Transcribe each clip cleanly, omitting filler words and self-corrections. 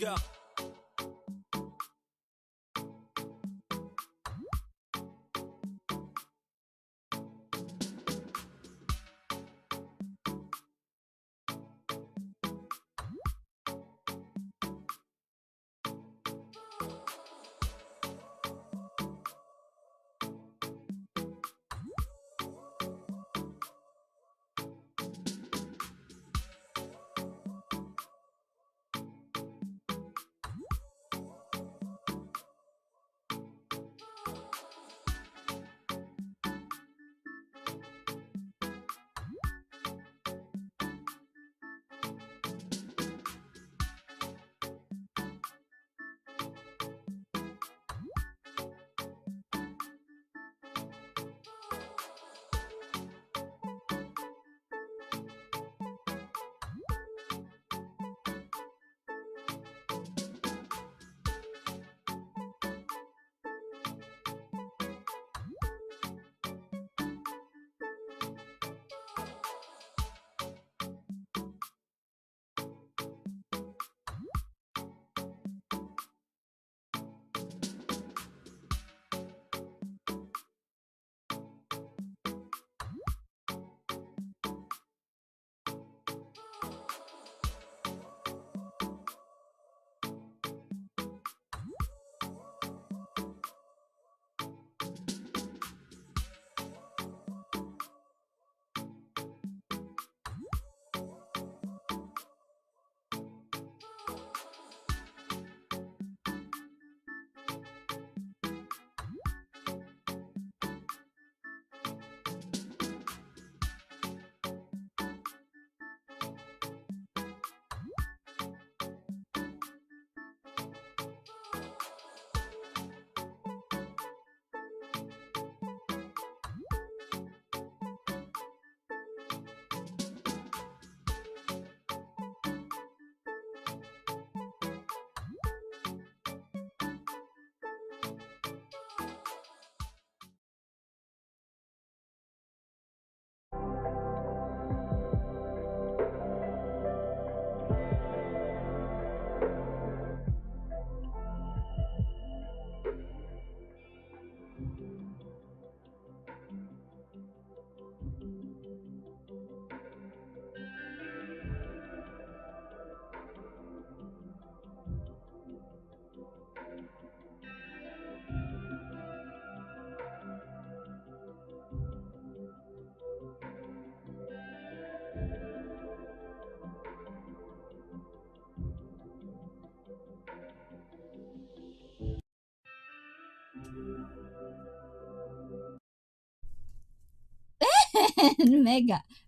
go.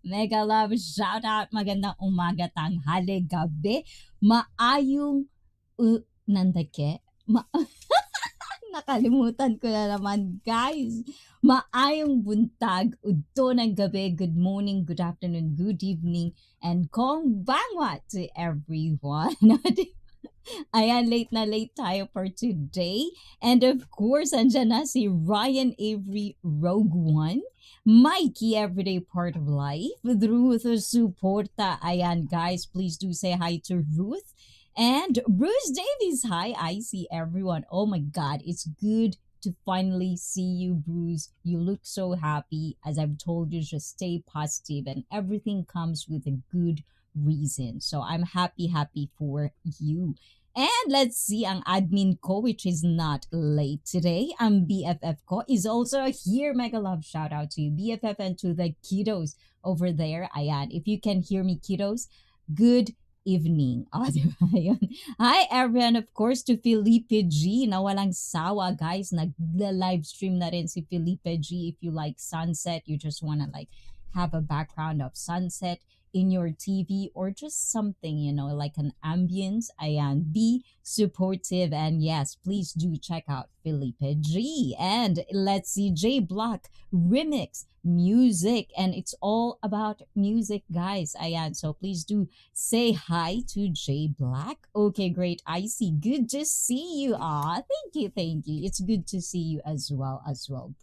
Mega love shout out, magandang umaga, tanghali, gabi, maayong nandake, nakalimutan ko na naman, guys. Maayong buntag, udto ng gabi, good morning, good afternoon, good evening, and konbanwa to everyone. Ayan, late na late tayo for today. And of course, andyan na si Ryan Avery Rogue One, Mikey Everyday Part of Life, with Ruth Suporta. Ayan, guys, please do say hi to Ruth. And Bruce Davies, hi, I see everyone. Oh my God, it's good to finally see you, Bruce. You look so happy. As I've told you, just stay positive and everything comes with a good reason. So I'm happy for you. And let's see, ang admin ko, which is not late today, ang BFF ko, is also here. Mega love shout out to you, BFF, and to the kiddos over there. Ayan, if you can hear me, kiddos, good evening. Diba? Ayun. Hi, everyone. Of course, to Felipe G, na walang sawa, guys. Nag-live stream na rin si Felipe G. If you like sunset, you just wanna like have a background of sunset in your TV or just something, like an ambience. Ayan, be supportive. And yes, please do check out Felipe G. And let's see, J Block Remix Music. And it's all about music, guys. Ayan, so please do say hi to J Black. Okay, great. I see. Good to see you. Thank you, thank you. It's good to see you as well,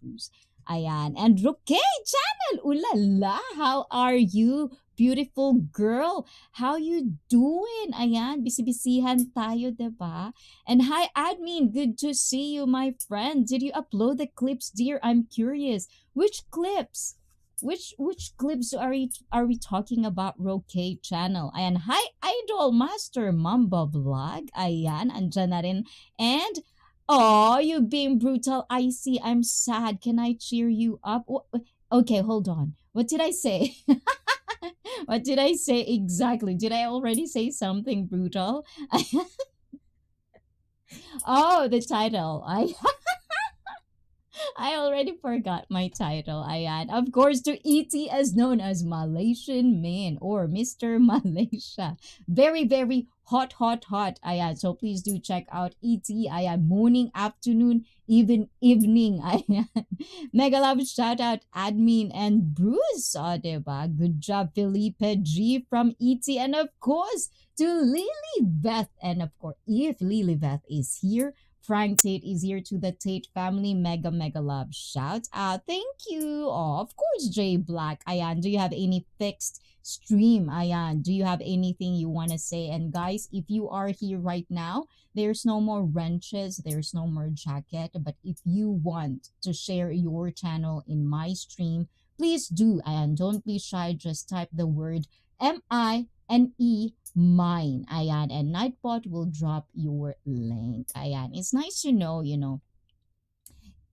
Bruce. Ayan. And Roque Channel, ulala, how are you, beautiful girl. How you doing? Ayan, bisibisihan tayo, diba? And hi, admin. Good to see you, my friend. Did you upload the clips, dear? I'm curious. Which clips? Which clips are we talking about? Roque channel. Ayan, hi, Idol Master Mamba Vlog. Ayan, andyan na rin. And oh, you being brutal. I see. I'm sad. Can I cheer you up? Okay, hold on. What did I say? What did I say exactly? Did I already say something brutal? Oh, the title. I already forgot my title. Ayan. Of course, to ET as known as Malaysian Man or Mr. Malaysia. Very, very hot, hot, hot. Ayan. So please do check out ET. Ayan. Morning, afternoon, even evening. Ayan. Mega love shout out admin and Bruce. O, diba? Good job, Felipe G from ET. And of course, to Lily Beth. And of course, if Lily Beth is here, Frank Tate is here to the Tate family. Mega, mega love. Shout out. Thank you. Oh, of course, Jay Black. Ayan, do you have any fixed stream? Ayan, do you have anything you want to say? And guys, if you are here right now, there's no more wrenches. There's no more jacket. But if you want to share your channel in my stream, please do. And don't be shy. Just type the word MINE mine. Ayan. And Nightbot will drop your link. Ayan. It's nice to know,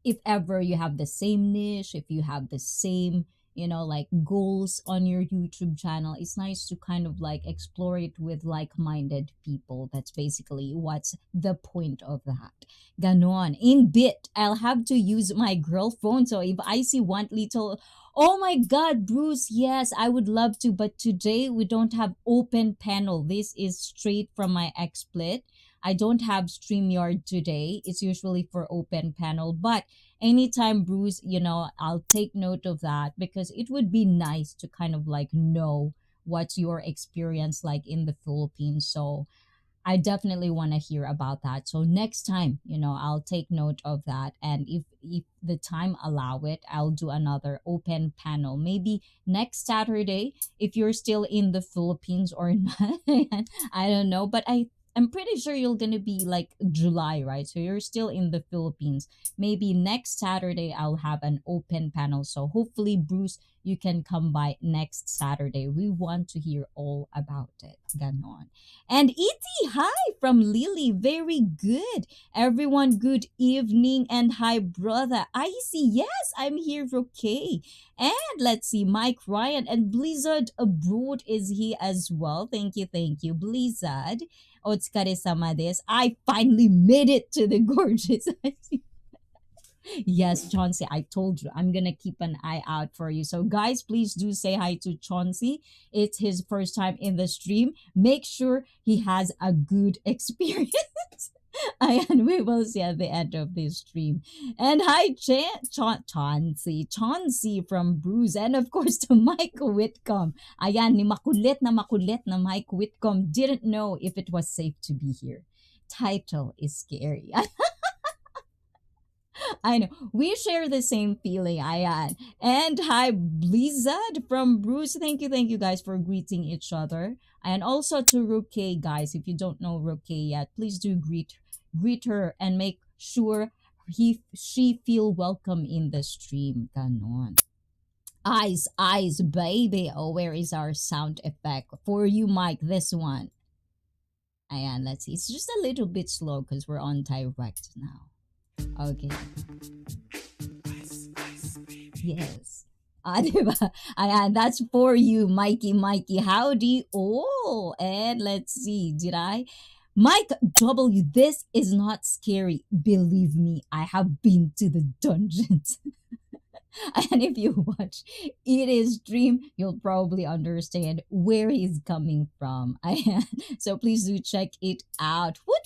if ever you have the same niche, if you have the same, like goals on your YouTube channel, it's nice to kind of like explore it with like-minded people. That's basically what's the point of that. Ganon. In bit, I'll have to use my girl phone. So if I see one little, oh my God, Bruce, yes, I would love to. But today we don't have open panel. This is straight from my XSplit. I don't have StreamYard today. It's usually for open panel. But anytime, Bruce, I'll take note of that because it would be nice to kind of like know what's your experience like in the Philippines. So I definitely want to hear about that. So next time, I'll take note of that. And if the time allow it, I'll do another open panel. Maybe next Saturday, if you're still in the Philippines or not. I don't know. But I'm pretty sure you're going to be like July, right? So you're still in the Philippines. Maybe next Saturday, I'll have an open panel. So hopefully, Bruce, you can come by next Saturday. We want to hear all about it. Ganon. And E.T., hi from Lily. Very good. Everyone, good evening. And hi, brother. I see. Yes, I'm here. Okay. And let's see, Mike Ryan and Blizzard Abroad is here as well. Thank you. Blizzard. O疲れ様です. I finally made it to the gorgeous. Yes, Chauncey, I told you I'm gonna keep an eye out for you. So guys, please do say hi to Chauncey. It's his first time in the stream. Make sure he has a good experience. And we will see at the end of this stream. And hi, Chauncey from Bruce. And of course, to Mike Whitcomb. Ayan, ni makulit na Mike Whitcomb didn't know if it was safe to be here. Title is scary. I know. We share the same feeling, Ayan. And hi, Blizzard from Bruce. Thank you guys for greeting each other. And also to Roque, guys. If you don't know Roque yet, please do greet her and make sure she feel welcome in the stream. Ganon. Eyes, baby. Oh, where is our sound effect? For you, Mike, this one. Ayan, let's see. It's just a little bit slow because we're on direct now. Okay. Yes. Diba? Ayan, that's for you, Mikey. Howdy all. And let's see, did I? Mike W, this is not scary. Believe me, I have been to the dungeons. And if you watch It Is Dream, you'll probably understand where he's coming from. So please do check it out. Woot!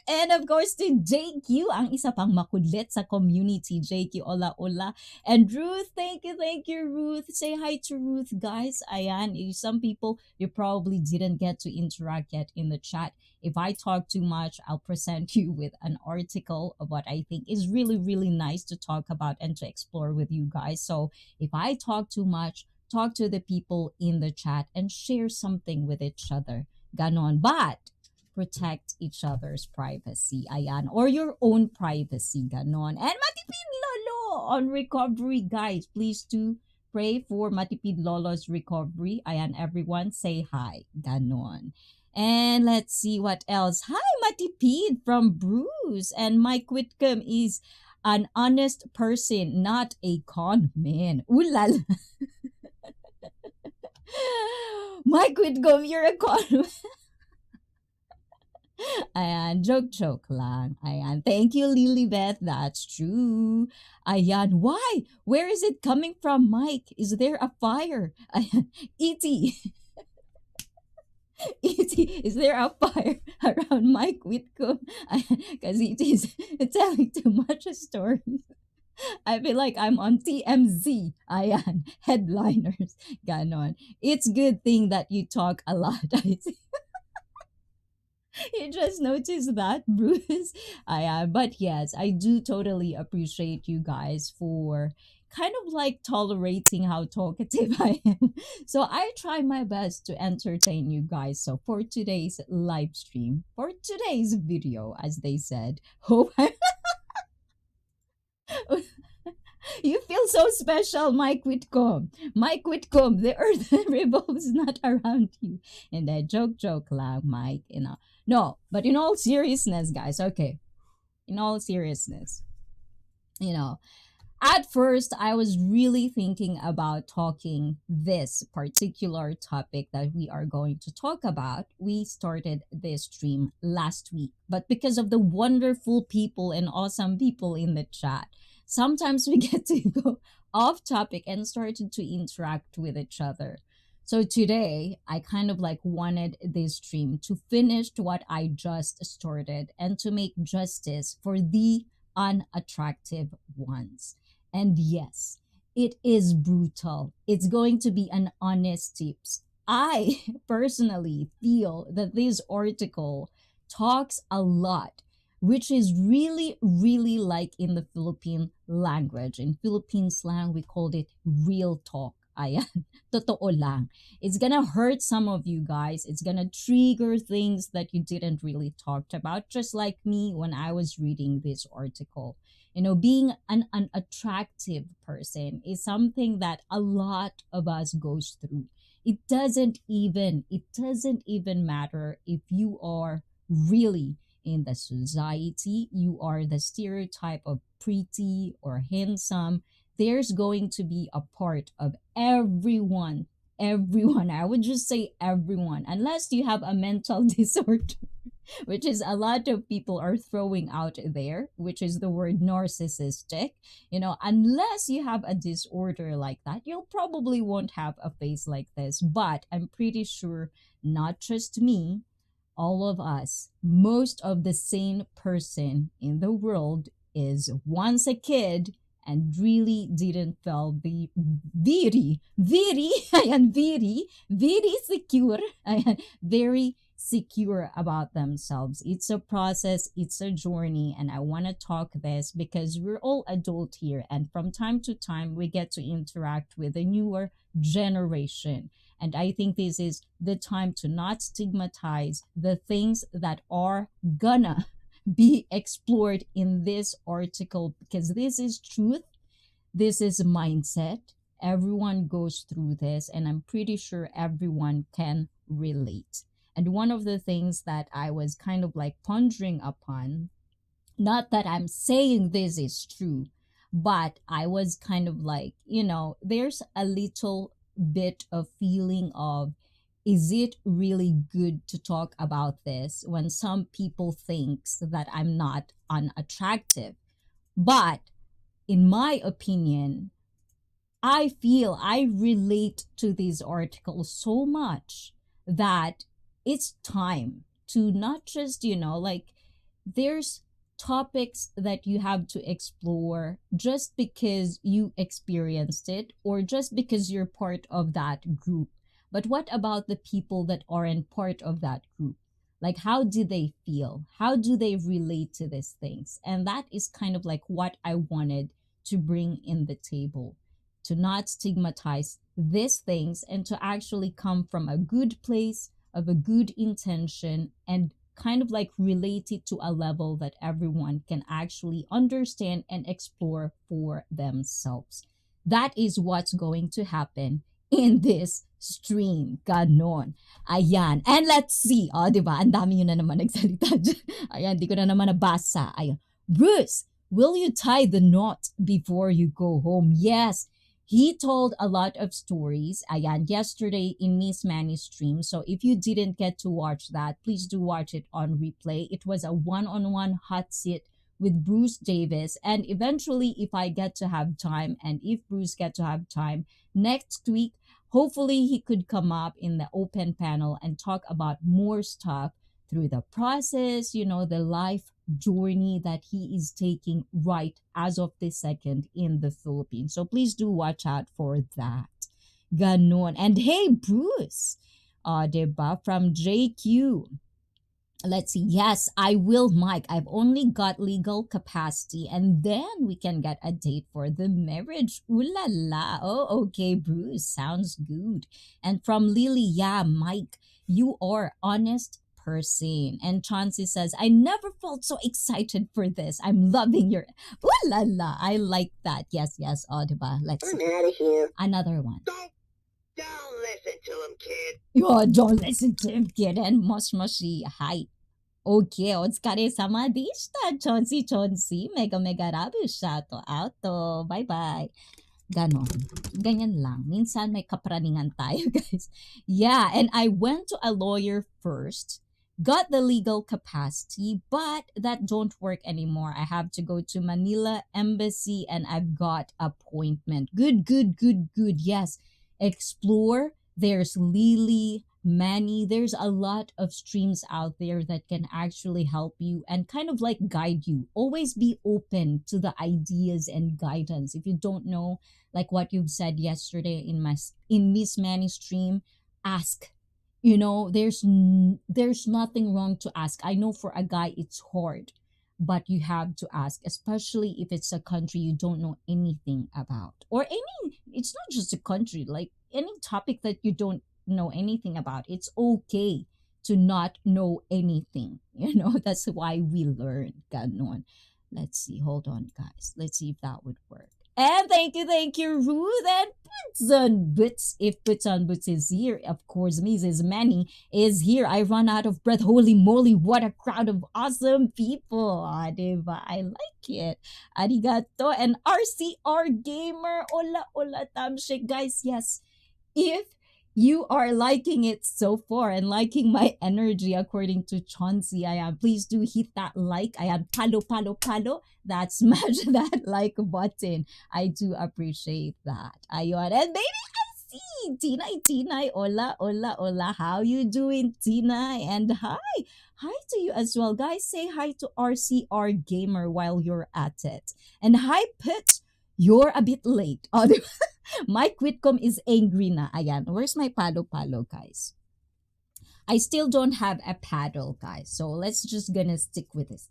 And of course, to JQ, ang isa pang makudlit sa community. JQ, ola. And Ruth, thank you, Ruth. Say hi to Ruth, guys. Ayan, some people, you probably didn't get to interact yet in the chat. If I talk too much, I'll present you with an article of what I think is really, really nice to talk about and to explore with you guys. So if I talk too much, talk to the people in the chat and share something with each other. Ganon. But protect each other's privacy. Ayan. Or your own privacy. Ganon. And Matipid Lolo on recovery, guys. Please do pray for Matipid Lolo's recovery. Ayan, everyone. Say hi. Ganon. And let's see what else. Hi, Matipid from Bruce. And Mike Whitcomb is an honest person, not a con man. Ooh la la. Mike Whitcomb, you're a con man. Ayan, joke lang. Ayan, thank you, Lilybeth. That's true. Ayan, why? Where is it coming from, Mike? Is there a fire? Ayan, E.T. E.T. Is there a fire around Mike Whitcomb? Because E.T. is telling too much stories. I feel like I'm on TMZ. Ayan, headliners. Ganon. It's good thing that you talk a lot, I see. You just noticed that, Bruce. But yes, I do totally appreciate you guys for kind of like tolerating how talkative I am. So I try my best to entertain you guys. So for today's live stream, for today's video, as they said, hope I you feel so special, Mike Whitcomb. Mike Whitcomb, the earth revolves not around you. And that joke lang, Mike, you know. No, but in all seriousness, guys, okay. In all seriousness, you know, at first I was really thinking about talking this particular topic that we are going to talk about. We started this stream last week, but because of the wonderful people and awesome people in the chat, sometimes we get to go off topic and started to interact with each other. So today, I kind of like wanted this stream to finish what I just started and to make justice for the unattractive ones. And yes, it is brutal. It's going to be an honest tips. I personally feel that this article talks a lot, which is really, really like in the Philippine language. In Philippine slang, we called it real talk. Ayan, totoo lang. It's gonna hurt some of you guys. It's gonna trigger things that you didn't really talk about, just like me when I was reading this article. You know, being an unattractive person is something that a lot of us goes through. It doesn't even matter if you are really in the society, you are the stereotype of pretty or handsome. There's going to be a part of everyone, I would just say everyone, unless you have a mental disorder, which is a lot of people are throwing out there, which is the word narcissistic. You know, unless you have a disorder like that, you'll probably won't have a face like this. But I'm pretty sure not just me, all of us, most of the sane person in the world is once a kid and really didn't feel the very secure, very secure about themselves. It's a process, it's a journey, and I want to talk this because we're all adult here, and from time to time we get to interact with a newer generation. And I think this is the time to not stigmatize the things that are gonna be explored in this article, because this is truth, this is mindset. Everyone goes through this, and I'm pretty sure everyone can relate. And one of the things that I was kind of like pondering upon, not that I'm saying this is true, but I was kind of like, you know, there's a little bit of feeling of, is it really good to talk about this when some people thinks that I'm not unattractive? But in my opinion, I feel I relate to these articles so much that it's time to not just, you know, like there's topics that you have to explore just because you experienced it or just because you're part of that group. But what about the people that aren't part of that group? Like, how do they feel? How do they relate to these things? And that is kind of like what I wanted to bring in the table, to not stigmatize these things and to actually come from a good place of a good intention and kind of like relate it to a level that everyone can actually understand and explore for themselves. That is what's going to happen in this stream. Ganon. Ayan. And let's see. Oh, di ba? Ang dami yun na naman nagsalita dyan. Ayan, di ko na naman nabasa. Ayan. Bruce, will you tie the knot before you go home? Yes. He told a lot of stories. Ayan, yesterday in Miss Manny's stream. So if you didn't get to watch that, please do watch it on replay. It was a one-on-one hot seat with Bruce Davis. And eventually, if I get to have time and if Bruce get to have time next week, hopefully he could come up in the open panel and talk about more stuff through the process, the life journey that he is taking right as of this second in the Philippines. So please do watch out for that. Ganon. And hey, Bruce, diba, from JQ. Let's see. Yes, I will, Mike. I've only got legal capacity and then we can get a date for the marriage. Ooh la la. Oh, okay, Bruce. Sounds good. And from Lily, yeah, Mike, you are honest person. And Chauncey says, I never felt so excited for this. I'm loving your... Ooh la la. I like that. Yes, oh, diba? Let's see. I'm out of here. Another one. Don't listen to him, kid. Don't listen to him, kid. And moshi, hi. Okay, otsukare sama deshita. Chonsi. Mega rabu shato auto. Bye-bye. Ganon. Ganyan lang. Minsan may kapraningan tayo, guys. Yeah, and I went to a lawyer first. Got the legal capacity, but that don't work anymore. I have to go to Manila Embassy and I've got appointment. Good. Yes. Explore. There's Lily, Manny. There's a lot of streams out there that can actually help you and kind of like guide you. Always be open to the ideas and guidance. If you don't know, like what you've said yesterday in Miss Manny's stream, ask. There's nothing wrong to ask. I know for a guy it's hard, but you have to ask, especially if it's a country you don't know anything about. Or it's not just a country, like any topic that you don't know anything about. It's okay to not know anything. That's why we learn. Ganon. Let's see. Hold on, guys. Let's see if that would work. And thank you, Ruth. And Puts on Boots. If Puts on Boots is here, of course, Mrs. Manny is here. I run out of breath. Holy moly, what a crowd of awesome people. Diba? I like it. Arigato. And RCR Gamer. Hola, tamshik. Guys, yes. If you are liking it so far and liking my energy according to Chauncey, please do hit that like. Palo. That smash that like button. I do appreciate that. Ayun. And baby, I see Tinay. Hola. How you doing, Tinay? And hi to you as well. Guys, say hi to RCR Gamer while you're at it. And hi, Pit. You're a bit late. Mike Whitcomb is angry na. Ayan. Where's my palo, guys? I still don't have a paddle, guys. So let's just gonna stick with this.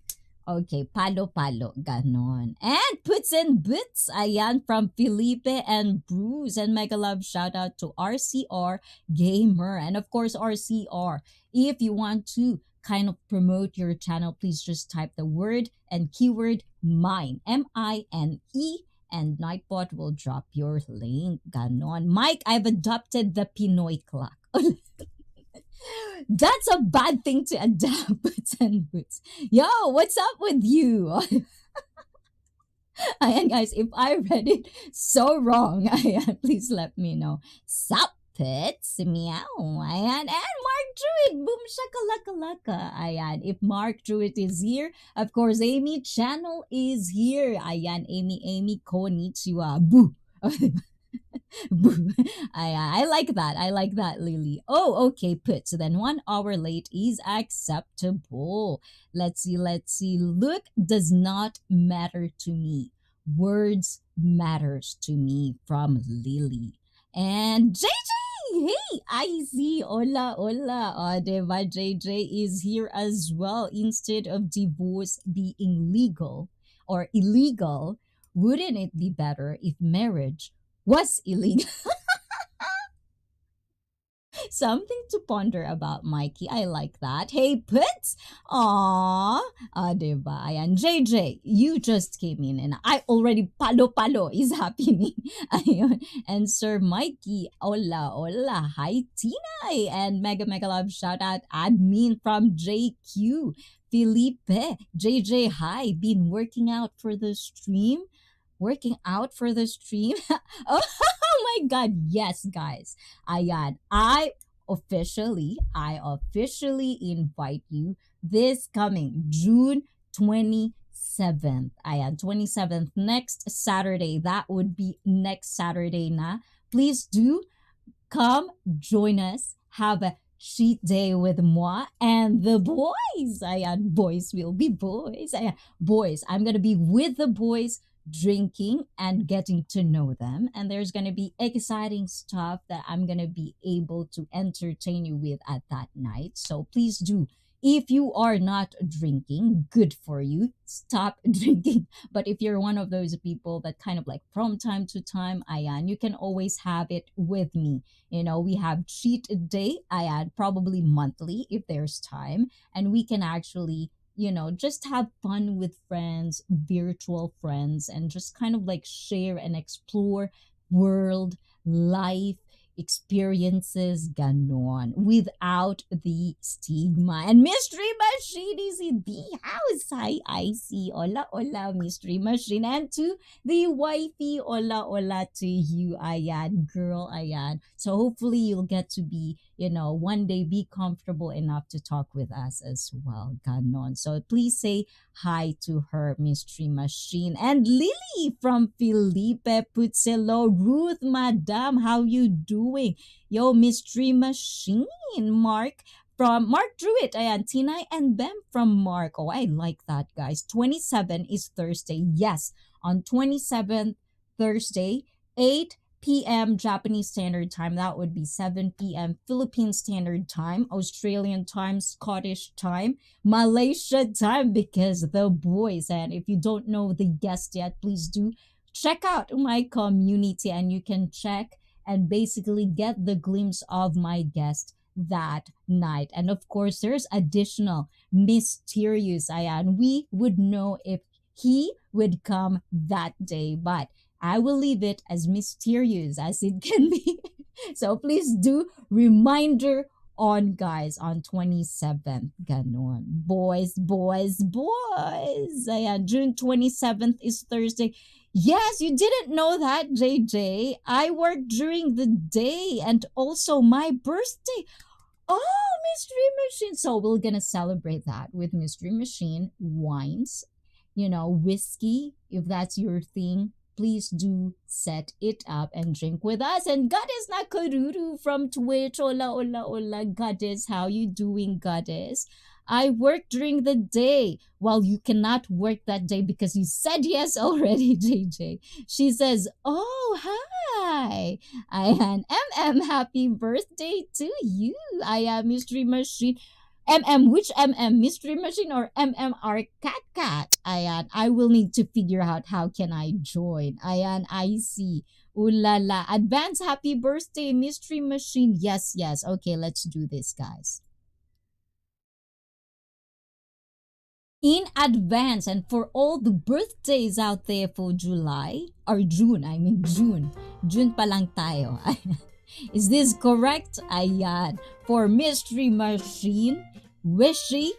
Okay, palo. Ganon. And Puts and Bits. Ayan, from Felipe and Bruce. And mega love shout out to RCR Gamer. And of course, RCR. If you want to kind of promote your channel, please just type the word and keyword mine. MINE. And Nightbot will drop your link. Ganon. Mike, I've adopted the Pinoy clock. That's a bad thing to adapt. Puts and Boots. Yo, what's up with you? Ayan, guys, if I read it so wrong, please let me know. Sup, Pits? Meow. Ayan. And Mark Druid. Boom shakalaka. Ayan. If Mark Druid is here, of course, Amy Channel is here. Ayan. Amy, konnichiwa. Boo. Boo. I like that, Lily. Oh, okay, Pits. So then 1 hour late is acceptable. Let's see. Look does not matter to me. Words matters to me, from Lily. And JJ! Hey, ICEE! Hola. Diba, JJ is here as well. Instead of divorce being legal or illegal, wouldn't it be better if marriage was illegal? Something to ponder about, Mikey. I like that. Hey, Pits! Aww. Diba? Ayan. JJ, you just came in and I already palo-palo is happening. Ayun. And Sir Mikey, hola, hola. Hi, Tina. And Mega Mega Love shout out admin from JQ. Felipe, JJ, hi. Been working out for the stream? Working out for the stream? Oh my god, yes, guys. Ayan, I officially invite you this coming June 27th. Ayan, 27th, next Saturday. That would be next Saturday na. Please do come join us. Have a cheat day with moi and the boys. Ayan, boys will be boys. Ayan, boys, I'm going to be with the boys drinking and getting to know them. And there's going to be exciting stuff that I'm going to be able to entertain you with at that night. So please do. If you are not drinking, good for you. Stop drinking. But if you're one of those people that kind of like from time to time, ayan, you can always have it with me. You know, we have cheat day, ayan, probably monthly if there's time. And we can actually just have fun with friends, virtual friends, and just kind of like share and explore world, life, experiences, ganon, without the stigma. And Mystery Machine is in the house. Hi, ICEE. Hola, hola, Mystery Machine. And to the wifey, hola, hola to you, ayan, girl, ayan. So hopefully you'll get to be, one day be comfortable enough to talk with us as well, ganon. So please say hi to her, Mystery Machine. And Lily from Felipe puts hello. Ruth, madam, how you doing? Yo, Mystery Machine. Mark from Mark Druitt. Ayan, Tina and Bem from Mark. Oh, I like that, guys. 27 is Thursday. Yes, on 27th, Thursday, 8 p.m. Japanese Standard Time. That would be 7 p.m. Philippine Standard Time, Australian Time, Scottish Time, Malaysia Time, because the boys, and if you don't know the guest yet, please do check out my community and you can check and basically get the glimpse of my guest that night. And of course, there's additional mysterious, ayan. We would know if he would come that day, but I will leave it as mysterious as it can be. So please do reminder on, guys, on 27th. Ganon. Boys, boys, boys. Ayan, June 27th is Thursday. Yes, you didn't know that, JJ. I work during the day and also my birthday. Oh, Mystery Machine. So we're going to celebrate that with Mystery Machine, wines, whiskey, if that's your thing. Please do set it up and drink with us. And Goddess Nakaruru from Twitch. Hola, hola, hola, Goddess. How you doing, Goddess? I work during the day. Well, you cannot work that day because you said yes already, JJ. She says, oh, hi. I am MM. Happy birthday to you. I am Mystery Machine. Which Mystery Machine or MMR Cat? Ayan, I will need to figure out how can I join. Ayan, I see. Ooh la la. Advance happy birthday, Mystery Machine. Yes, yes. Okay, let's do this, guys. In advance, and for all the birthdays out there for July, or June, June pa lang tayo. Is this correct? Ayan. For Mystery Machine, Wishy,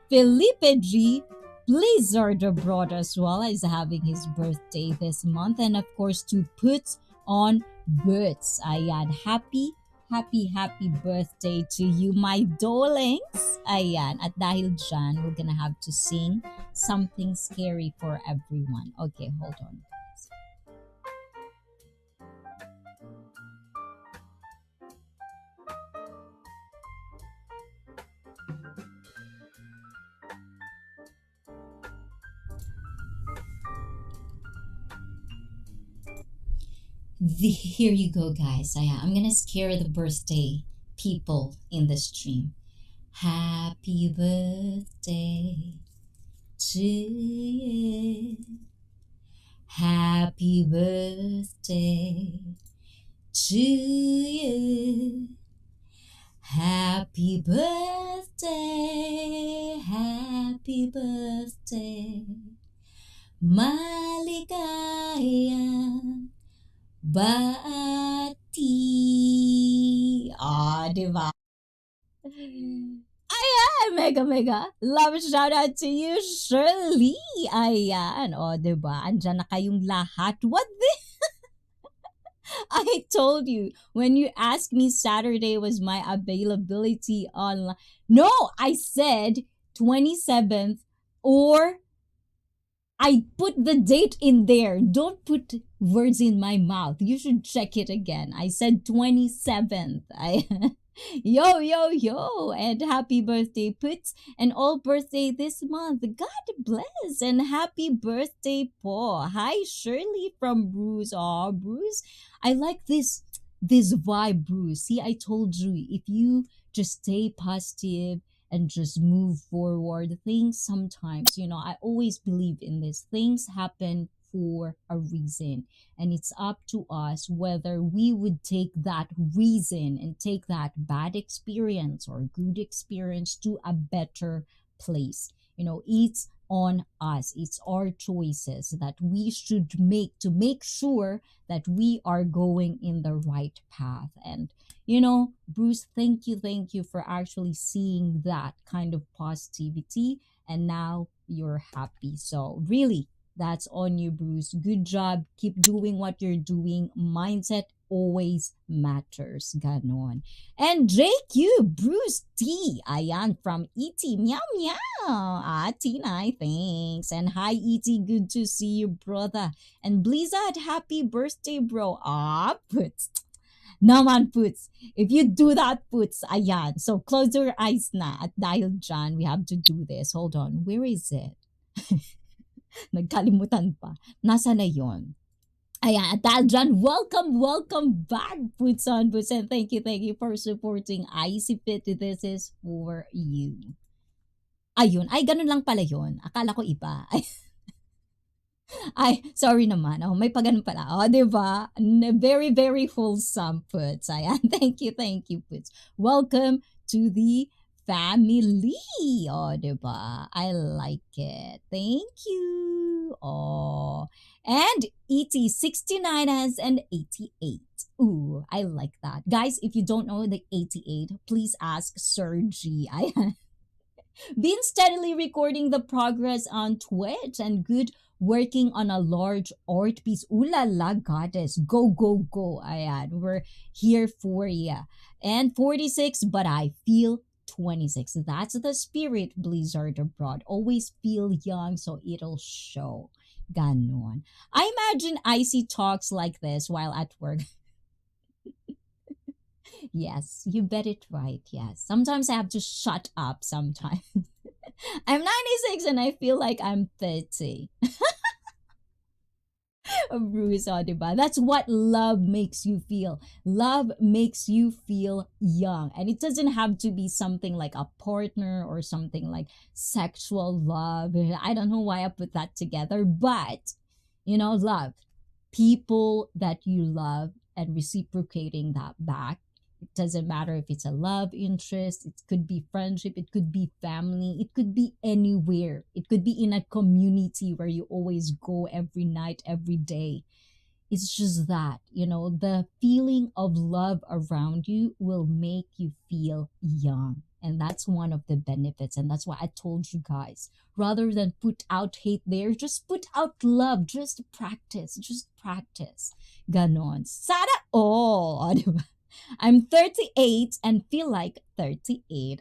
Felipe G, Blizzard abroad as well is having his birthday this month. And of course, to put on Boots. Ayan. Happy birthday to you, my darlings. Ayan. At dahil dyan, we're gonna have to sing something scary for everyone. Okay, hold on. Here you go, guys. I'm gonna scare the birthday people in the stream. Happy birthday to you. Happy birthday to you. Happy birthday, happy birthday, maligayang bati. Diba? Ayan, mega. Love shout out to you, Shirley. Ayan, diba? Andyan na kayong lahat. What the? I told you when you asked me Saturday was my availability online. No, I said 27th, or I put the date in there. Don't put words in my mouth. You should check it again. I said 27th. Yo, and happy birthday, Puts, and all birthday this month. God bless, and happy birthday, po. Hi, Shirley from Bruce. Oh, Bruce, I like this vibe, Bruce. See, I told you, if you just stay positive and just move forward, things sometimes, I always believe in this. Things happen for a reason, and it's up to us whether we would take that reason and take that bad experience or good experience to a better place. It's on us. It's our choices that we should make to make sure that we are going in the right path. And Bruce, thank you for actually seeing that kind of positivity, and now you're happy. So really, that's on you, Bruce. Good job. Keep doing what you're doing. Mindset always matters. Ganon. And JQ, Bruce T. Ayan, from E.T. Meow meow. Tina, thanks. And hi, E.T. Good to see you, brother. And Blizzard, happy birthday, bro. Puts. Naman, Puts. If you do that, Puts, ayan. So close your eyes na. At dahil dyan, we have to do this. Hold on. Where is it? Nagkalimutan pa. Nasa na yon? Ayan, at dahil dyan, welcome back, Puts on Puts. And thank you for supporting ICEE Fit. This is for you. Ayun. Ay, ganun lang pala yon. Akala ko iba. Ay, sorry naman. May pagano pala. Diba? Very wholesome, Puts. Ayan, thank you, Puts. Welcome to the family. Diba? I like it. Thank you. And ET 69 has an 88. Ooh, I like that. Guys, if you don't know the 88, please ask Sir G. I been steadily recording the progress on Twitch and good working on a large art piece. Ooh la la, goddess. Go. Ayan, we're here for ya. And 46, but I feel 26. That's the spirit, Blizzard Abroad. Always feel young so it'll show. Ganon. I imagine ICEE talks like this while at work. Yes, you bet it right. Yes. Sometimes I have to shut up sometimes. I'm 96 and I feel like I'm 30. Bruce, diba? That's what love makes you feel. Love makes you feel young. And it doesn't have to be something like a partner or something like sexual love. I don't know why I put that together, but love. People that you love and reciprocating that back. It doesn't matter if it's a love interest, it could be friendship, it could be family, it could be anywhere. It could be in a community where you always go every night, every day. It's just that, the feeling of love around you will make you feel young. And that's one of the benefits. And that's why I told you guys, rather than put out hate there, just put out love. Just practice. Ganon. Sana all. I'm 38 and feel like 38.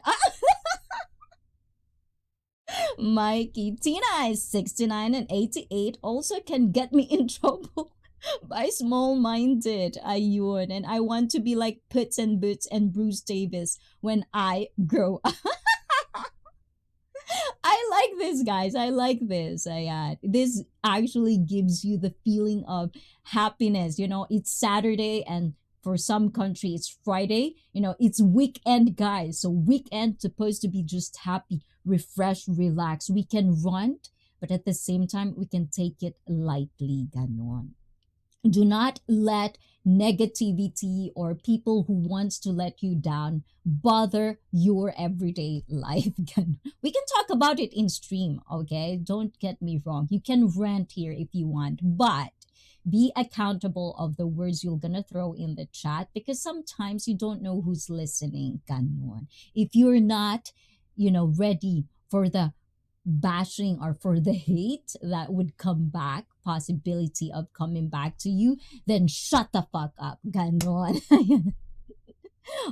Mikey, Tina is 69 and 88 also can get me in trouble by small-minded. Ayun. And I want to be like Puts and Boots and Bruce Davis when I grow up. I like this, guys. I like this. This actually gives you the feeling of happiness. It's Saturday and for some country, it's Friday. It's weekend, guys. So weekend supposed to be just happy, refresh, relax. We can run, but at the same time, we can take it lightly. Ganon. Do not let negativity or people who wants to let you down bother your everyday life. We can talk about it in stream, okay? Don't get me wrong. You can rant here if you want, but be accountable of the words you're gonna throw in the chat because sometimes you don't know who's listening. Ganon. If you're not, ready for the bashing or for the hate that would come back, possibility of coming back to you, then shut the fuck up. Ganon.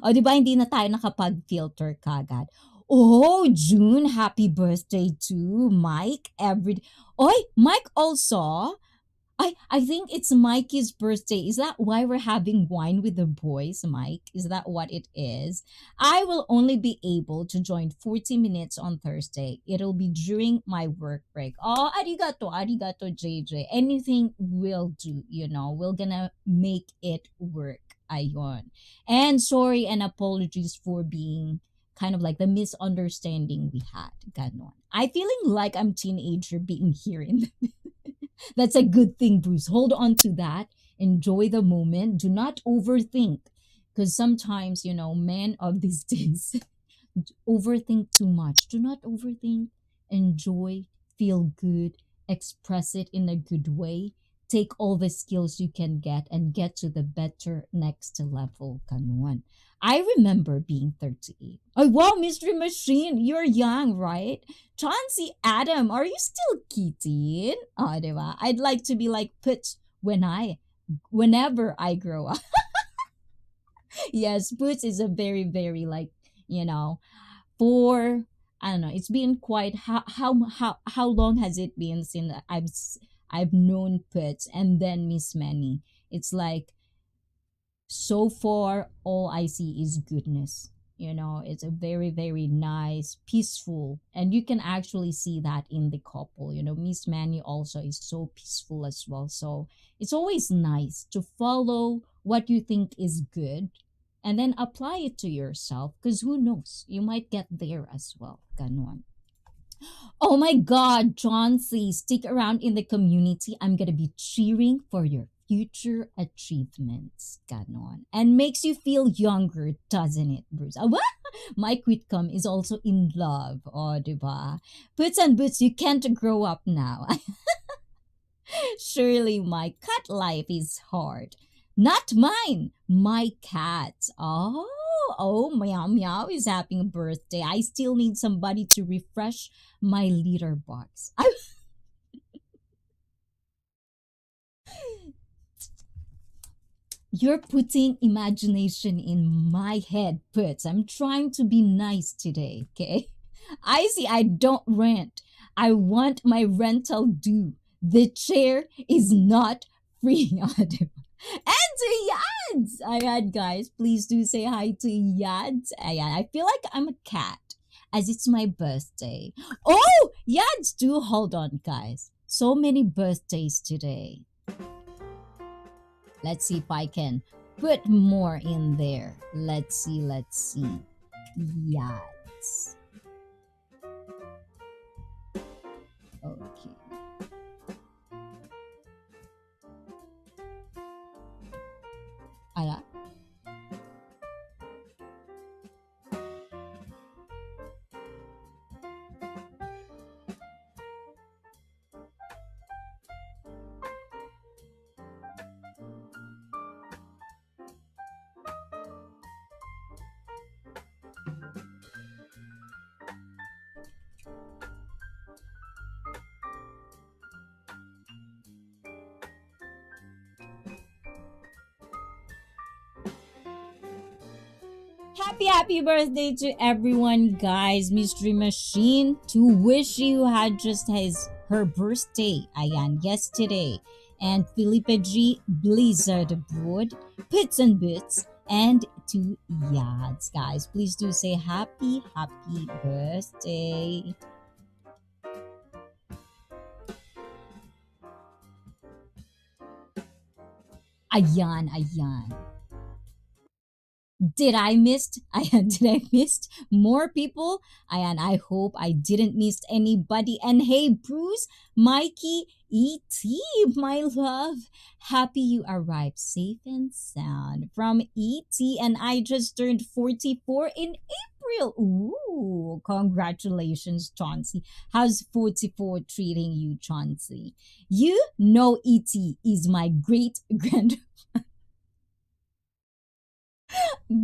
O, di ba, hindi na tayo nakapag-filter kagad. Oh, June, happy birthday to Mike. Oy, Mike also. I think it's Mikey's birthday. Is that why we're having wine with the boys, Mike? Is that what it is? I will only be able to join 40 minutes on Thursday. It'll be during my work break. Oh, arigato, JJ. Anything will do, We're gonna make it work. Ayon. And sorry and apologies for being kind of like the misunderstanding we had. Ganon. I feeling like I'm teenager being here in the That's a good thing, Bruce. Hold on to that. Enjoy the moment. Do not overthink. Because sometimes, men of these days overthink too much. Do not overthink. Enjoy. Feel good. Express it in a good way. Take all the skills you can get and get to the better next level. Kanuan. I remember being 38. Oh, wow, Mystery Machine. You're young, right? Chauncey Adam, are you still kitten? Oh, diba? I'd like to be like Put whenever I grow up. Yes, Puts is a very, very like, for I don't know, it's been quite how long has it been since I've known Puts and then Miss Manny. It's like so far all I see is goodness. It's a very, very nice, peaceful, and you can actually see that in the couple. Miss Manny also is so peaceful as well. So it's always nice to follow what you think is good and then apply it to yourself because who knows, you might get there as well. Ganon. Oh my God, John C, stick around in the community. I'm gonna be cheering for your future achievements. Ganon. And makes you feel younger, doesn't it, Bruce? What? Mike Whitcomb is also in love. Oh, diba? Puts and Boots, you can't grow up now. Surely my cat life is hard. Not mine, my cat. Oh, Meow Meow is having a birthday. I still need somebody to refresh my litter box. You're putting imagination in my head, Puts. I'm trying to be nice today, okay? ICEE, I don't rent. I want my rental due. The chair is not free. And to Yads! Ayan, guys, please do say hi to Yads. Ayan, I feel like I'm a cat as it's my birthday. Oh, Yads, do hold on, guys. So many birthdays today. Let's see if I can put more in there. Let's see. Yads. Okay. Ala. Happy birthday to everyone, guys. Mystery Machine to wish you had just her birthday. Ayan, yesterday. And Felipe G, Blizzard Broad, Pits and Bits, and to Yads, guys. Please do say happy birthday. Ayan. Did I missed? Did I missed more people? And I hope I didn't miss anybody. And hey, Bruce, Mikey, E.T., my love, happy you arrived safe and sound from E.T. And I just turned 44 in April. Ooh, congratulations, Chauncey. How's 44 treating you, Chauncey? You know E.T. is my great grand.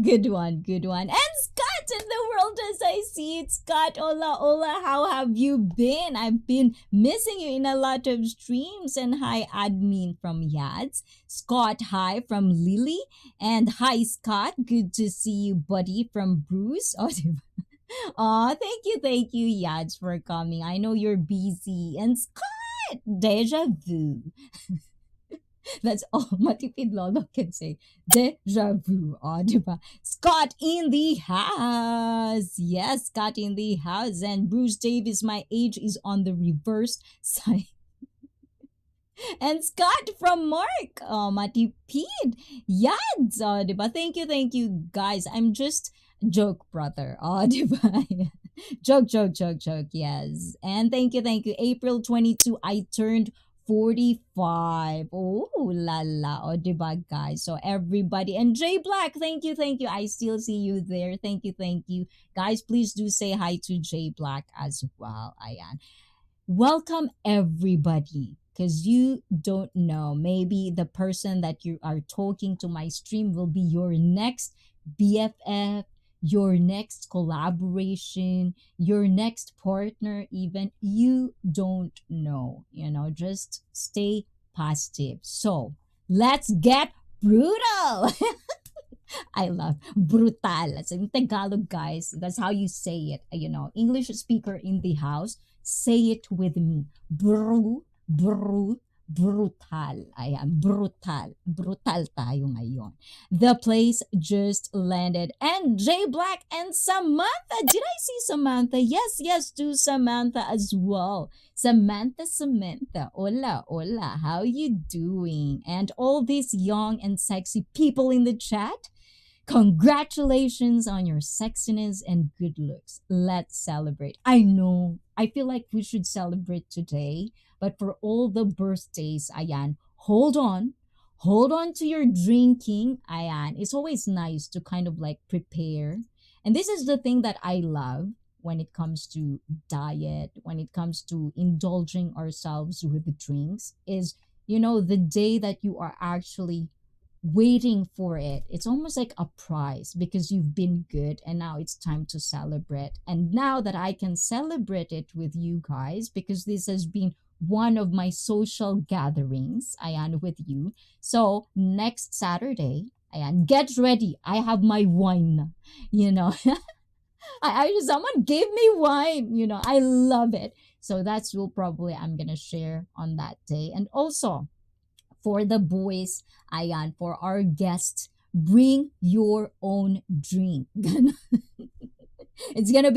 Good one, good one. And Scott in the world as I see it. Scott, hola, hola, how have you been? I've been missing you in a lot of streams. And hi, admin from Yads. Scott, hi from Lily. And hi, Scott. Good to see you, buddy, from Bruce. Oh, thank you, Yads, for coming. I know you're busy. And Scott, deja vu. That's all Matipid Lolo can say. Deja vu. Oh, diba? Scott in the house. Yes, Scott in the house. And Bruce Davis, my age is on the reverse side. And Scott from Mark. Oh, Matipid. Yads. Oh, diba? Thank you, guys. I'm just joke, brother. Oh, diba? Joke. Yes. And thank you. April 22, I turned 45. Oh, la la. O, diba, guys? So, everybody. And Jay Black, thank you. I still see you there. Thank you. Guys, please do say hi to Jay Black as well. Ayan. Welcome, everybody. Because you don't know. Maybe the person that you are talking to my stream will be your next BFF, your next collaboration, your next partner, even. You don't know. Just stay positive. So let's get brutal. I love brutal. As in Tagalog, guys, that's how you say it. English speaker in the house, say it with me. Brutal. Ayan, brutal. Brutal tayo ngayon. The place just landed. And Jay Black and Samantha. Did I see Samantha? Yes, to Samantha as well. Samantha. Hola. How you doing? And all these young and sexy people in the chat, congratulations on your sexiness and good looks. Let's celebrate. I know. I feel like we should celebrate today. But for all the birthdays, ayan, hold on. Hold on to your drinking. Ayan. It's always nice to kind of like prepare. And this is the thing that I love when it comes to diet, when it comes to indulging ourselves with drinks, is, the day that you are actually waiting for it. It's almost like a prize because you've been good and now it's time to celebrate. And now that I can celebrate it with you guys, because this has been one of my social gatherings, ayan, with you. So next Saturday, ayan, get ready. I have my wine, someone gave me wine, I love it. So that's what probably I'm gonna share on that day. And also, for the boys, ayan, for our guests, bring your own drink. We're gonna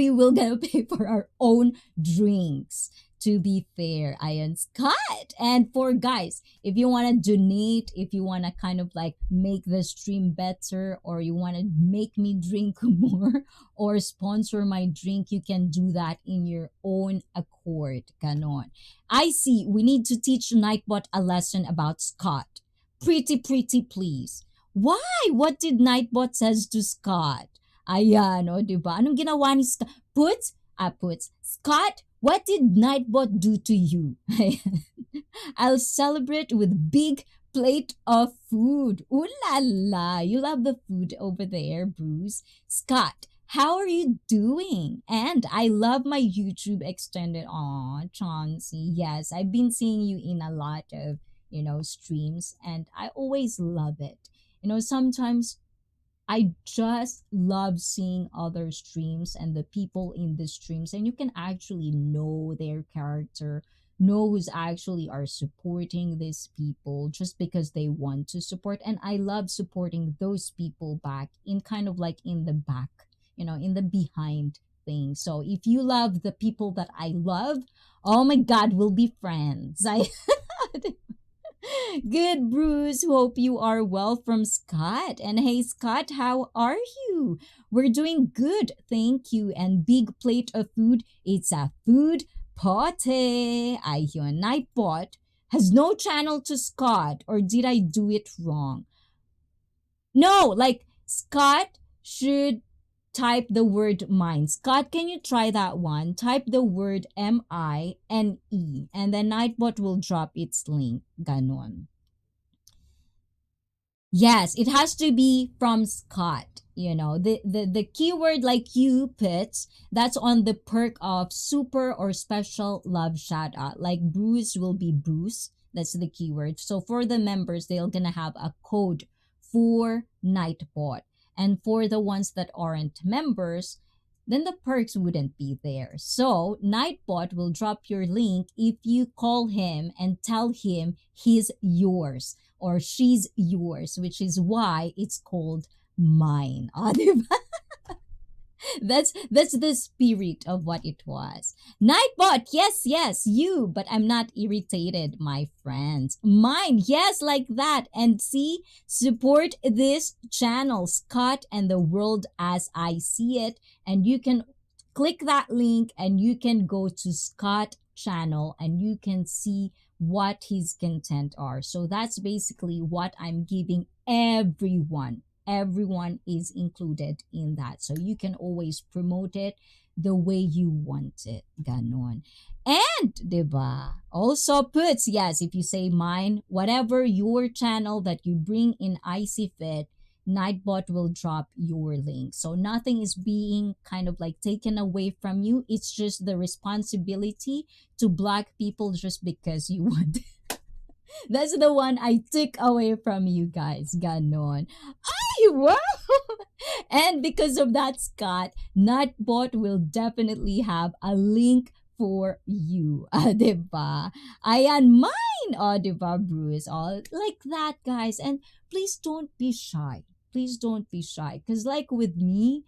pay for our own drinks. To be fair, ayan, Scott. And for guys, if you want to donate, if you want to kind of like make the stream better, or you want to make me drink more, or sponsor my drink, you can do that in your own accord. Ganon. ICEE, we need to teach Nightbot a lesson about Scott. Pretty, please. Why? What did Nightbot says to Scott? Ayan, o, diba? Anong ginawa ni Scott? Puts, Scott, what did Nightbot do to you? I'll celebrate with big plate of food. Ooh la la. You love the food over there, Bruce. Scott, how are you doing? And I love my YouTube extended. Aw, Chauncey. Yes, I've been seeing you in a lot of, streams, and I always love it. Sometimes I just love seeing other streams and the people in the streams, and you can actually know their character, know who's actually are supporting these people just because they want to support. And I love supporting those people back in kind of like in the back, in the behind thing. So if you love the people that I love, oh my God, we'll be friends. Good, Bruce. Hope you are well from Scott. And hey, Scott, how are you? We're doing good, thank you. And big plate of food. It's a food party. I hear Nightbot has no channel to Scott, or did I do it wrong? No, like Scott should type the word mine. Scott, can you try that one? Type the word MINE, and then Nightbot will drop its link. Ganon. Yes, it has to be from Scott. The keyword like you puts, that's on the perk of super or special love shout out. Like Bruce will be Bruce. That's the keyword. So for the members, they're gonna have a code for Nightbot. And for the ones that aren't members, then the perks wouldn't be there. So Nightbot will drop your link if you call him and tell him he's yours or she's yours, which is why it's called mine. Ah, diba? That's the spirit of what it was. Nightbot, yes, you, but I'm not irritated, my friends. Mine, yes, like that. And see, support this channel, Scott and the world as I see it. And you can click that link and you can go to Scott channel and you can see what his content are. So that's basically what I'm giving everyone. Everyone is included in that. So you can always promote it the way you want it. Ganon. And, diba, also puts, yes, if you say mine, whatever your channel that you bring in ICEE Fit, Nightbot will drop your link. So nothing is being kind of like taken away from you. It's just the responsibility to block people just because you want. That's the one I took away from you guys. Ganon. Ay, wow! And because of that, Scott, Nightbot will definitely have a link for you. Diba? Ayan, mine. Diba, Bruce? Like that, guys. And please don't be shy. Please don't be shy. Because like with me,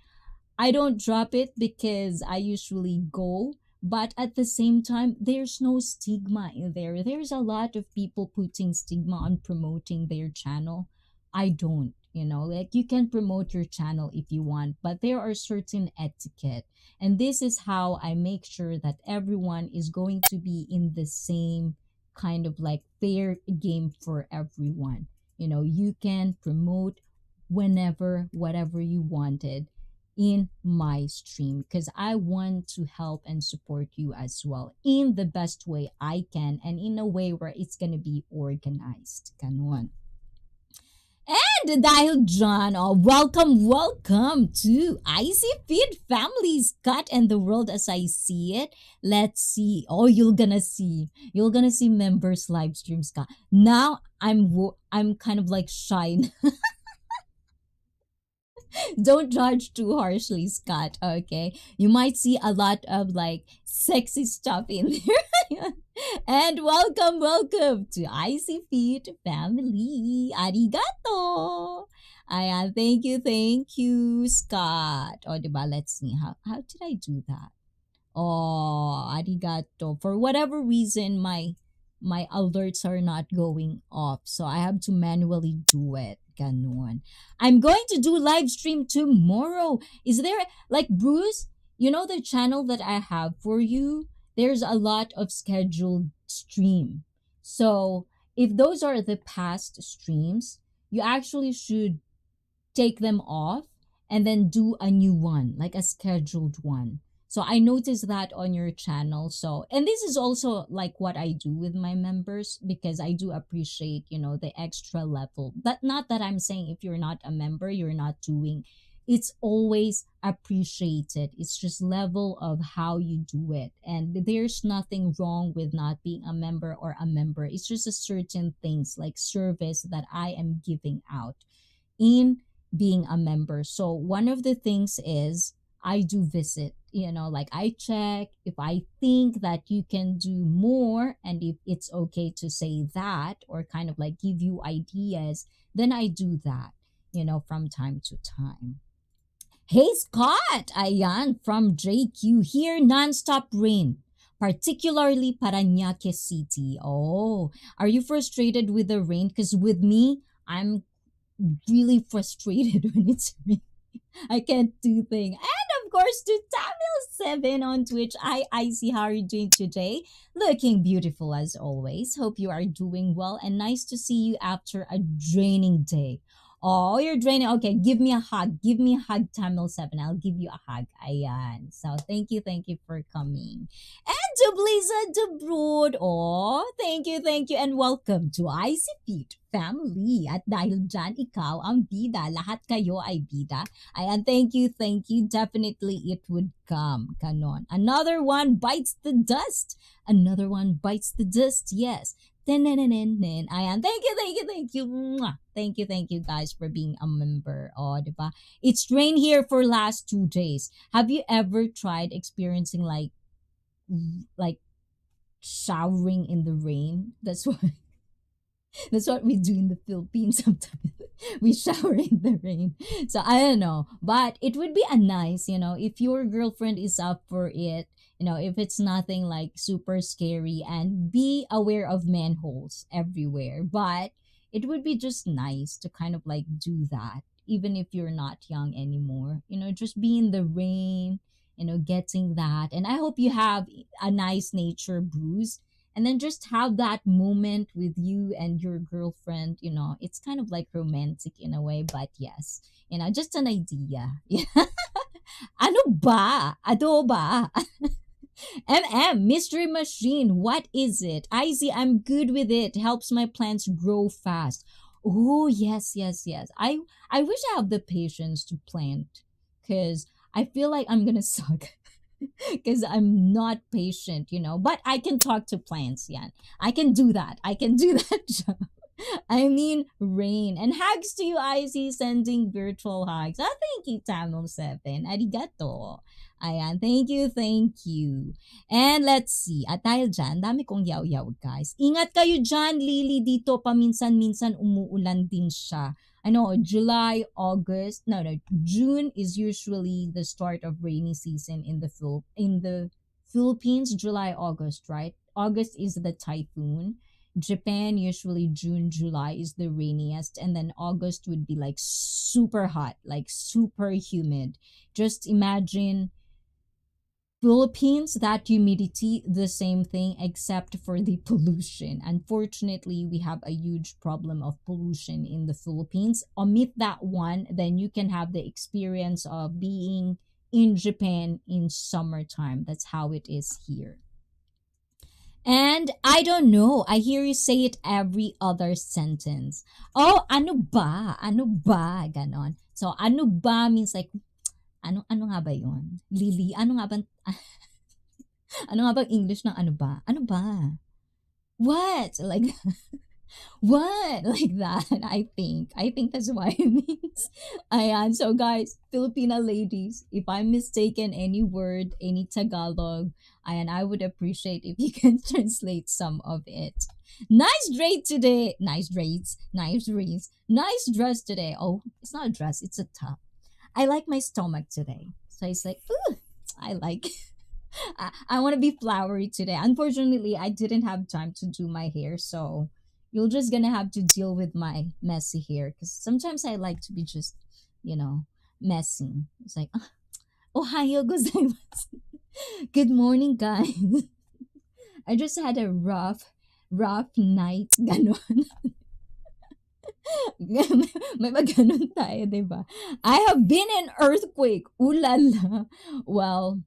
I don't drop it because I usually go. But at the same time, there's no stigma in there. There's a lot of people putting stigma on promoting their channel. I don't, like you can promote your channel if you want, but there are certain etiquette. And this is how I make sure that everyone is going to be in the same kind of like fair game for everyone. You can promote whenever, whatever you wanted in my stream because I want to help and support you as well in the best way I can and in a way where it's gonna be organized. Ganon. And dahil dyan, welcome to ICEE Feed Family, Scott and the world as I see it. Let's see. You're gonna see members live stream, Scott. Now I'm kind of like shy. Don't judge too harshly, Scott. Okay, you might see a lot of like sexy stuff in there. And welcome to ICEE Feed Family. Arigato. Ayan, thank you, Scott. Diba? Let's see. How did I do that? Arigato. For whatever reason, my alerts are not going off, so I have to manually do it. Ganon. I'm going to do live stream tomorrow. Is there like Bruce? The channel that I have for you. There's a lot of scheduled stream. So if those are the past streams, you actually should take them off and then do a new one, like a scheduled one. So I noticed that on your channel. So, and this is also like what I do with my members because I do appreciate, the extra level. But not that I'm saying if you're not a member, you're not doing. It's always appreciated. It's just level of how you do it. And there's nothing wrong with not being a member or a member. It's just a certain things like service that I am giving out in being a member. So one of the things is I do visit, like I check if I think that you can do more and if it's okay to say that or kind of like give you ideas, then I do that, from time to time. Hey Scott, ayan, from JQ here, nonstop rain. particularly Parañaque City. Oh, are you frustrated with the rain? Because with me, I'm really frustrated when it's raining. I can't do things. And of course, to Tamil7 on Twitch. I see how you're doing today. Looking beautiful as always. Hope you are doing well and nice to see you after a draining day. Oh, you're draining. Okay, give me a hug. Give me a hug, Tamil7. I'll give you a hug. Ayan. So thank you for coming. And to Blizzard Abroad. Oh, thank you, and welcome to ICEE family. At dahil dyan, ikaw ang bida. Lahat kayo ay bida. Ayan, thank you. Definitely it would come. Ganon. Another one bites the dust. Another one bites the dust. Yes. Ayan, thank you. Mwah. Thank you guys for being a member. Oh, diba? It's rained here for last 2 days. Have you ever tried experiencing like showering in the rain? That's what we do in the Philippines sometimes. We shower in the rain. So I don't know. But it would be a nice, if your girlfriend is up for it, if it's nothing like super scary, and be aware of manholes everywhere. But it would be just nice to kind of like do that, even if you're not young anymore. Just be in the rain, getting that. And I hope you have a nice nature brews, and then just have that moment with you and your girlfriend. It's kind of like romantic in a way, but yes, just an idea. Ano ba? Ado ba? Mystery Machine, what is it? I'm good with it. Helps my plants grow fast. Oh, yes. I wish I have the patience to plant, because I feel like I'm gonna suck. Because I'm not patient, but I can talk to plants. Yeah, I can do that. Job. I mean, rain. And hugs to you, IC, sending virtual hugs. Thank you, Tamil7. Arigato. Ayan, thank you. And let's see. At dahil dyan, dami kong yaw-yaw, guys. Ingat kayo dyan, Lily. Dito paminsan-minsan umuulan din siya. I know July, August, no, June is usually the start of rainy season in the Philippines. July, August, right? August is the typhoon. Japan, usually June, July is the rainiest, and then August would be like super hot, like super humid. Just imagine Philippines, that humidity, the same thing except for the pollution. Unfortunately, we have a huge problem of pollution in the Philippines. Omit that one, then you can have the experience of being in Japan in summertime. That's how it is here. And I don't know, I hear you say it every other sentence. Oh, ano ba? Ano ba? Ganon. So, ano ba means like, ano nga ba yun? Lily, ano nga ba? Ano nga bang English ng ano ba? Ano ba? What? Like what? Like that, I think. That's what it means. Ayan. So guys, Filipina ladies, if I'm mistaken any word, any Tagalog, ayan, I would appreciate if you can translate some of it. Nice dress today. Nice dress today. Oh, it's not a dress, it's a top. I like my stomach today. So it's like, ooh, I like I want to be flowery today. Unfortunately, I didn't have time to do my hair, so you're just gonna have to deal with my messy hair, because sometimes I like to be just, messy. It's like, Ohayo gozaimasu. Good morning, guys. I just had a rough night. Ganon. May maganon tayo, diba? I have been in earthquake. Ulala. Well,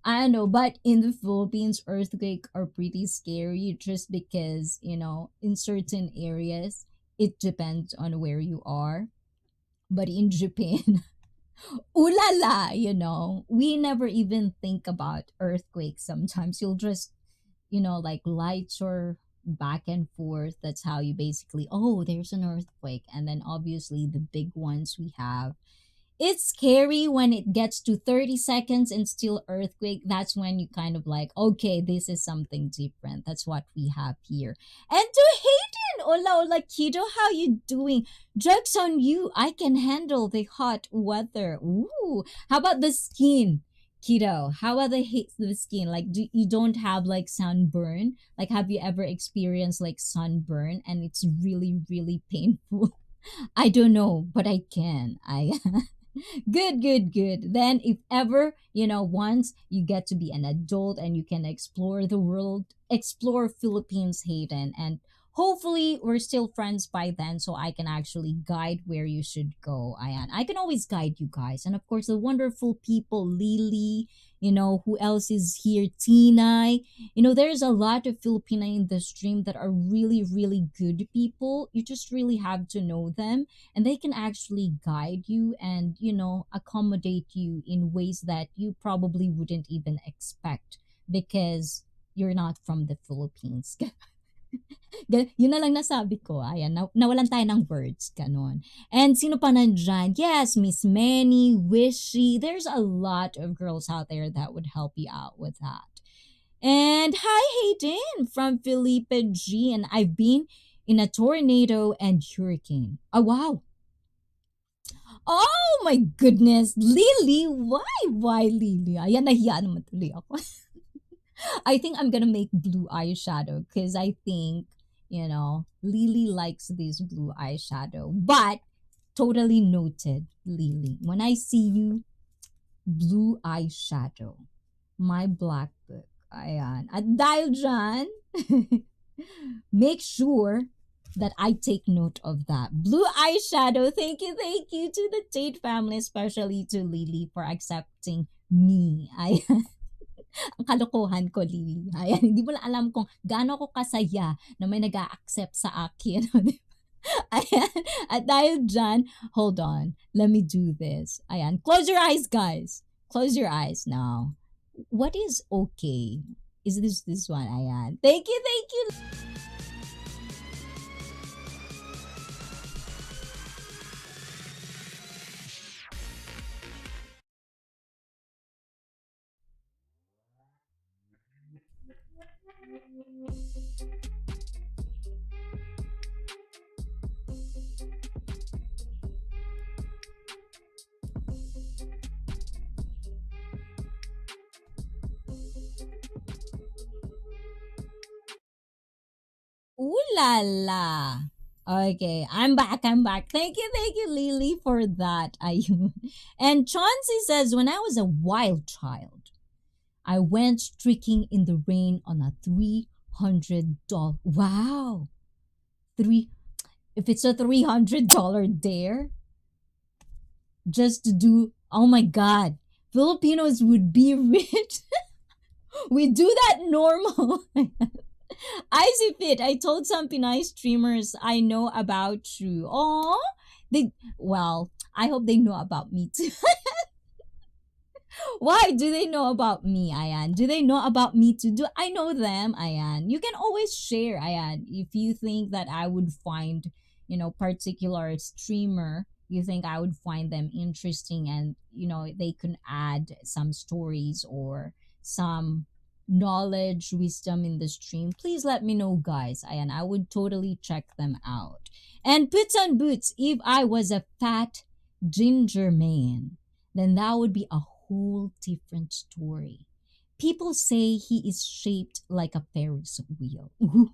I don't know, but in the Philippines, earthquakes are pretty scary just because, in certain areas, it depends on where you are. But in Japan, ulala, we never even think about earthquakes sometimes. You'll just, like lights or back and forth. That's how you basically, oh, there's an earthquake. And then obviously the big ones we have. It's scary when it gets to 30 seconds and still earthquake. That's when you kind of like, okay, this is something different. That's what we have here. And to Hayden, hola, kiddo, how you doing? Joke's on you. I can handle the hot weather. Ooh, how about the skin? Kiddo, how about the skin? Like, you don't have like sunburn? Like, have you ever experienced like sunburn and it's really, really painful? I don't know, but I can. I good, good, good. Then, if ever, once you get to be an adult and you can explore the world, explore Philippines, Hayden, and hopefully we're still friends by then so I can actually guide where you should go, Ayan. I can always guide you guys. And of course, the wonderful people, Lily, who else is here? Tinay. There's a lot of Filipina in the stream that are really, really good people. You just really have to know them and they can actually guide you and accommodate you in ways that you probably wouldn't even expect because you're not from the Philippines. Yun na lang nasabi ko. Ayan, nawalan tayo ng words. Ganon. And sino pa nandyan? Yes, Miss Manny, Wishy. There's a lot of girls out there that would help you out with that. And hi, Hayden from Felipe G. And I've been in a tornado and hurricane. Oh, wow. Oh my goodness. Lily, why Lily? Ayan, nahiya naman tuloy ako. I think I'm gonna make blue eyeshadow because I think, Lily likes this blue eyeshadow. But totally noted, Lily. When I see you, blue eyeshadow. My black book. Ayan. At dahil dyan, make sure that I take note of that. Blue eyeshadow. Thank you to the Tate family, especially to Lily for accepting me. Ayan. Ang kalokohan ko, Lily. Ayan, hindi mo na alam kung gaano ko kasaya na may nag-a-accept sa akin. Ayan. At dahil dyan, hold on. Let me do this. Ayan. Close your eyes, guys. Close your eyes now. What is okay? Is this one? Ayan. Thank you. Ooh la la. Okay, I'm back. Thank you, Lily, for that, Ayun. And Chauncey says, when I was a wild child, I went streaking in the rain on a $300. Wow. If it's a $300 dare, just to do, oh my God, Filipinos would be rich. We do that normal. ICEE Fit, I told some Pinay streamers I know about you. Oh, I hope they know about me too. Why do they know about me, Ayan? Do they know about me too? Do I know them, Ayan? You can always share, Ayan. If you think that I would find, particular streamer, you think I would find them interesting and, they can add some stories or some knowledge, wisdom in the stream, please let me know, guys. And I would totally check them out. And Puts on Boots, if I was a fat ginger man, then that would be a whole different story. People say he is shaped like a Ferris wheel. Ooh,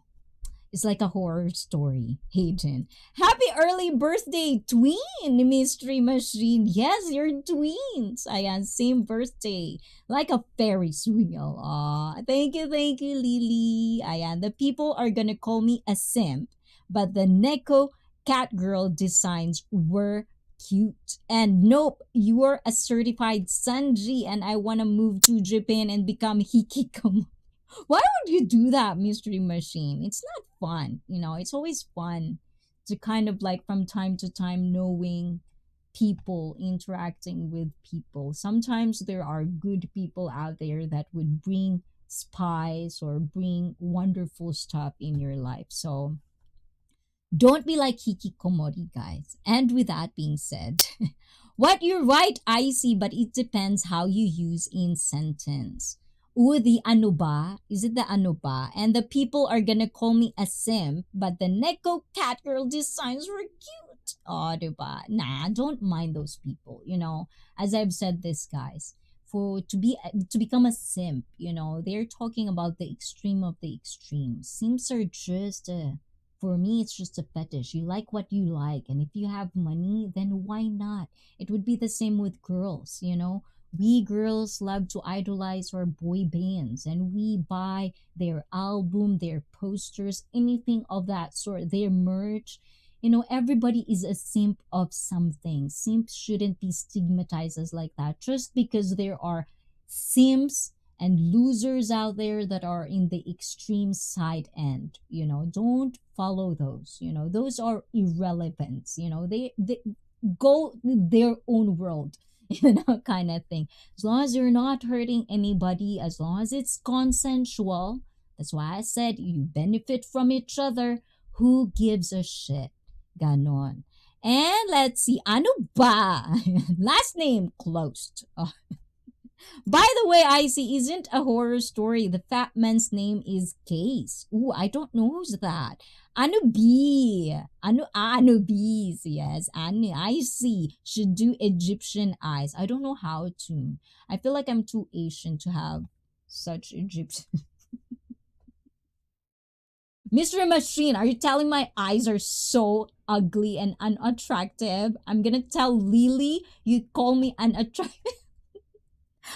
it's like a horror story. Hayden. Happy early birthday, twin, Mystery Machine. Yes, you're twins. Ayan, same birthday. Like a Ferris wheel. Aw, thank you, Lily. Ayan, the people are gonna call me a simp, but the Neko cat girl designs were cute. And nope, you're a certified Sanji and I wanna move to Japan and become Hikikomo. Why would you do that, Mystery Machine? It's not fun. It's always fun to kind of like from time to time knowing people, interacting with people. Sometimes there are good people out there that would bring spice or bring wonderful stuff in your life. So don't be like Hikikomori, guys. And with that being said, what you're right, ICEE, but it depends how you use in sentence. Ooh, the ano ba? Is it the ano ba? And the people are gonna call me a simp, but the Neko cat girl designs were cute. Oh, diba? Nah, don't mind those people. As I've said this, guys, to become a simp. They're talking about the extreme of the extreme. Simps are just for me, it's just a fetish. You like what you like, and if you have money, then why not? It would be the same with girls. We girls love to idolize our boy bands, and we buy their album, their posters, anything of that sort, their merch. Everybody is a simp of something. Simps shouldn't be stigmatized as like that just because there are simps and losers out there that are in the extreme side end. Don't follow those. Those are irrelevant. They go their own world. Kind of thing. As long as you're not hurting anybody, as long as it's consensual, that's why I said you benefit from each other. Who gives a shit? Ganon. And let's see, ano ba? Last name closed. Oh. By the way, ICEE isn't a horror story. The fat man's name is Case. Ooh, I don't know who's that. Ano B? Ano B's? Yes, Ano. ICEE should do Egyptian eyes. I don't know how to. I feel like I'm too Asian to have such Egyptian. Mystery Machine, are you telling my eyes are so ugly and unattractive? I'm gonna tell Lily you call me unattractive.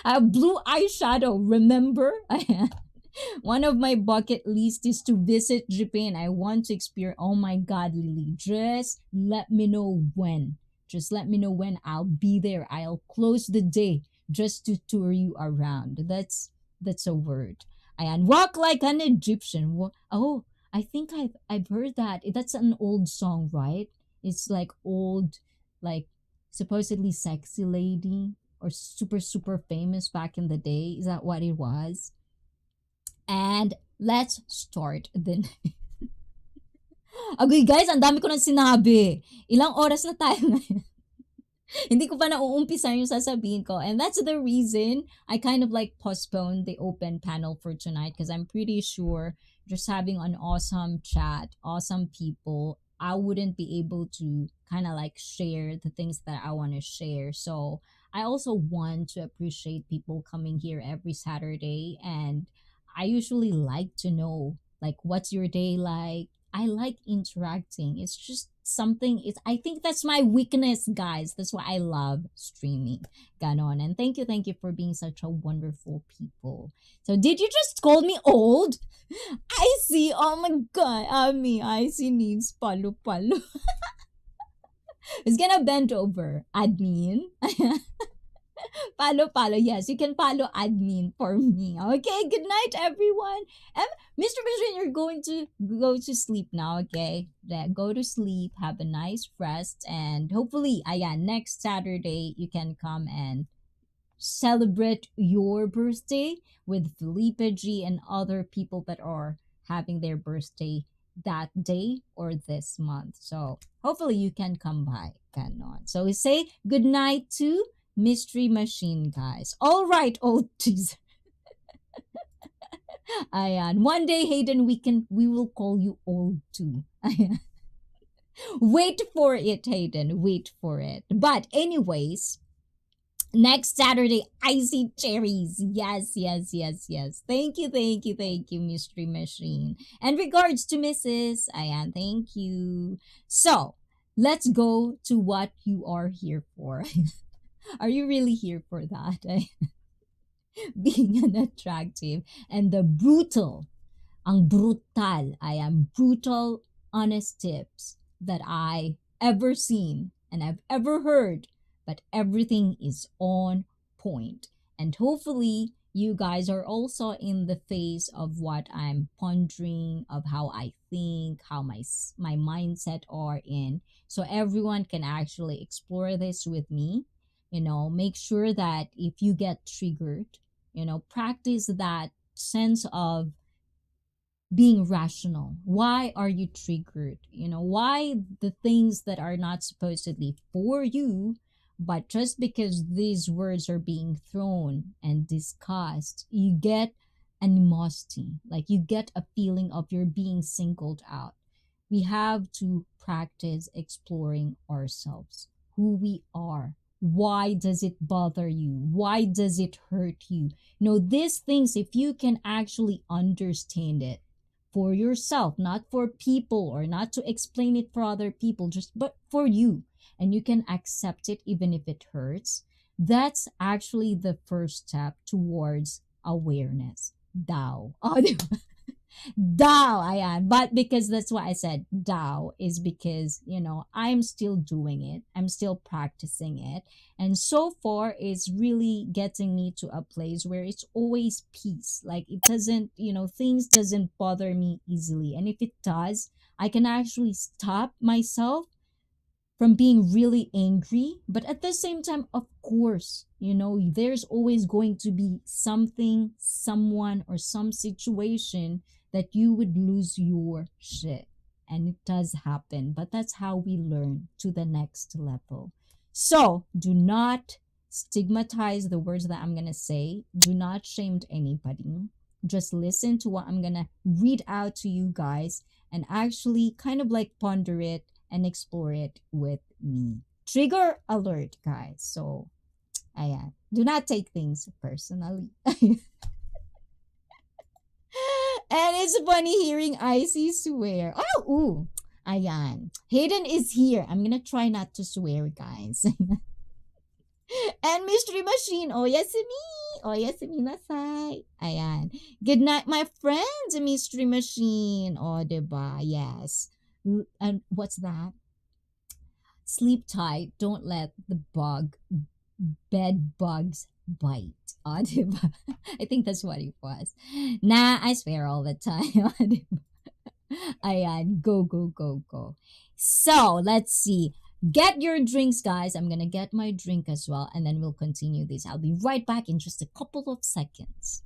I have blue eyeshadow, remember? One of my bucket list is to visit Japan. I want to experience. Oh my God, Lily, just let me know when. Just let me know when I'll be there. I'll close the day just to tour you around. That's a word. And walk like an Egyptian. Oh, I think I've heard that. That's an old song, right? It's like old, like supposedly sexy lady or super super famous back in the day. Is that what it was? And let's start the Okay guys, ang dami ko nang sinabi. Ilang oras na tayo ngayon? Hindi ko pa nauumpisa yung sasabihin ko. And that's the reason I kind of like postponed the open panel for tonight because I'm pretty sure just having an awesome chat, awesome people, I wouldn't be able to kind of like share the things that I want to share. So I also want to appreciate people coming here every Saturday. And I usually like to know like what's your day like. I like interacting. It's just something. I think that's my weakness, guys. That's why I love streaming. Ganon. And thank you for being such a wonderful people. So did you just call me old? ICEE. Oh my God. ICEE needs palo. It's gonna bend over. Admin. Follow. Yes, you can follow admin for me. Okay, good night, everyone. Mr. Vision, you're going to go to sleep now, okay? Go to sleep, have a nice rest, and hopefully, next Saturday, you can come and celebrate your birthday with Felipe G and other people that are having their birthday that day or this month. So hopefully you can come by. Ganon. So we say good night to Mystery Machine, guys. All right, old teaser. Ayan. One day, Hayden, we will call you old too. Ayan. Wait for it, Hayden. Wait for it. But anyways, next Saturday, icy cherries. Yes. Thank you, Mystery Machine. And regards to Mrs. Ayan, thank you. So, let's go to what you are here for. Are you really here for that? Being unattractive and the ang brutal, brutal, honest tips that I ever seen and I've ever heard, but everything is on point. And hopefully you guys are also in the phase of what I'm pondering, of how I think, how my mindset are in. So everyone can actually explore this with me. Make sure that if you get triggered, practice that sense of being rational. Why are you triggered? Why the things that are not supposedly for you, but just because these words are being thrown and discussed, you get animosity. Like you get a feeling of you're being singled out. We have to practice exploring ourselves, who we are, Why does it bother you? Why does it hurt you? These things, if you can actually understand it for yourself, not for people or not to explain it for other people, just but for you, and you can accept it even if it hurts, that's actually the first step towards awareness. Dao. Oh, Dao, ayan. But because that's why I said Dao is because, I'm still doing it. I'm still practicing it. And so far, it's really getting me to a place where it's always peace. Like it doesn't, things doesn't bother me easily. And if it does, I can actually stop myself from being really angry. But at the same time, of course, there's always going to be something, someone, or some situation that you would lose your shit. And it does happen, but that's how we learn to the next level. So do not stigmatize the words that I'm going to say. Do not shame anybody. Just listen to what I'm going to read out to you guys and actually kind of like ponder it and explore it with me. Trigger alert, guys. So, ayan. Do not take things personally. And it's funny hearing ICEE swear. Oh, ooh. Ayan. Hayden is here. I'm gonna try not to swear, guys. And Mystery Machine. Oh, yasumi. Oh, yasumi nasai. Ayan. Good night, my friends, Mystery Machine. Oh, diba? Yes. And what's that? Sleep tight. Don't let the bed bugs bite. Oh, diba? I think that's what it was. Nah, I swear all the time. Oh, diba? Ayan, go, go, go, go. So, let's see. Get your drinks, guys. I'm gonna get my drink as well, and then we'll continue this. I'll be right back in just a couple of seconds.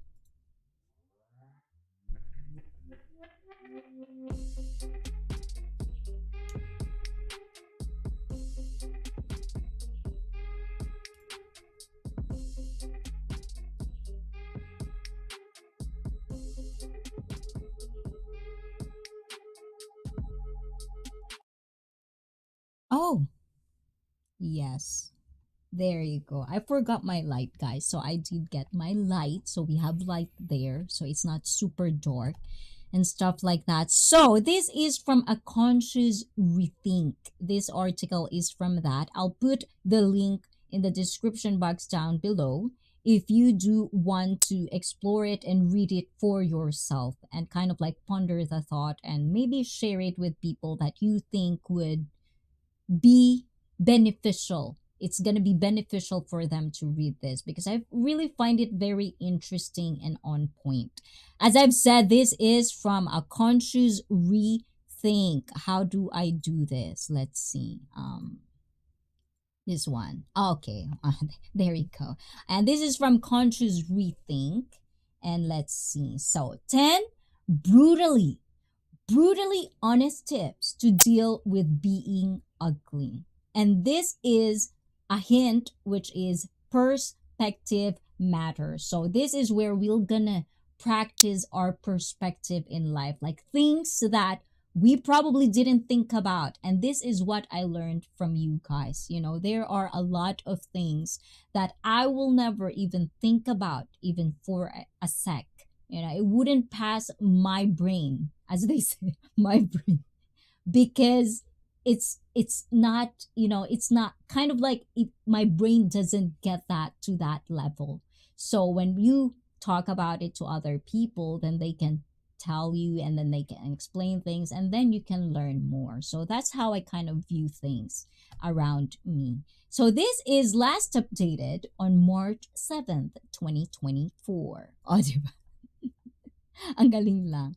Oh, yes. There you go. I forgot my light, guys. So I did get my light. So we have light there. So it's not super dark and stuff like that. So this is from A Conscious Rethink. This article is from that. I'll put the link in the description box down below if you do want to explore it and read it for yourself and kind of like ponder the thought and maybe share it with people that you think would be beneficial. It's going to be beneficial for them to read this because I really find it very interesting and on point. As I've said, this is from A Conscious Rethink. How do I do this? Let's see. This one. Okay, there you go. And this is from Conscious Rethink. And let's see. So, 10 brutally honest tips to deal with being ugly. And this is a hint, which is perspective matters. So this is where we're gonna practice our perspective in life, like things that we probably didn't think about. And this is what I learned from you guys. There are a lot of things that I will never even think about, even for a sec. It wouldn't pass my brain, as they say, my brain, because it's not, it's not kind of like my brain doesn't get that to that level. So when you talk about it to other people, then they can tell you and then they can explain things and then you can learn more. So that's how I kind of view things around me. So this is last updated on March 7th, 2024. Oh, diba? Ang galing lang.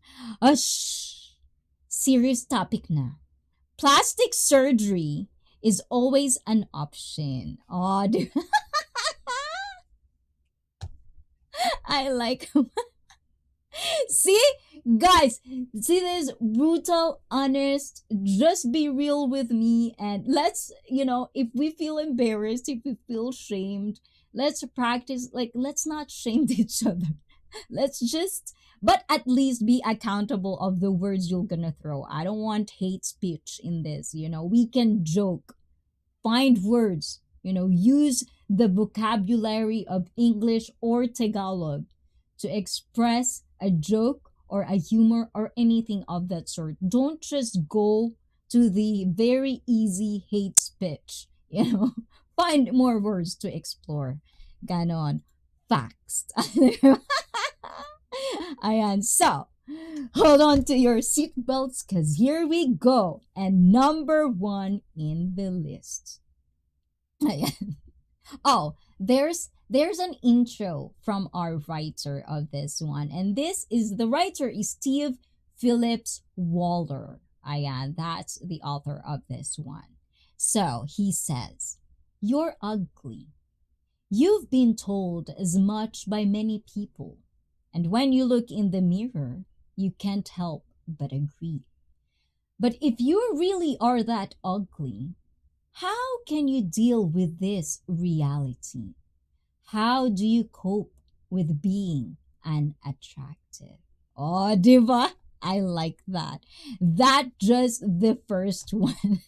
Serious topic na. Plastic surgery is always an option. Oh, I like. See, guys, see this brutal, honest. Just be real with me, and let's, if we feel embarrassed, if we feel shamed, let's practice. Like, let's not shame each other. Let's just, but at least be accountable of the words you're gonna throw. I don't want hate speech in this. We can joke, find words use the vocabulary of English or Tagalog to express a joke or a humor or anything of that sort. Don't just go to the very easy hate speech. Find more words to explore. Ganon. Facts. Ayan. So, hold on to your seatbelts because here we go. And number 1 in the list. Ayan. Oh, there's an intro from our writer of this one. And the writer is Steve Phillips Waller. Ayan, that's the author of this one. So, he says, "You're ugly. You've been told as much by many people. And when you look in the mirror, you can't help but agree. But if you really are that ugly, how can you deal with this reality? How do you cope with being unattractive?" Oh, diva, I like that. That just the first one.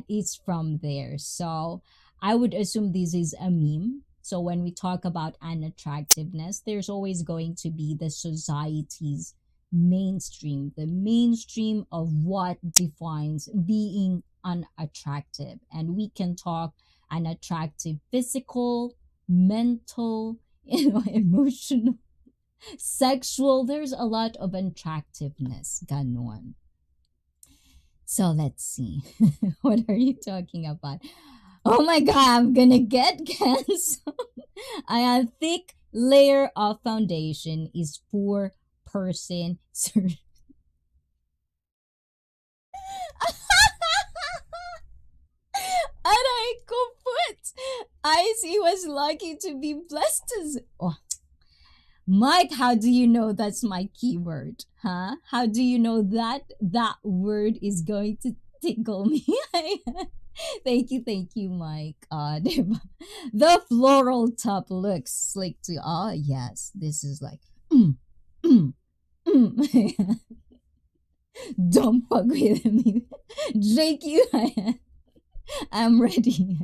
It's from there. So I would assume this is a meme. So when we talk about unattractiveness, there's always going to be the society's the mainstream of what defines being unattractive. And we can talk unattractive physical, mental, emotional, sexual. There's a lot of unattractiveness. Ganon. So let's see. What are you talking about? Oh my god, I'm gonna get canceled. A thick layer of foundation is poor person. Aray ko put. ICEE was lucky to be blessed as... Oh. Mike, how do you know that's my keyword? Huh? How do you know that word is going to tickle me? Thank you, Mike. The floral top looks slick too. Oh, yes. This is like, Don't fuck with me. JQ, I'm ready.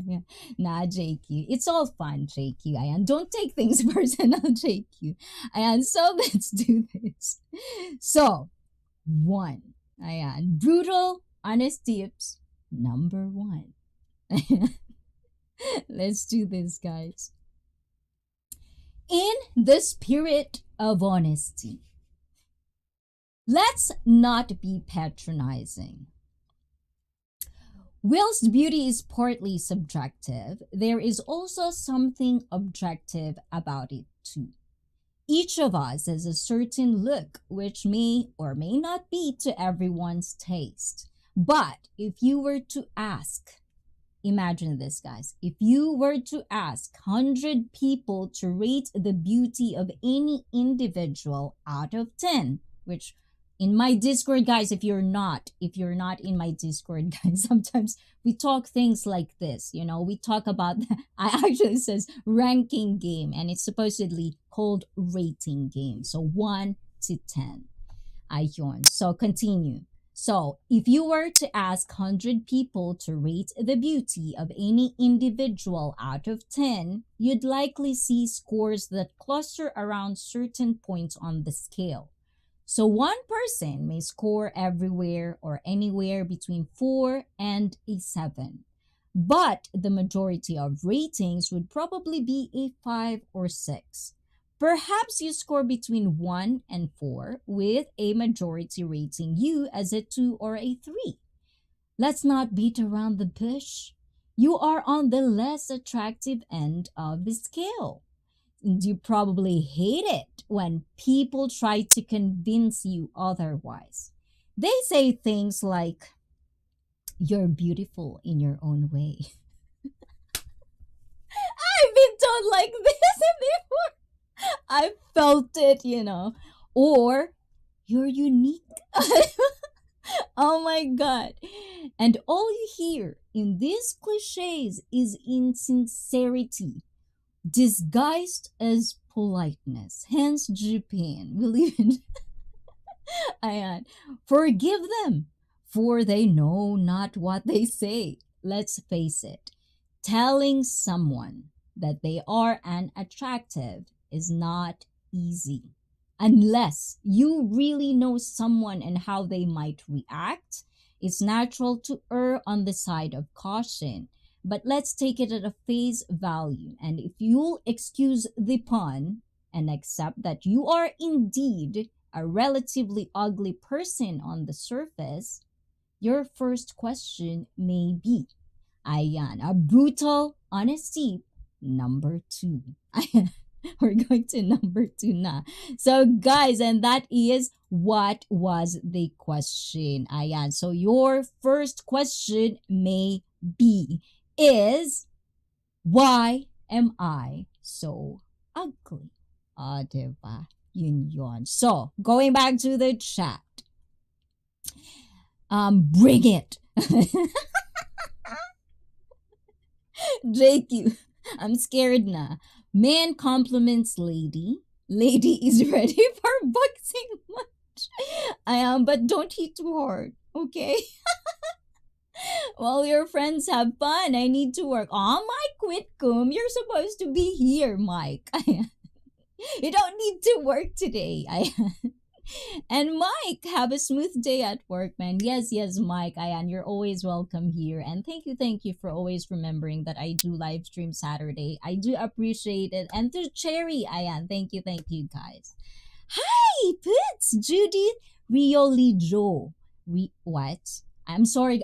Nah, JQ. It's all fun, JQ. Ayan. Don't take things personal, JQ. Ayan. So let's do this. So, 1. Ayan. Brutal, honest tips. Number 1. Let's do this, guys. In the spirit of honesty, let's not be patronizing. Whilst beauty is partly subjective, there is also something objective about it too. Each of us has a certain look which may or may not be to everyone's taste. But if you were to ask, imagine this, guys, if you were to ask 100 people to rate the beauty of any individual out of 10, which in my Discord, guys, if you're not in my Discord, guys, sometimes we talk things like this, we talk about, I actually says ranking game, and it's supposedly called rating game. So 1 to 10. Ayun. So continue. So if you were to ask 100 people to rate the beauty of any individual out of 10, you'd likely see scores that cluster around certain points on the scale. So one person may score everywhere or anywhere between 4 and a 7. But the majority of ratings would probably be a 5 or 6. Perhaps you score between 1 and 4, with a majority rating you as a 2 or a 3. Let's not beat around the bush. You are on the less attractive end of the scale. And you probably hate it when people try to convince you otherwise. They say things like, "You're beautiful in your own way." I've been told like this before. I felt it, Or, "You're unique." Oh my god. And all you hear in these cliches is insincerity, disguised as politeness. Hence, Japan will even Ayan. "Forgive them, for they know not what they say." let's face it, telling someone that they are unattractive is not easy. Unless you really know someone and how they might react, it's natural to err on the side of caution. But let's take it at a face value. And if you'll excuse the pun and accept that you are indeed a relatively ugly person on the surface, your first question may be, ayan, a brutal honesty number 2. We're going to number 2 na. So guys, and that is what was the question. Ayan. So your first question may be is, why am I so ugly? Diba? Yun. So, going back to the chat. Bring it. JQ, I'm scared na. Man compliments lady. Lady is ready for boxing match. But don't hit too hard, okay? While your friends have fun, I need to work. Oh, Mike Whitcomb, you're supposed to be here, Mike. You don't need to work today. And Mike, have a smooth day at work, man. Yes, Mike. Ayan, you're always welcome here. And thank you for always remembering that I do live stream Saturday. I do appreciate it. And to Cherry, ayan, thank you, guys. Hi, Pits, Judith, Riolijo. What? I'm sorry,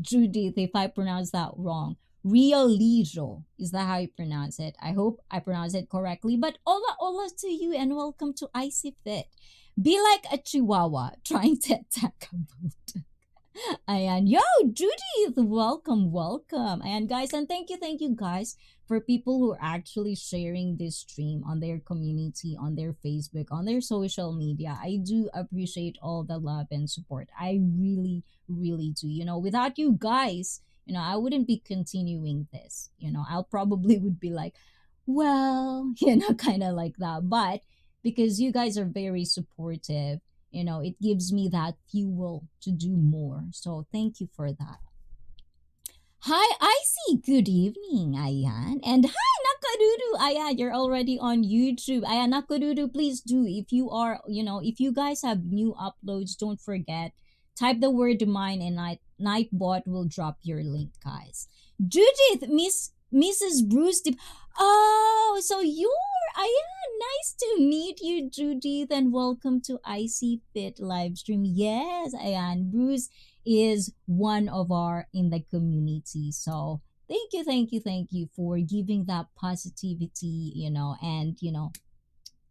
Judith, if I pronounce that wrong. Riolijo. Is that how you pronounce it? I hope I pronounce it correctly. But hola to you and welcome to ICEE Fit. Be like a chihuahua trying to attack a boot. Ayan. Yo, Judith, welcome. Ayan, guys, and thank you guys for people who are actually sharing this stream on their community, on their Facebook, on their social media. I do appreciate all the love and support. I really do. Without you guys, I wouldn't be continuing this. I'll probably would be like, well, kind of like that. But because you guys are very supportive, it gives me that fuel to do more. So thank you for that. Hi, ICEE. Good evening, ayan. And hi, Nakaruru. Ayan, you're already on YouTube. Ayan, Nakaruru, please do. If you are, if you guys have new uploads, don't forget, type the word mine and Nightbot will drop your link, guys. Judith, Mrs. Bruce. Oh, so nice to meet you, Judith, and welcome to ICEE Fit live stream. Yes, ayan, Bruce is one of our in the community. So thank you for giving that positivity, and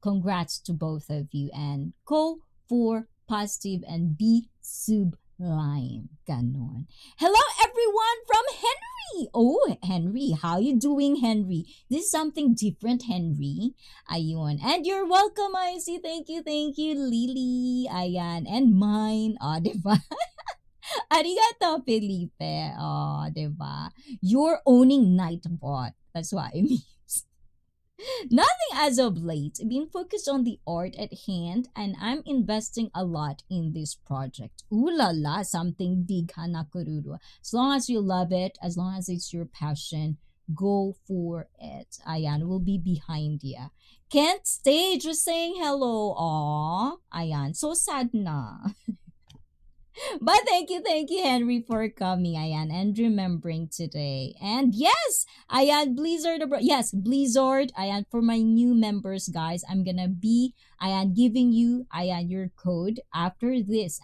congrats to both of you, and go for positive and be sublime. Ganon. Hello everyone from Henry. Oh, Henry, how you doing, Henry? This is something different, Henry. Ayun. And you're welcome, ICEE. Thank you, Lily. Ayan. And mine. Oh, diba? Arigato, Felipe. Oh, diba? You're owning Nightbot. That's what I mean. Nothing as of late. Being focused on the art at hand, and I'm investing a lot in this project. Ooh la la, something big, Hanakururu. As long as you love it, as long as it's your passion, go for it. Ayan, we'll be behind you. Can't stay just saying hello. Aw, ayan, so sad na. But thank you, Henry, for coming, ayan, and remembering today. And yes, ayan, Blizzard, Blizzard, ayan, for my new members, guys, I'm gonna be, ayan, giving you, ayan, your code after this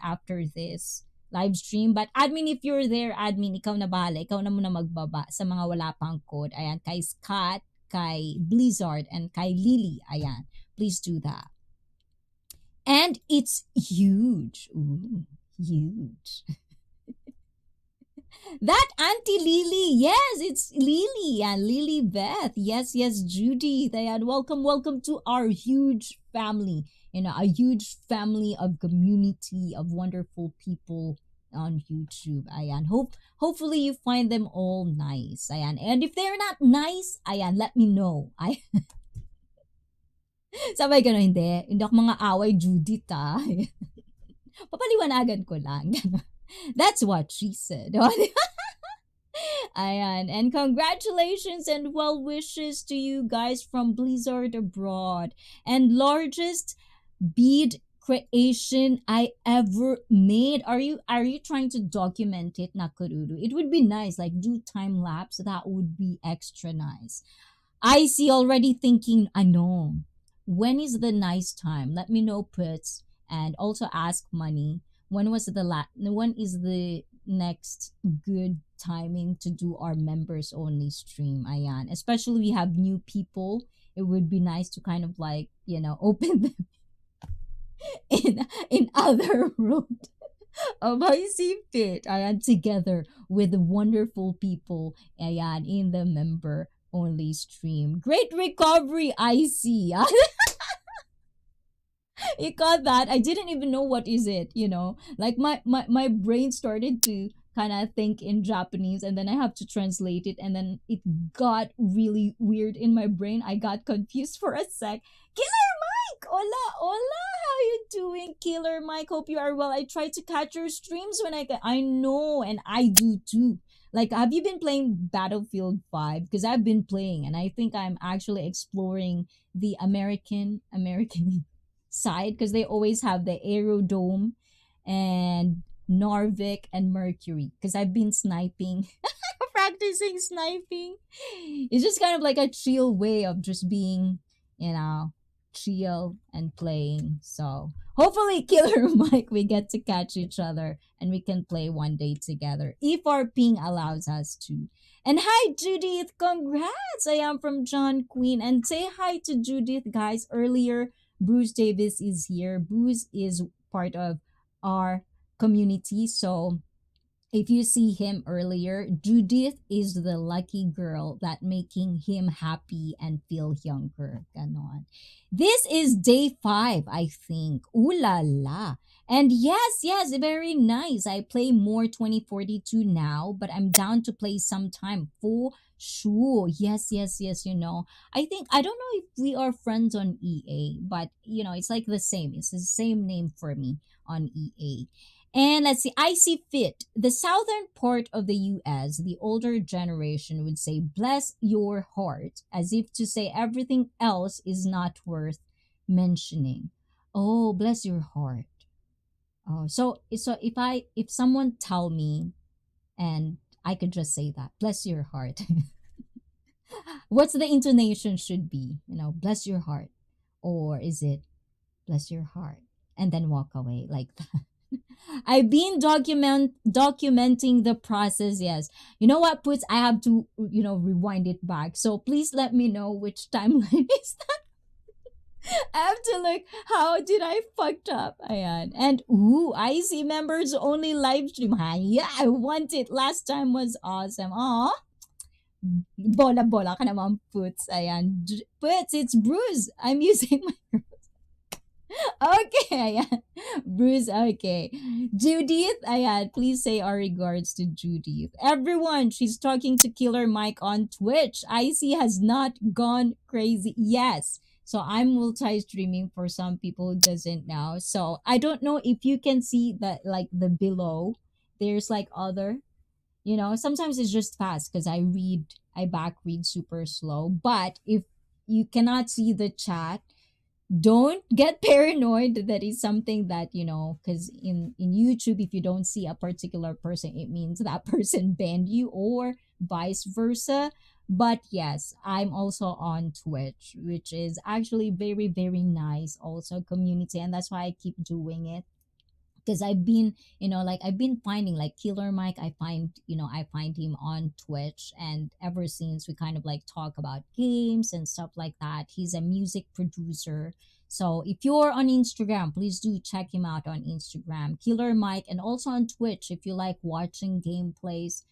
live stream. But admin, if you're there, admin, ikaw na bahala, ikaw na muna magbaba sa mga wala pang code, ayan, kay Scott, kay Blizzard, and kay Lily, ayan, please do that. And it's huge. Ooh. Huge. That Auntie Lily, yes, it's Lily and Lily Beth. Yes, Judy. And welcome to our huge family. A huge family of community of wonderful people on YouTube. Ayan. Hopefully you find them all nice. Ayan. And if they're not nice, ayan, let me know. Sabay ka no, hindi ako mga away, Judith, ah. Papaliwanagan ko lang. That's what she said. Ayan. And congratulations and well wishes to you guys from Blizzard Abroad. And largest bead creation I ever made. Are you trying to document it, Nakaruru? It would be nice, like do time lapse. That would be extra nice. I see already thinking, I know. When is the nice time? Let me know, puts, and also ask money. When is the next good timing to do our members only stream? Ayan. Especially we have new people. It would be nice to kind of like, open them in other rooms of ICEE Fit. Ayan, together with wonderful people. Ayan, in the member only stream. Great recovery, ICEE. You got that? I didn't even know what is it. Like my brain started to kind of think in Japanese, and then I have to translate it, and then it got really weird in my brain. I got confused for a sec. Killer Mike! Hola, hola! How you doing, Killer Mike? Hope you are well. I try to catch your streams when I know, and I do too. Like, have you been playing Battlefield 5? Because I've been playing, and I think I'm actually exploring the American side, because they always have the Aerodome and Narvik and Mercury, because I've been sniping, practicing sniping. It's just kind of like a chill way of just being, chill and playing. So hopefully, Killer Mike, we get to catch each other and we can play one day together if our ping allows us to. And hi, Judith. Congrats. I am from John Queen. And say hi to Judith, guys. Earlier, Bruce Davis is here. Bruce is part of our community. So if you see him earlier, Judith is the lucky girl that making him happy and feel younger. Ganon. This is day 5, I think. Ooh la la. And yes, very nice. I play more 2042 now, but I'm down to play sometime for sure. Yes. I think, I don't know if we are friends on EA, but it's like the same. It's the same name for me on EA. And let's see, ICEE Fit. The southern part of the US, the older generation would say, bless your heart, as if to say everything else is not worth mentioning. Oh, bless your heart. Oh, so if someone tell me, and I could just say that, bless your heart. What's the intonation should be? Bless your heart. Or is it bless your heart and then walk away like that? I've been documenting the process. Yes, you know what, puts, I have to rewind it back. So please let me know which timeline is that. I have to look. How did I fucked up? Ayan. And ICEE members only live stream. Yeah, I want it. Last time was awesome. Aw. Bola ka naman, puts. Ayan. Puts, it's Bruce. I'm using my okay, ayan. Bruce, okay. Judith, ayan, please say our regards to Judith. Everyone, she's talking to Killer Mike on Twitch. ICEE has not gone crazy. Yes. So I'm multi-streaming for some people who doesn't know. So I don't know if you can see that, like the below. There's like other, sometimes it's just fast because I back read super slow. But if you cannot see the chat, don't get paranoid that is something that because in YouTube, if you don't see a particular person, it means that person banned you, or vice versa. But yes, I'm also on Twitch, which is actually very, very nice also community, and that's why I keep doing it, because I've been, like I've been finding like Killer Mike. I find him on Twitch, and ever since we kind of like talk about games and stuff like that. He's a music producer. So if you're on Instagram, please do check him out on Instagram, Killer Mike, and also on Twitch. If you like watching gameplays,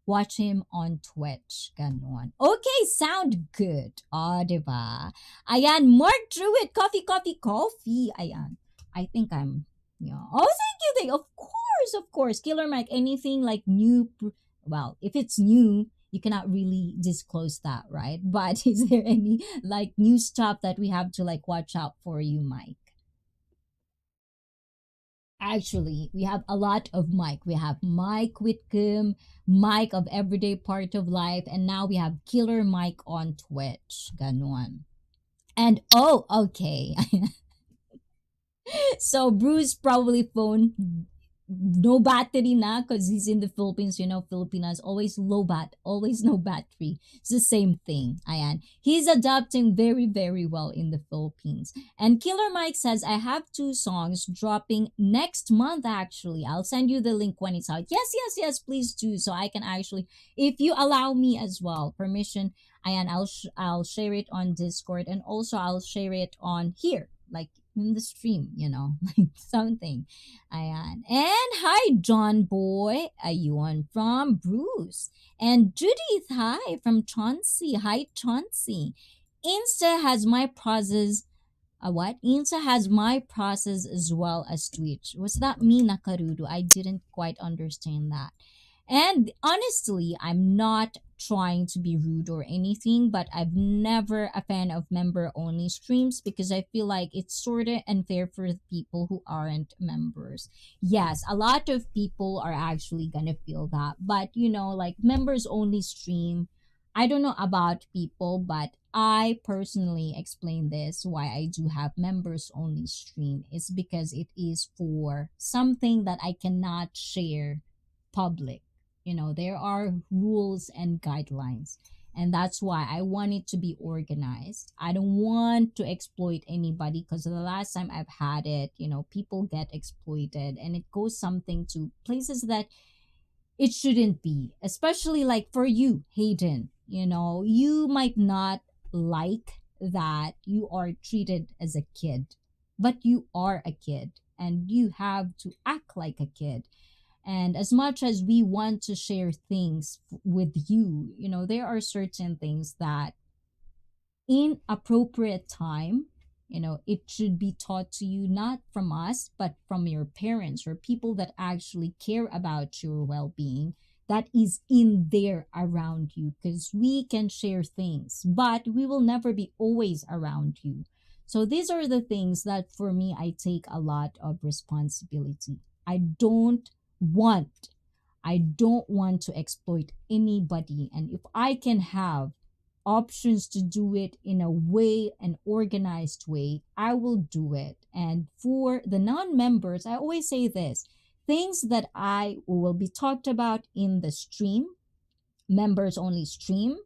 watch him on Twitch. Ganon. Okay, sound good. Diba? Ayan, Mark Druid, coffee. Ayan. I think I'm Oh, thank you. Of course. Killer Mike, anything like new? Well, if it's new, you cannot really disclose that, right? But is there any like new stuff that we have to like watch out for you, Mike? Actually, we have a lot of Mike. We have Mike Whitcomb, Mike of Everyday Part of Life, and now we have Killer Mike on Twitch. Ganon. And oh, okay. So Bruce probably phone no battery na because he's in the Philippines. You know, Filipinas always low bat, always no battery. It's the same thing. Ayan. He's adapting very, very well in the Philippines. And Killer Mike says, I have 2 songs dropping next month actually. I'll send you the link when it's out. Yes, yes, yes, please do. So I can actually, if you allow me as well, permission, ayan, I'll share it on Discord and also I'll share it on here. Like in the stream, you know, like something. Ayan. And hi, John Boy. Ayun from Bruce. And Judith, hi, from Chauncey. Hi, Chauncey. Insta has my process. What? Insta has my process as well as Twitch. What's that mean, Nakarudo? I didn't quite understand that. And honestly, I'm not trying to be rude or anything, but I've never a fan of member only streams because I feel like it's sort of unfair for the people who aren't members. Yes, a lot of people are actually gonna feel that, but you know, like members only stream. I don't know about people, but I personally explain this why I do have members only stream is because it is for something that I cannot share public. You know, there are rules and guidelines. And that's why I want it to be organized. I don't want to exploit anybody because the last time I've had it, you know, people get exploited and it goes something to places that it shouldn't be, especially like for you, Hayden. You know, you might not like that you are treated as a kid, but you are a kid and you have to act like a kid. And as much as we want to share things with you, you know, there are certain things that in appropriate time, you know, it should be taught to you not from us, but from your parents or people that actually care about your well-being that is in there around you because we can share things, but we will never be always around you. So these are the things that for me, I take a lot of responsibility. Want I don't want to exploit anybody. And if I can have options to do it in a way, an organized way, I will do it. And for the non-members, I always say this, things that I will be talked about in the stream, members only stream,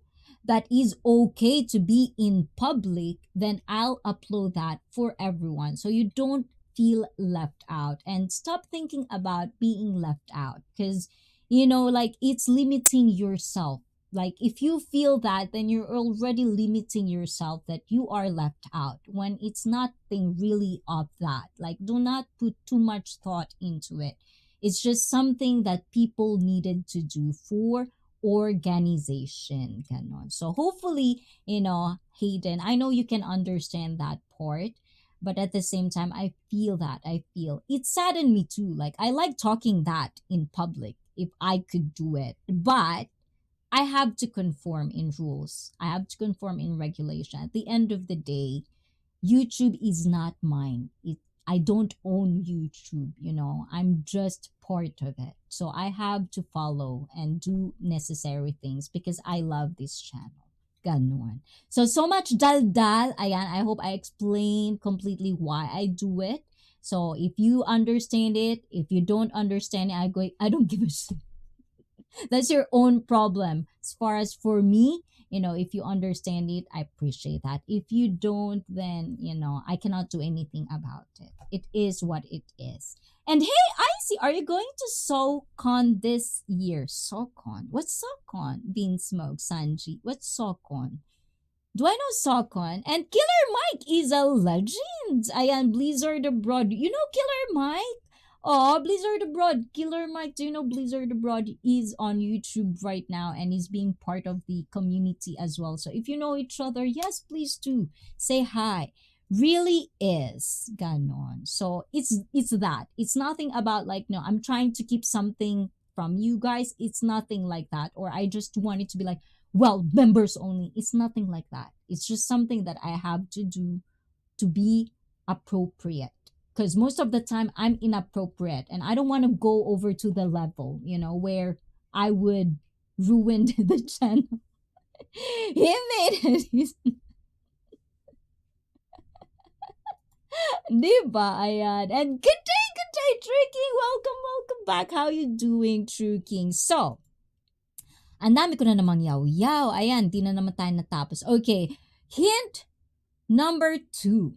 that is okay to be in public, then I'll upload that for everyone. So you don't feel left out and stop thinking about being left out because, you know, like it's limiting yourself. Like if you feel that, then you're already limiting yourself that you are left out when it's nothing really of that. Like do not put too much thought into it. It's just something that people needed to do for organization. Ganon. So hopefully, you know, Hayden, I know you can understand that part, but at the same time, I feel that. I feel it saddened me too. Like I like talking that in public if I could do it, but I have to conform in rules. I have to conform in regulation. At the end of the day, YouTube is not mine. I don't own YouTube, you know. I'm just part of it. So I have to follow and do necessary things because I love this channel. Ganon. So much dal-dal. Ayan, I hope I explained completely why I do it. So if you understand it, if you don't understand it, I don't give a shit. That's your own problem. As far as for me, you know, if you understand it, I appreciate that. If you don't, then, you know, I cannot do anything about it. It is what it is. And hey, Icy, are you going to SoCon this year? SoCon? What's SoCon? Bean Smoke, Sanji. What's SoCon? Do I know SoCon? And Killer Mike is a legend. Ayan, Blizzard Abroad. You know Killer Mike? Oh, Blizzard Abroad. Killer Mike, do you know Blizzard Abroad is on YouTube right now and is being part of the community as well. So if you know each other, yes, please do. Say hi. Really is. Ganon. So it's that. It's nothing about like, no, I'm trying to keep something from you guys. It's nothing like that. Or I just want it to be like, well, members only. It's nothing like that. It's just something that I have to do to be appropriate. because most of the time I'm inappropriate and I don't want to go over to the level, where I would ruin the channel. He made it. Diba? Ayan. And good day, True King. Welcome back. How you doing, True King? So, ang dami ko na namang yaw-yaw. Ayan, di na naman tayo natapos. Okay, hint number 2.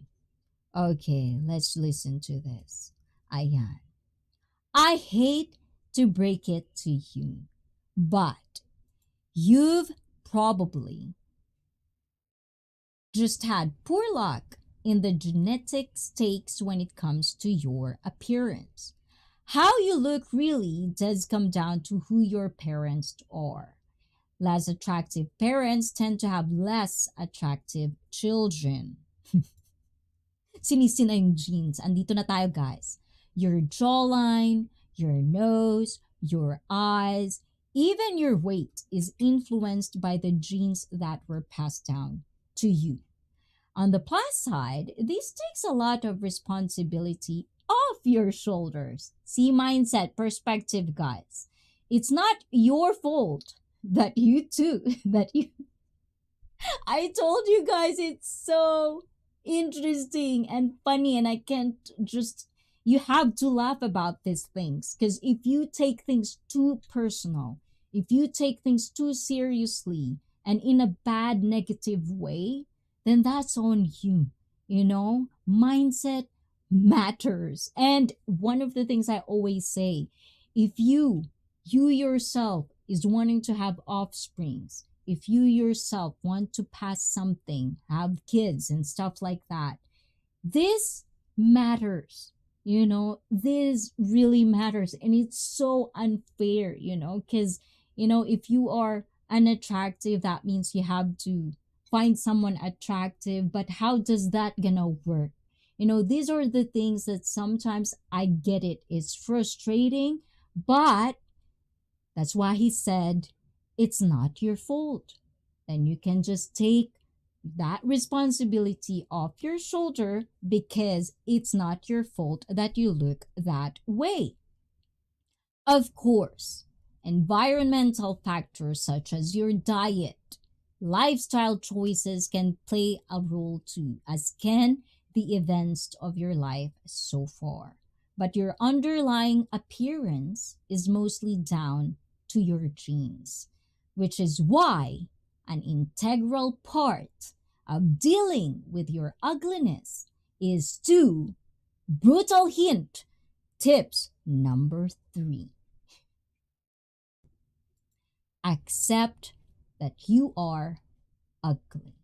Okay, let's listen to this. Ayan. I hate to break it to you, but you've probably just had poor luck in the genetic stakes when it comes to your appearance. How you look really does come down to who your parents are. Less attractive parents tend to have less attractive children. Sinisina yung genes. Andito na tayo, guys. Your jawline, your nose, your eyes, even your weight is influenced by the genes that were passed down to you. On the plus side, this takes a lot of responsibility off your shoulders. See, mindset, perspective, guys. It's not your fault that you I told you guys it's so interesting and funny, and I can't just, you have to laugh about these things, because if you take things too personal, if you take things too seriously and in a bad negative way, then that's on you. Mindset matters. And one of the things I always say, if you yourself is wanting to have offsprings, if you yourself want to pass something, have kids and stuff like that, this matters. This really matters. And it's so unfair, because, if you are unattractive, that means you have to find someone attractive. But how does that gonna work? These are the things that sometimes I get it. It's frustrating, but that's why he said, it's not your fault. And you can just take that responsibility off your shoulder, because it's not your fault that you look that way. Of course, environmental factors such as your diet, lifestyle choices can play a role too, as can the events of your life so far. But your underlying appearance is mostly down to your genes, which is why an integral part of dealing with your ugliness is to, brutal hint, tips number 3. Accept that you are ugly.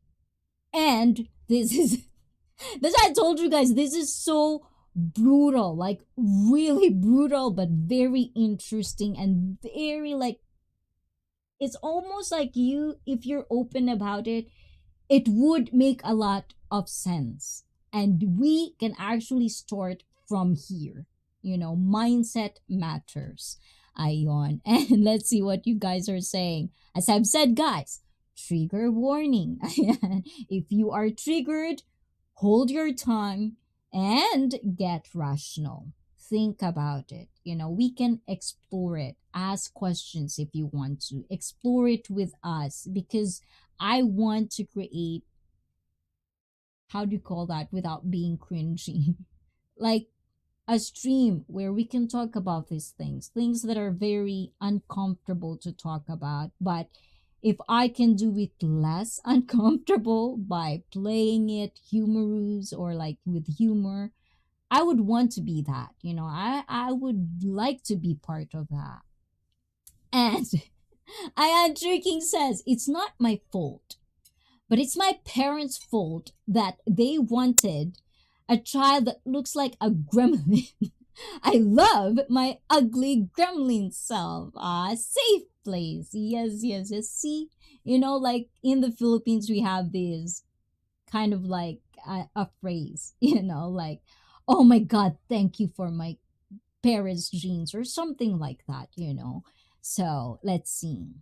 And this is, that's why I told you guys, this is so brutal, like really brutal, but very interesting and very like, it's almost like if you're open about it, it would make a lot of sense. And we can actually start from here. Mindset matters. Ayon. And let's see what you guys are saying. As I've said, guys, trigger warning. If you are triggered, hold your tongue and get rational. Think about it. We can explore it. Ask questions if you want to. Explore it with us, because I want to create, how do you call that without being cringy? Like a stream where we can talk about these things that are very uncomfortable to talk about. But if I can do it less uncomfortable by playing it humorous or like with humor, I would want to be that. I would like to be part of that. And True King says, it's not my fault, but it's my parents' fault that they wanted a child that looks like a gremlin. I love my ugly gremlin self. Safe place. Yes. See, like in the Philippines, we have this kind of like a phrase, like, oh my God, thank you for my parents' genes or something like that, So let's see.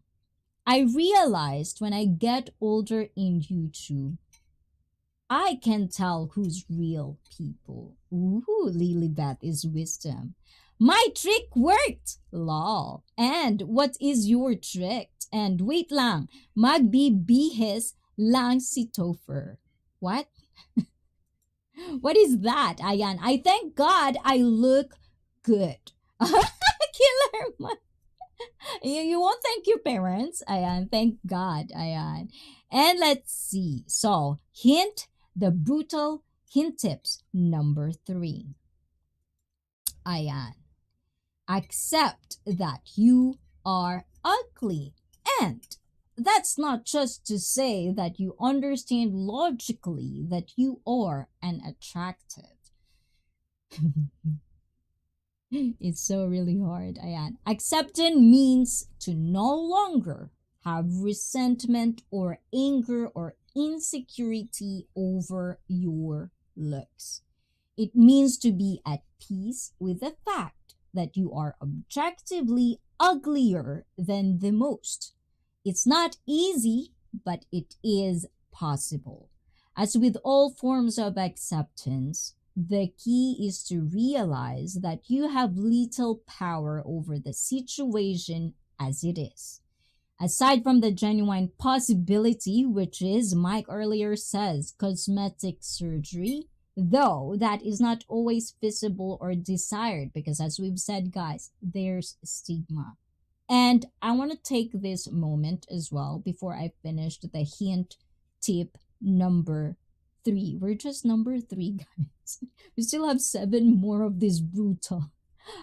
I realized when I get older in YouTube, I can tell who's real people. Ooh, Lilibeth is wisdom. My trick worked! Lol. And what is your trick? And wait lang, magbibihis lang si Topher. What? What is that, Ayan? I thank God I look good. Killer man. You won't thank your parents, Ayan. Thank God, Ayan. And let's see. So, hint, the brutal hint tips number 3. Ayan. Accept that you are ugly. And that's not just to say that you understand logically that you are unattractive. It's so really hard, Ayan. Accepting means to no longer have resentment or anger or insecurity over your looks. It means to be at peace with the fact that you are objectively uglier than the most. It's not easy, but it is possible. As with all forms of acceptance, the key is to realize that you have little power over the situation as it is. Aside from the genuine possibility, which is, Mike earlier says, cosmetic surgery, though that is not always visible or desired because, as we've said, guys, there's stigma. And I want to take this moment as well before I finish the hint tip number 3. We're just number 3, guys. We still have 7 more of this brutal.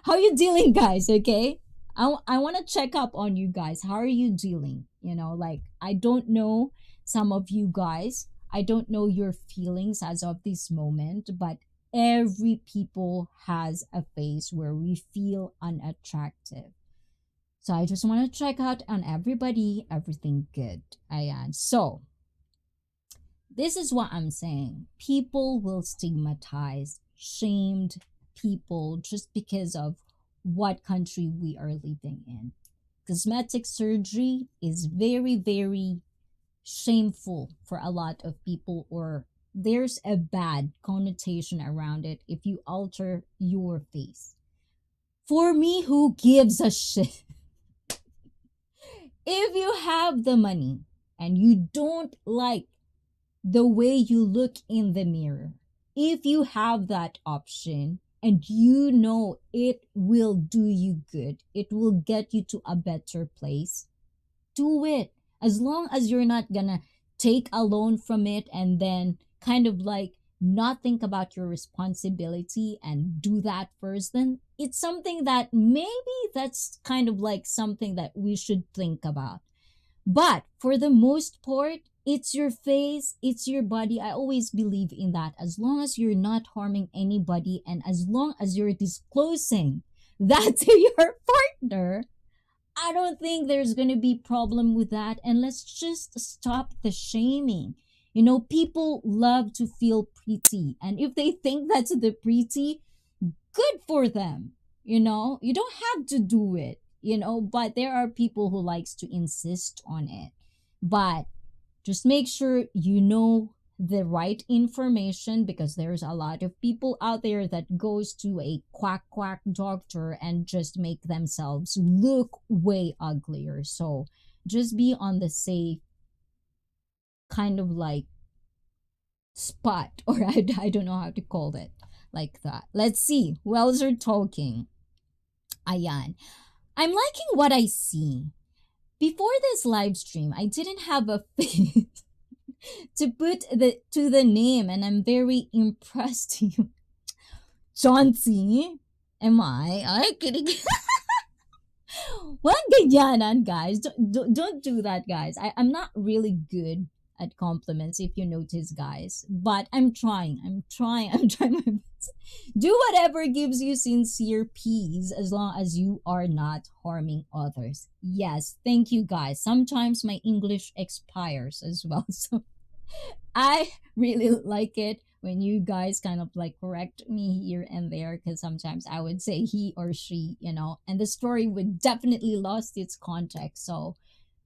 How you dealing, guys? Okay, I want to check up on you guys. How are you dealing? You know, like, I don't know some of you guys. I don't know your feelings as of this moment, but every people has a phase where we feel unattractive. So I just want to check out on everybody, everything good. Ayan. So, this is what I'm saying. People will stigmatize, shamed people just because of what country we are living in. Cosmetic surgery is very, very shameful for a lot of people, or there's a bad connotation around it if you alter your face. For me, who gives a shit? If you have the money and you don't like the way you look in the mirror, if you have that option and you know it will do you good, it will get you to a better place, do it. As long as you're not gonna take a loan from it and then kind of like not think about your responsibility and do that first, then it's something that maybe that's kind of like something that we should think about. But for the most part, it's your face, it's your body. I always believe in that. As long as you're not harming anybody and as long as you're disclosing that to your partner, I don't think there's going to be problem with that. And let's just stop the shaming. You know, people love to feel pretty. And if they think that's the pretty, good for them. You know, you don't have to do it, you know, but there are people who likes to insist on it. But just make sure you know the right information, because there's a lot of people out there that goes to a quack doctor and just make themselves look way uglier. So just be on the safe kind of like spot, or I don't know how to call it like that. Let's see who else are talking. Ayan, I'm liking what I see. Before this live stream, I didn't have a face to put to the name, and I'm very impressed. You, Chauncey, am I? Ay, kidding. Walang ganyanan, guys. Don't do that, guys. I'm not really good at compliments, if you notice, guys. But I'm trying. I'm trying my best. Do whatever gives you sincere peace, as long as you are not harming others. Yes, thank you, guys. Sometimes my English expires as well. So I really like it when you guys kind of like correct me here and there, because sometimes I would say he or she, you know, and the story would definitely lost its context. So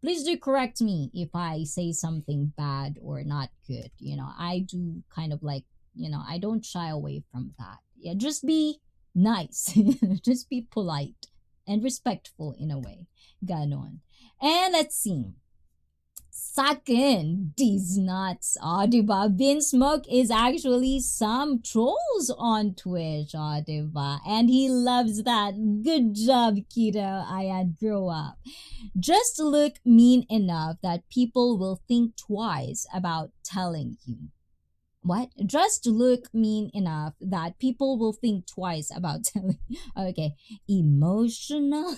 please do correct me if I say something bad or not good. I do kind of like, I don't shy away from that. Yeah, just be nice. Just be polite and respectful in a way. Ganon. And let's see. Second, these nuts. Diba? Smoke is actually some trolls on Twitch. Diba? And he loves that. Good job, kiddo. I had grow up. Just look mean enough that people will think twice about telling you. What? Just look mean enough that people will think twice about telling. Okay. Emotional.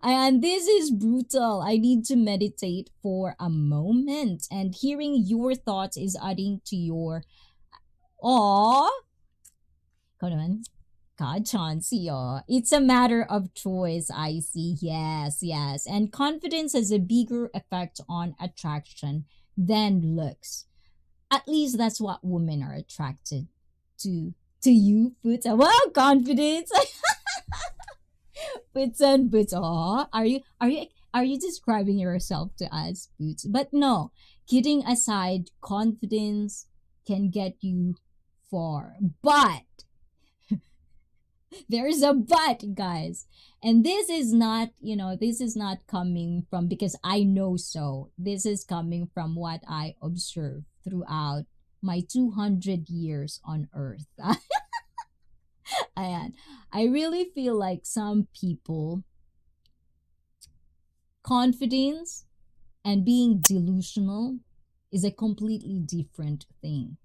And this is brutal. I need to meditate for a moment. And hearing your thoughts is adding to your. Aw. Come on. God, Chauncey, it's a matter of choice, I see. Yes, yes. And confidence has a bigger effect on attraction than looks. At least that's what women are attracted to you, Boots. Well, confidence. Boots and Boots. Are you describing yourself to us, Boots? But no, kidding aside, confidence can get you far. But there's a but, guys. And this is not coming from because I know so. This is coming from what I observed throughout my 200 years on earth. And I really feel like some people, confidence and being delusional is a completely different thing.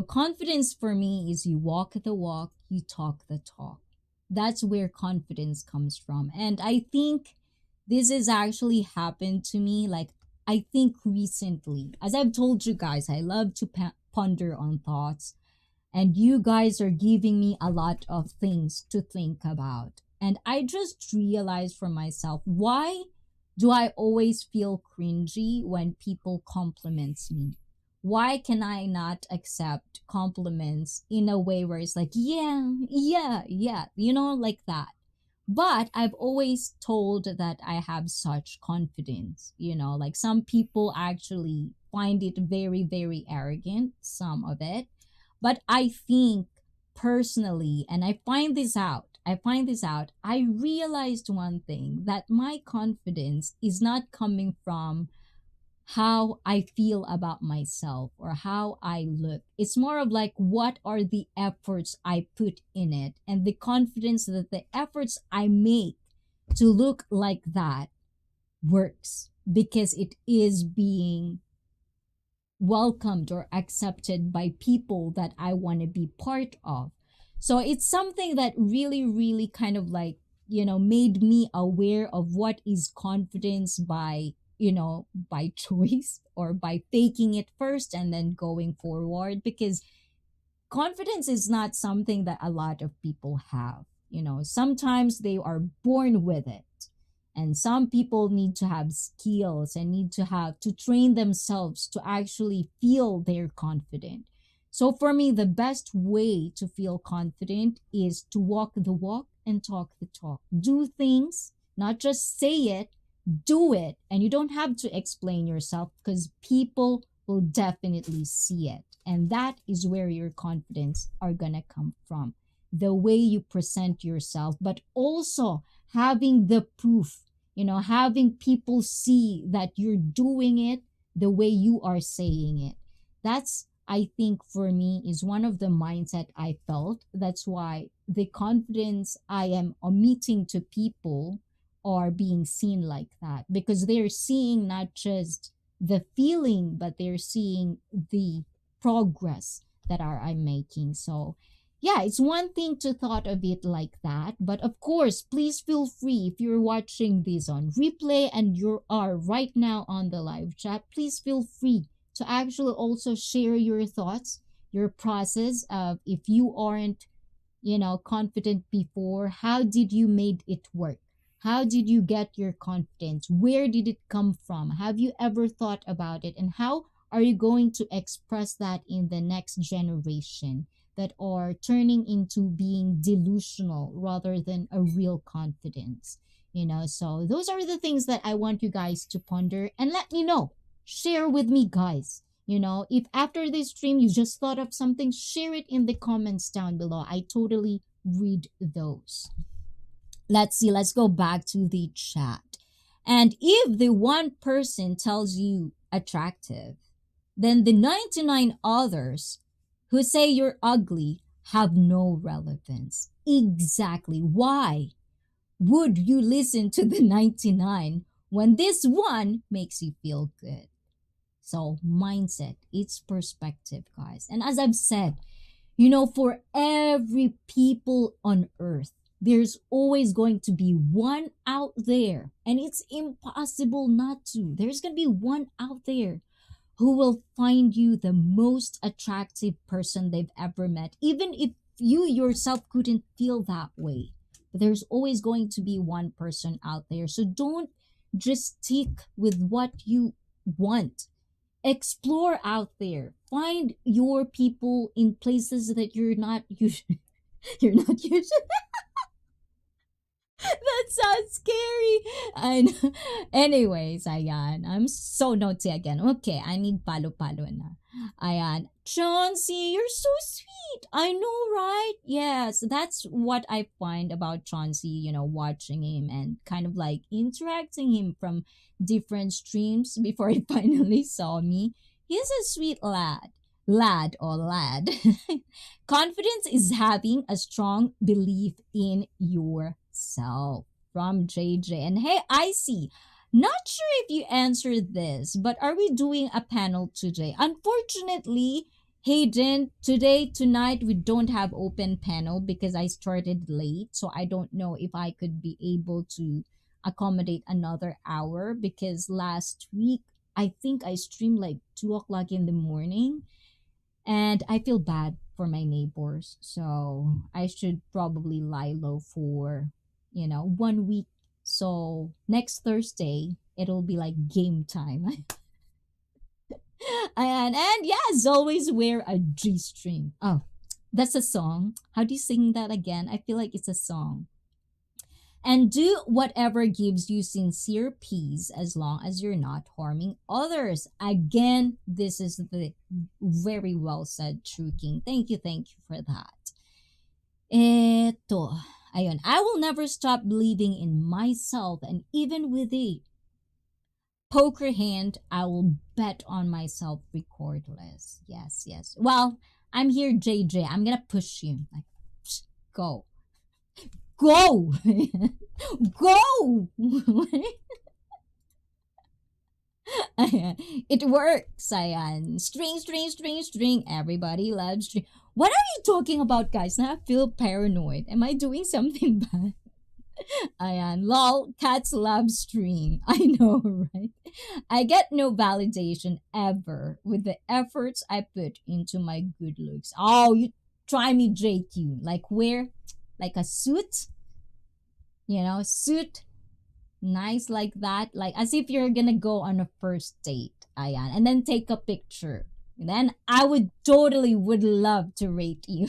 Confidence for me is you walk the walk, you talk the talk. That's where confidence comes from. And I think this has actually happened to me, like, I think recently. As I've told you guys, I love to ponder on thoughts. And you guys are giving me a lot of things to think about. And I just realized for myself, why do I always feel cringy when people compliment me? Why can I not accept compliments in a way where it's like, yeah, like that? But I've always told that I have such confidence, like some people actually find it very, very arrogant, some of it. But I think personally, and I realized one thing, that my confidence is not coming from how I feel about myself or how I look. It's more of like, what are the efforts I put in it, and the confidence that the efforts I make to look like that works because it is being welcomed or accepted by people that I want to be part of. So it's something that really, really kind of like, made me aware of what is confidence by choice or by faking it first and then going forward, because confidence is not something that a lot of people have. Sometimes they are born with it. And some people need to have skills and need to train themselves to actually feel they're confident. So for me, the best way to feel confident is to walk the walk and talk the talk. Do things, not just say it, do it. And you don't have to explain yourself because people will definitely see it. And that is where your confidence are gonna come from. The way you present yourself, but also having the proof, having people see that you're doing it the way you are saying it. That's, I think, for me, is one of the mindset I felt. That's why the confidence I am omitting to people are being seen like that, because they're seeing not just the feeling, but they're seeing the progress that I'm making. So yeah, it's one thing to thought of it like that, but of course, please feel free if you're watching this on replay and you are right now on the live chat, please feel free to actually also share your thoughts, your process of, if you aren't, confident before, how did you made it work? How did you get your confidence? Where did it come from? Have you ever thought about it? And how are you going to express that in the next generation that are turning into being delusional rather than a real confidence? So those are the things that I want you guys to ponder and let me know. Share with me, guys. If after this stream you just thought of something, share it in the comments down below. I totally read those. Let's see, let's go back to the chat. And if the one person tells you attractive, then the 99 others who say you're ugly have no relevance. Exactly. Why would you listen to the 99 when this one makes you feel good? So, mindset, it's perspective, guys. And as I've said, for every people on earth, there's always going to be one out there, and it's impossible not to. There's going to be one out there who will find you the most attractive person they've ever met, even if you yourself couldn't feel that way. But there's always going to be one person out there. So don't just stick with what you want. Explore out there. Find your people in places that you're not usually. You're not usually. That sounds scary. I know. Anyways, ayan. I'm so naughty again. Okay, I need palo-palo na. Ayan. Chauncey, you're so sweet. I know, right? Yes, that's what I find about Chauncey, watching him and kind of like interacting him from different streams before he finally saw me. He's a sweet lad. Lad or lad. Confidence is having a strong belief in yourself. From JJ. And hey, ICEE, not sure if you answered this, but are we doing a panel today? Unfortunately, Hayden, tonight, we don't have open panel because I started late. So I don't know if I could be able to accommodate another hour because last week, I think I streamed like 2 o'clock in the morning. And I feel bad for my neighbors. So I should probably lie low for 1 week. So next Thursday, it'll be like game time. and yes, always wear a G-string. Oh, that's a song. How do you sing that again? I feel like it's a song. And do whatever gives you sincere peace as long as you're not harming others. Again, this is the very well said, True King. Thank you for that. Eto. Ayun, I will never stop believing in myself, and even with a poker hand, I will bet on myself regardless. Yes. Well, I'm here, JJ. I'm gonna push you. Like, go. Go! Go! It works, ayan. String. Everybody loves string. What are you talking about, guys? Now I feel paranoid. Am I doing something bad? Ayan, lol, cats love string. I know, right? I get no validation ever with the efforts I put into my good looks. Oh, you try me, JQ. Like where? Like a suit? Suit. Nice like that. Like as if you're gonna go on a first date. Ayan. And then take a picture. And then I would love to rate you.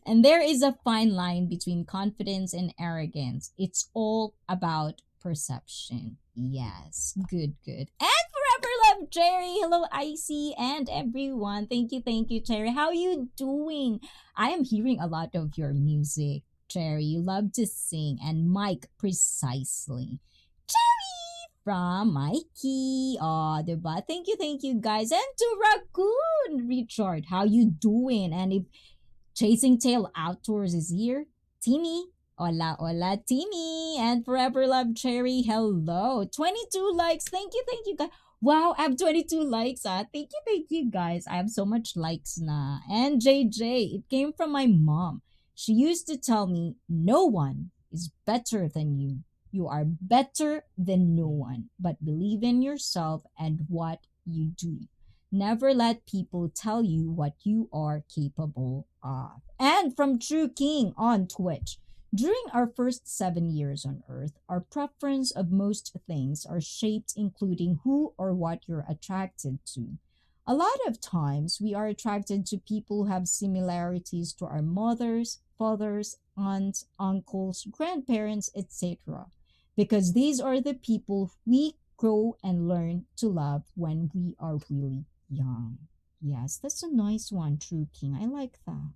And there is a fine line between confidence and arrogance. It's all about perception. Yes. Good. And forever love Jerry. Hello, ICEE and everyone. Thank you, Jerry. How you doing? I am hearing a lot of your music, Jerry. You love to sing. And Mike, precisely. Jerry from Mikey. Oh, diba? Thank you, guys. And to Raccoon, Richard. How you doing? And if Chasing Tail Outdoors is here, Timmy. Hola, Timmy. And Forever Love Cherry. Hello. 22 likes. Thank you, guys. Wow, I have 22 likes. Thank you, guys. I have so much likes na. And JJ, it came from my mom. She used to tell me, no one is better than you. You are better than no one. But believe in yourself and what you do. Never let people tell you what you are capable of. And from True King on Twitch. During our first 7 years on Earth, our preference of most things are shaped including who or what you're attracted to. A lot of times, we are attracted to people who have similarities to our mothers, fathers, aunts, uncles, grandparents, etc. because these are the people we grow and learn to love when we are really young. Yes, that's a nice one, True King. I like that.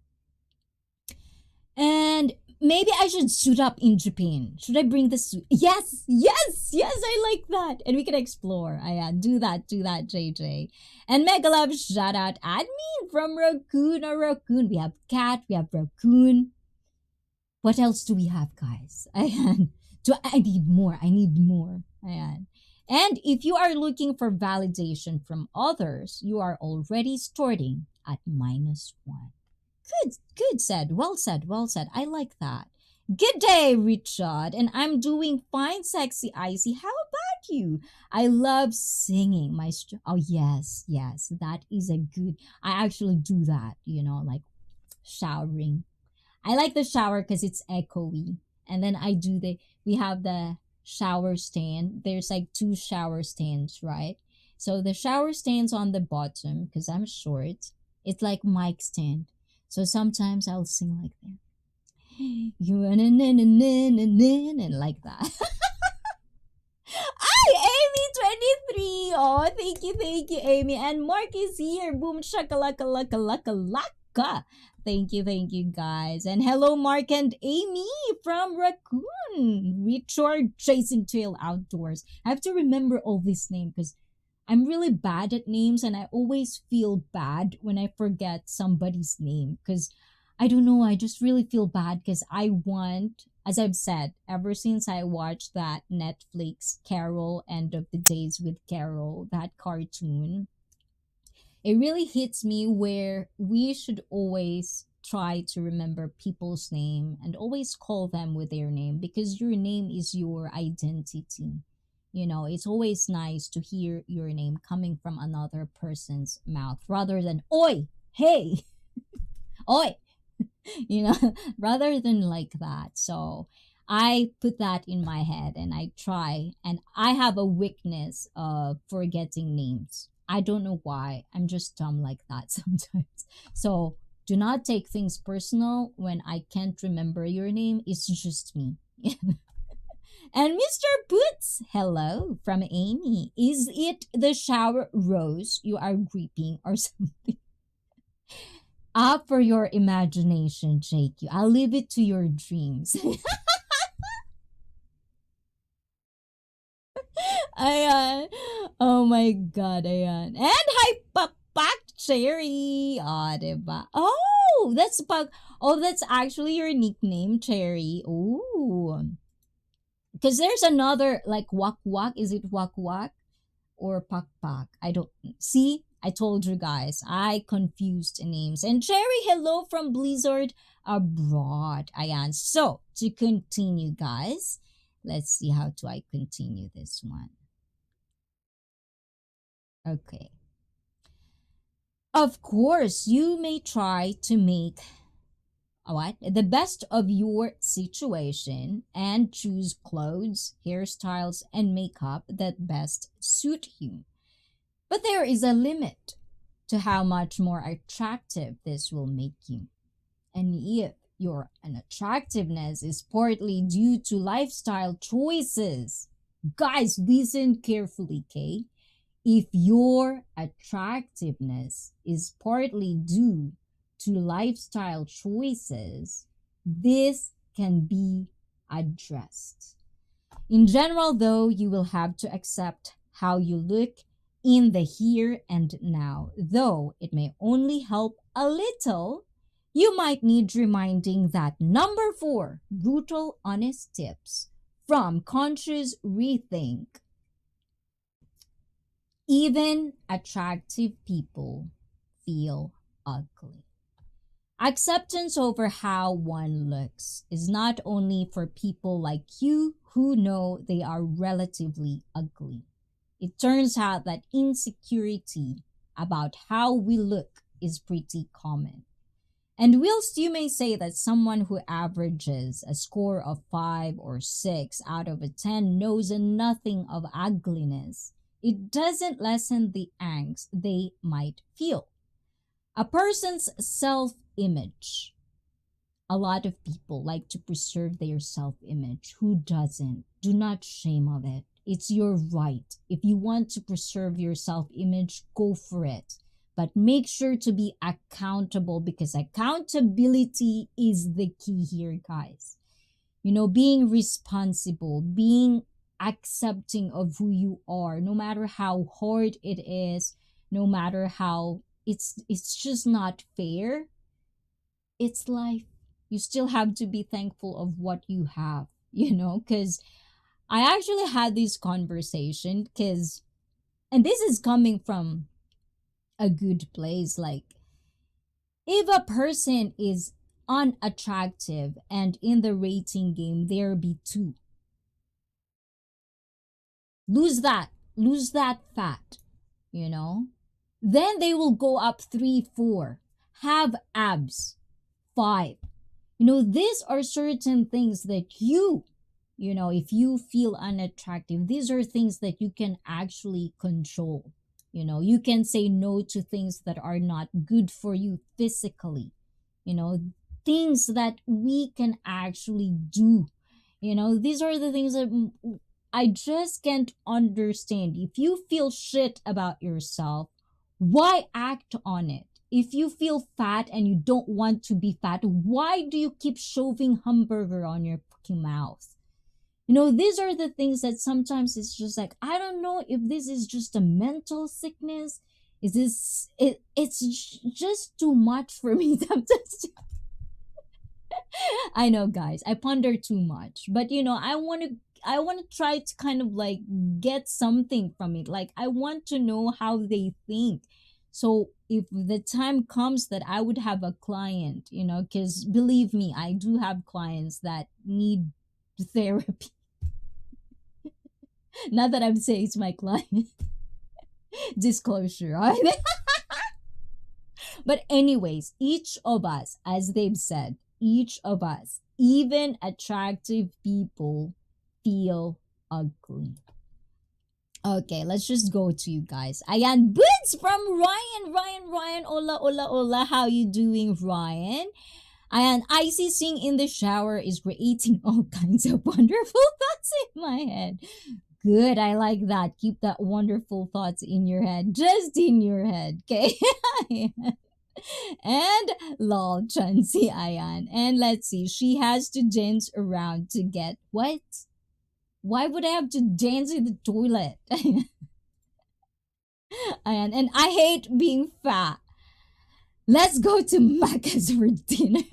And maybe I should suit up in Japan. Should I bring the suit? Yes, yes, yes, I like that. And we can explore. Do that, JJ. And mega love shout out admin from Raccoon or Raccoon. We have cat, we have Raccoon. What else do we have, guys? I need more. Ayan. And if you are looking for validation from others, you are already starting at -1. Good said. Well said. I like that. Good day, Richard. And I'm doing fine, sexy Icy. How about you? I love singing. Oh, yes. That is a good. I actually do that, like showering. I like the shower because it's echoey. And then we have the shower stand. There's like 2 shower stands, right? So the shower stand's on the bottom because I'm short. It's like mic stand. So sometimes I'll sing like that. You and like that. Hi, Amy23. Oh, thank you, Amy. And Mark is here. Boom shakalaka laka laka laka. Thank you, guys. And hello, Mark and Amy from Raccoon. Richard Chasing Trail Outdoors. I have to remember all these names because I'm really bad at names and I always feel bad when I forget somebody's name because I don't know, I just really feel bad because I want, as I've said, ever since I watched that Netflix Carol, End of the Days with Carol, that cartoon, it really hits me where we should always try to remember people's name and always call them with their name because your name is your identity. It's always nice to hear your name coming from another person's mouth rather than, oi, hey, oi, rather than like that. So I put that in my head and I try, and I have a weakness of forgetting names. I don't know why. I'm just dumb like that sometimes. So do not take things personal when I can't remember your name. It's just me. And Mr. Boots, hello from Amy. Is it the shower rose you are gripping or something? Up for your imagination, JQ. I'll leave it to your dreams. Ayan. Oh my God, ayan. And hi, Pakpak Cherry. Diba? Oh, that's actually your nickname, Cherry. Oh. Because there's another, like, Wak Wak. Is it Wak Wak or Pakpak? I don't see. I told you guys, I confused names. And Cherry, hello from Blizzard Abroad. Ayan. So, to continue, guys, let's see how do I continue this one. Okay. Of course, you may try to make the best of your situation and choose clothes, hairstyles, and makeup that best suit you. But there is a limit to how much more attractive this will make you. And if your unattractiveness is partly due to lifestyle choices, guys, listen carefully, okay? If your attractiveness is partly due to lifestyle choices, this can be addressed. In general, though, you will have to accept how you look in the here and now. Though it may only help a little, you might need reminding that number 4, brutal honest tips from Conscious Rethink. Even attractive people feel ugly. Acceptance over how one looks is not only for people like you who know they are relatively ugly. It turns out that insecurity about how we look is pretty common. And whilst you may say that someone who averages a score of 5 or 6 out of 10 knows nothing of ugliness, it doesn't lessen the angst they might feel. A person's self-image. A lot of people like to preserve their self-image. Who doesn't? do not shame of it. It's your right. If you want to preserve your self-image, go for it. But make sure to be accountable, because accountability is the key here, guys. Being responsible, being accepting of who you are, no matter how hard it is, no matter how it's just not fair. It's life. You still have to be thankful of what you have, because I actually had this conversation, and this is coming from a good place. Like, if a person is unattractive and in the rating game, there be two. Lose that fat, Then they will go up 3, 4, have abs, 5. These are certain things that if you feel unattractive, these are things that you can actually control. You can say no to things that are not good for you physically. Things that we can actually do. These are the things that I just can't understand. If you feel shit about yourself, why act on it? If you feel fat and you don't want to be fat, why do you keep shoving hamburger on your fucking mouth? These are the things that sometimes it's just like, I don't know if this is just a mental sickness. It's just too much for me sometimes. I know, guys, I ponder too much, but I want to try to kind of like get something from it. Like, I want to know how they think. So if the time comes that I would have a client, because believe me, I do have clients that need therapy. Not that I'm saying it's my client. Disclosure, right? But anyways, each of us, as they've said, each of us, even attractive people, feel ugly. Okay, let's just go to you guys. Ayan, boots from Ryan. Hola. How you doing, Ryan? Ayan, ICEE sing in the shower is creating all kinds of wonderful thoughts in my head. Good, I like that. Keep that wonderful thoughts in your head, just in your head, okay? And lol, Chansey, ayan. And let's see, she has to dance around to get what? Why would I have to dance in the toilet? And I hate being fat. Let's go to Macca's for dinner.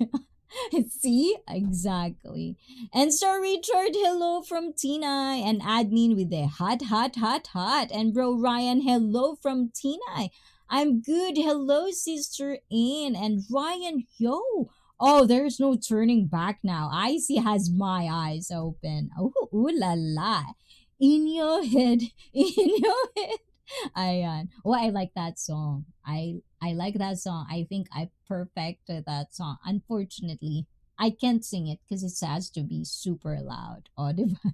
See? Exactly. And Sir Richard, hello from Tina. And admin with the hot. And bro Ryan, hello from Tina. I'm good. Hello, Sister Ann. And Ryan, yo. Oh, there's no turning back now. ICEE has my eyes open. Ooh la la. In your head. Ayan. Oh, I like that song. I like that song. I think I perfected that song. Unfortunately, I can't sing it because it has to be super loud. Oh, diba?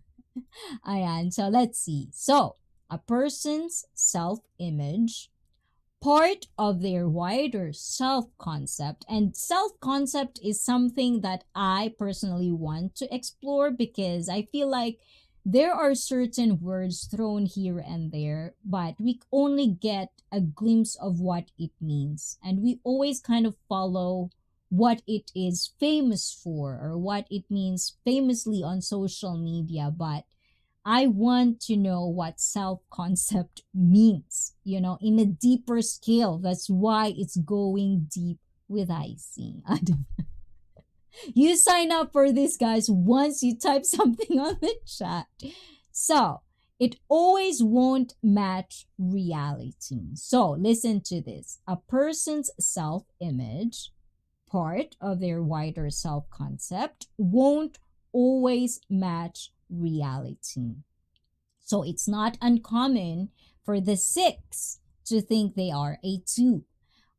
Ayan. So let's see. So, a person's self-image, part of their wider self-concept. And self-concept is something that I personally want to explore, because I feel like there are certain words thrown here and there, but we only get a glimpse of what it means. And we always kind of follow what it is famous for, or what it means famously on social media. But I want to know what self-concept means, in a deeper scale. That's why it's going deep with ICEE. You sign up for this, guys, once you type something on the chat. So, it always won't match reality. So, listen to this. A person's self-image, part of their wider self-concept, won't always match reality. So, it's not uncommon for the 6 to think they are a 2,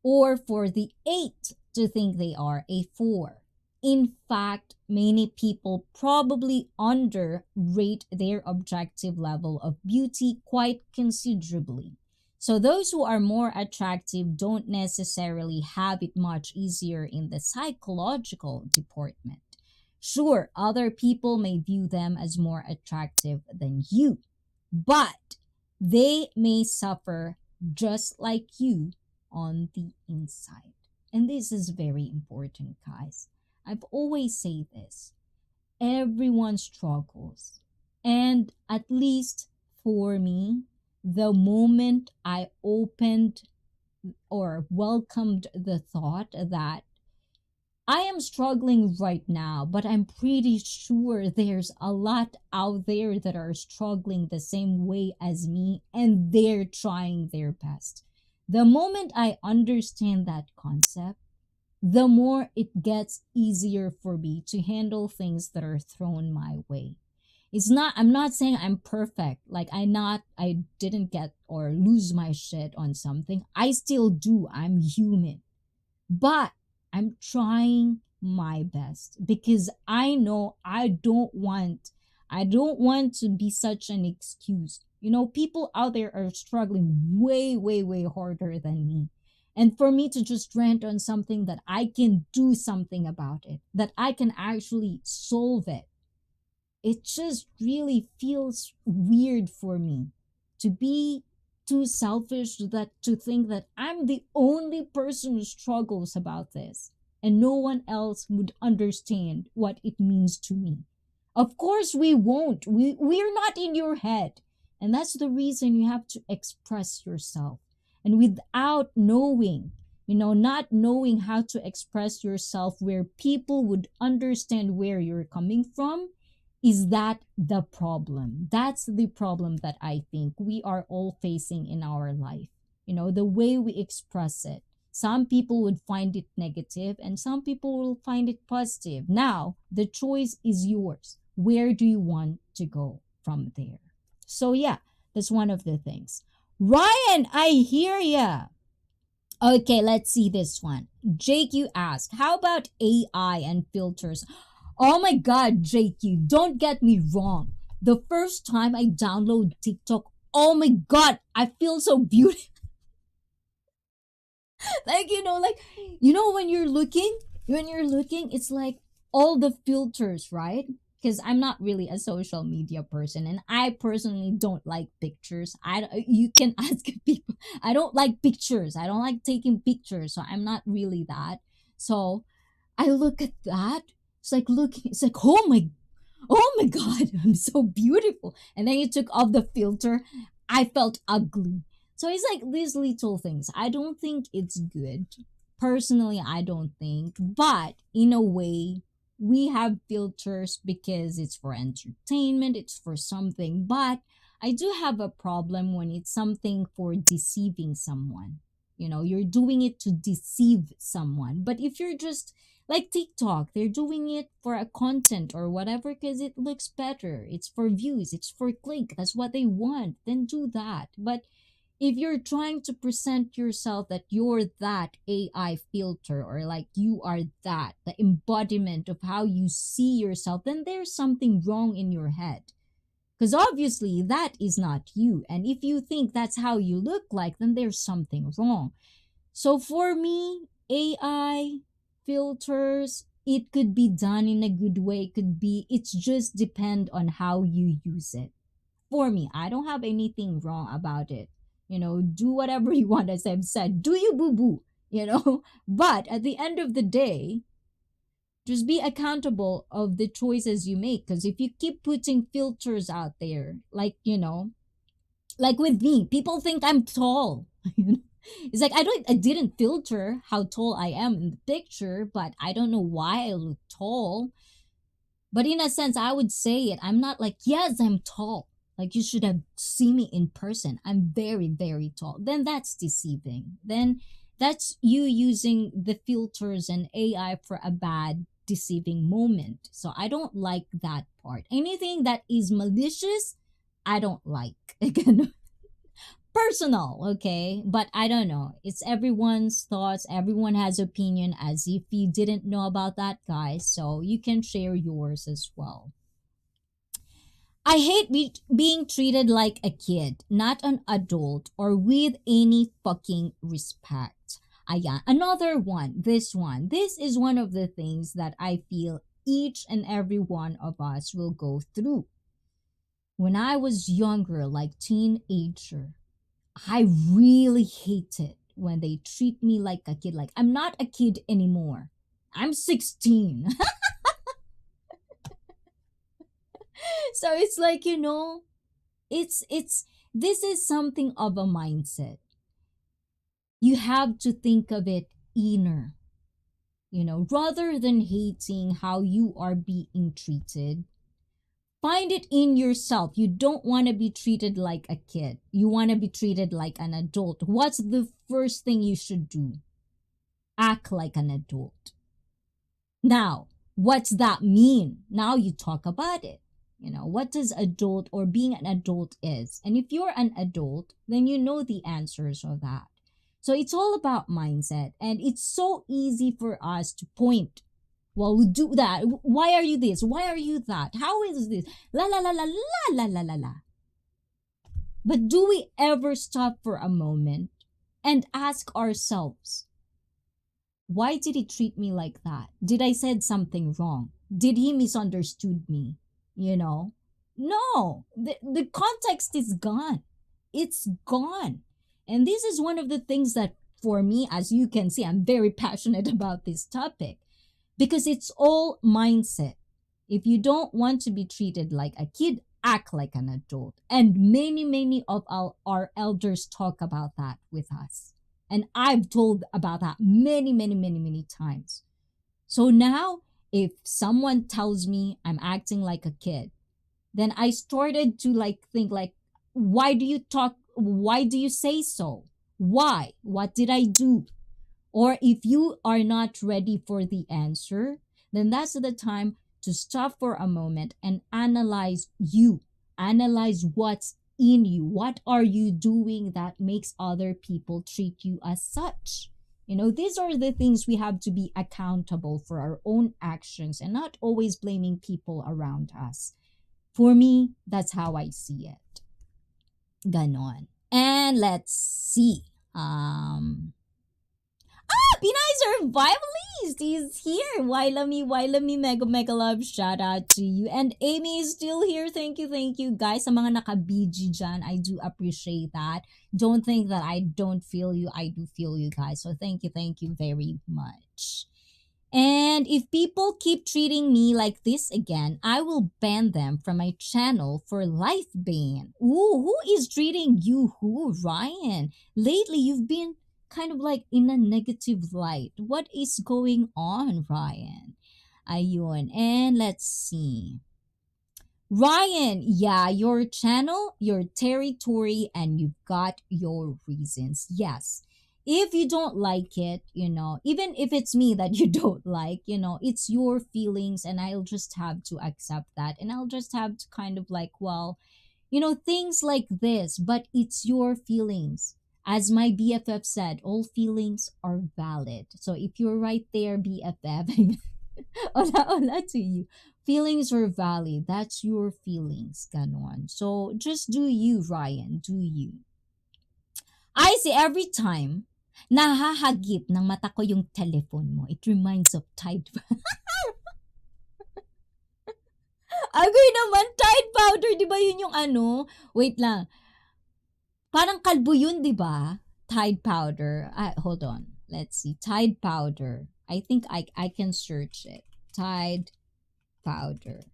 or for the 8 to think they are a 4. In fact, many people probably underrate their objective level of beauty quite considerably. So those who are more attractive don't necessarily have it much easier in the psychological department. Sure, other people may view them as more attractive than you, but they may suffer just like you on the inside. And this is very important, guys. I've always said this. Everyone struggles. And at least for me, the moment I opened or welcomed the thought that I am struggling right now, but I'm pretty sure there's a lot out there that are struggling the same way as me and they're trying their best. The moment I understand that concept, the more it gets easier for me to handle things that are thrown my way. I'm not saying I'm perfect. Like I didn't get or lose my shit on something. I still do. I'm human. But I'm trying my best because I know I don't want to be such an excuse. You know, people out there are struggling way, way, way harder than me. And for me to just rant on something that I can do something about it, that I can actually solve it, it just really feels weird for me to be too selfish that to think that I'm the only person who struggles about this and no one else would understand what it means to me. Of course we won't. We're not in your head. And that's the reason you have to express yourself. And without knowing, not knowing how to express yourself where people would understand where you're coming from, is that the problem? That's the problem that I think we are all facing in our life. The way we express it. Some people would find it negative and some people will find it positive. Now, the choice is yours. Where do you want to go from there? So yeah, that's one of the things. Ryan, I hear ya. Okay, let's see this one. Jake, you asked, how about AI and filters? Oh my god, JQ, don't get me wrong. The first time I download TikTok, oh my god, I feel so beautiful. When you're looking, it's like all the filters, right? Because I'm not really a social media person and I personally don't like pictures. You can ask people. I don't like pictures. I don't like taking pictures, so I'm not really that. So I look at that. It's like, oh my god, I'm so beautiful. And then you took off the filter, I felt ugly. So it's like these little things. I don't think it's good. Personally, I don't think. But in a way, we have filters because it's for entertainment, it's for something. But I do have a problem when it's something for deceiving someone. You're doing it to deceive someone. But if you're just like TikTok, they're doing it for a content or whatever because it looks better. It's for views, it's for click. That's what they want. Then do that. But if you're trying to present yourself that you're that AI filter or like you are that, the embodiment of how you see yourself, then there's something wrong in your head. Because obviously that is not you. And if you think that's how you look like, then there's something wrong. So for me, AI filters, it could be done in a good way. It's just depend on how you use it. For me, I don't have anything wrong about it. Do whatever you want, as I've said. Do you boo-boo, But at the end of the day, just be accountable of the choices you make. Because if you keep putting filters out there, like with me, people think I'm tall. It's like I didn't filter how tall I am in the picture, but I don't know why I look tall. But in a sense, I would say it. I'm not like, yes, I'm tall. Like you should have seen me in person. I'm very, very tall. Then that's deceiving. Then that's you using the filters and AI for a bad deceiving moment. So I don't like that part. Anything that is malicious, I don't like. Again, personal, okay? But I don't know. It's everyone's thoughts. Everyone has opinion, as if you didn't know about that, guys. So you can share yours as well. I hate being treated like a kid, not an adult, or with any fucking respect. Ayan. Another one. This one. This is one of the things that I feel each and every one of us will go through. When I was younger, like teenager, I really hated when they treat me like a kid. Like, I'm not a kid anymore. I'm 16. So it's like, it's this is something of a mindset. You have to think of it inner, rather than hating how you are being treated. Find it in yourself. You don't want to be treated like a kid. You want to be treated like an adult. What's the first thing you should do? Act like an adult. Now, what's that mean? Now you talk about it. What does adult or being an adult is? And if you're an adult, then you know the answers of that. So it's all about mindset. And it's so easy for us to point. Well, we do that. Why are you this? Why are you that? How is this? La la la la la la la la la. But do we ever stop for a moment and ask ourselves, why did he treat me like that? Did I said something wrong? Did he misunderstood me? No. The context is gone. It's gone. And this is one of the things that, for me, as you can see, I'm very passionate about this topic. Because it's all mindset. If you don't want to be treated like a kid, act like an adult. And many of our elders talk about that with us. And I've told about that many times. So now, if someone tells me I'm acting like a kid, then I started to think why do you say so? Why? What did I do? Or if you are not ready for the answer, then that's the time to stop for a moment and analyze you. Analyze what's in you. What are you doing that makes other people treat you as such? These are the things we have to be accountable for our own actions and not always blaming people around us. For me, that's how I see it. Ganon. And let's see. Pinay Survivalist is here. Wailami, mega love. Shout out to you. And Amy is still here. Thank you, guys. Sa mga naka-BG dyan, I do appreciate that. Don't think that I don't feel you. I do feel you guys. So thank you very much. And if people keep treating me like this again, I will ban them from my channel for life ban. Ooh, who is treating you who, Ryan? Lately, you've been kind of in a negative light. What is going on, Ryan? Ayun. And let's see. Ryan, yeah, your channel, your territory, and you've got your reasons. Yes. If you don't like it, even if it's me that you don't like, it's your feelings, and I'll just have to accept that. And I'll just have to kind of things like this, but it's your feelings. As my BFF said, all feelings are valid. So if you're right there, BFF, hola to you. Feelings are valid. That's your feelings, ganon. So just do you, Ryan. Do you. I see every time nahahagip ng mata ko yung telephone mo, it reminds of Tide. Agoy naman, Tide powder. Di ba yun yung Wait lang. Parang kalbo yun, di ba? Tide powder. Hold on. Let's see. Tide powder. I think I can search it. Tide powder.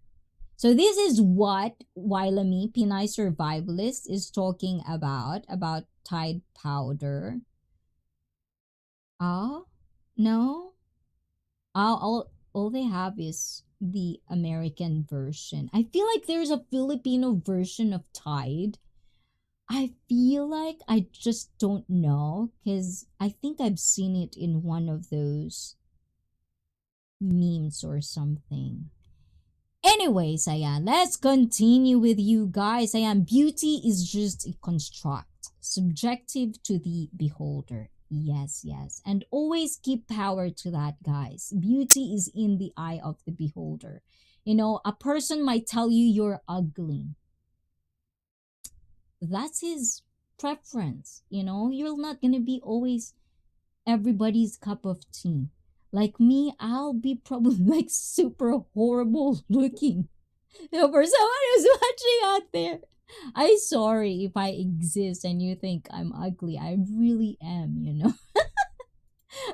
So this is what Wailami, Pinay Survivalist, is talking about Tide powder. Oh? No? All they have is the American version. I feel like there's a Filipino version of Tide. I feel like I just don't know, because I think I've seen it in one of those memes or something. Anyways, ayan, let's continue with you guys. Ayan, beauty is just a construct, subjective to the beholder. Yes. And always give power to that, guys. Beauty is in the eye of the beholder. A person might tell you you're ugly. That's his preference. You're not gonna be always everybody's cup of tea. Like me, I'll be probably like super horrible looking. For someone who's watching out there. I'm sorry if I exist and you think I'm ugly. I really am.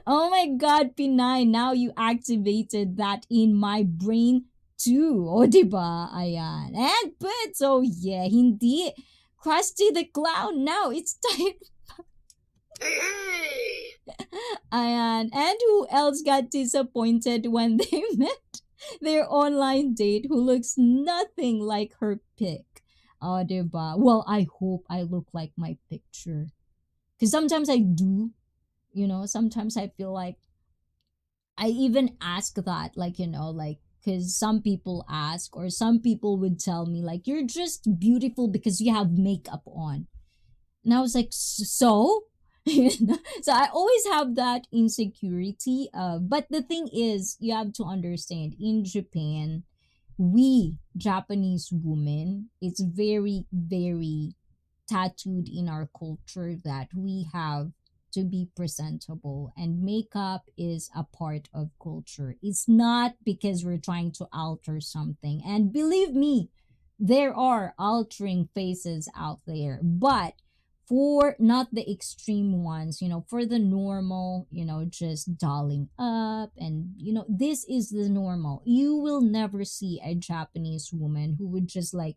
Oh my God, Pinay, now you activated that in my brain too. O, diba? Ayan. And but, so yeah, hindi. Krusty the Clown, now it's time. Hey, hey! Ayan. And who else got disappointed when they met their online date who looks nothing like her pic? Oh, diba? Well, I hope I look like my picture. Because sometimes I do. Sometimes I feel like I even ask that, like, because some people ask, or some people would tell me, like, you're just beautiful because you have makeup on. And I was like, so? So I always have that insecurity. But the thing is, you have to understand, in Japan, we Japanese women, it's very, very tattooed in our culture that we have to be presentable, and makeup is a part of culture. It's not because we're trying to alter something. And believe me, there are altering faces out there, but for not the extreme ones, for the normal, just dolling up, and this is the normal. You will never see a Japanese woman who would just like,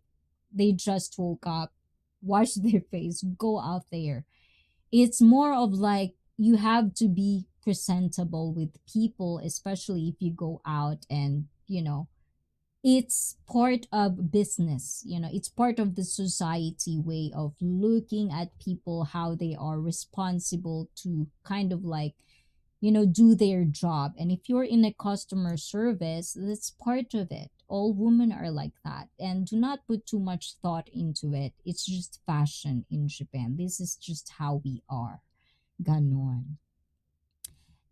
they just woke up, wash their face, go out there. It's more of like, you have to be presentable with people, especially if you go out, and it's part of business. It's part of the society way of looking at people, how they are responsible to kind of like, do their job. And if you're in a customer service, that's part of it. All women are like that. And do not put too much thought into it. It's just fashion in Japan. This is just how we are. Ganon.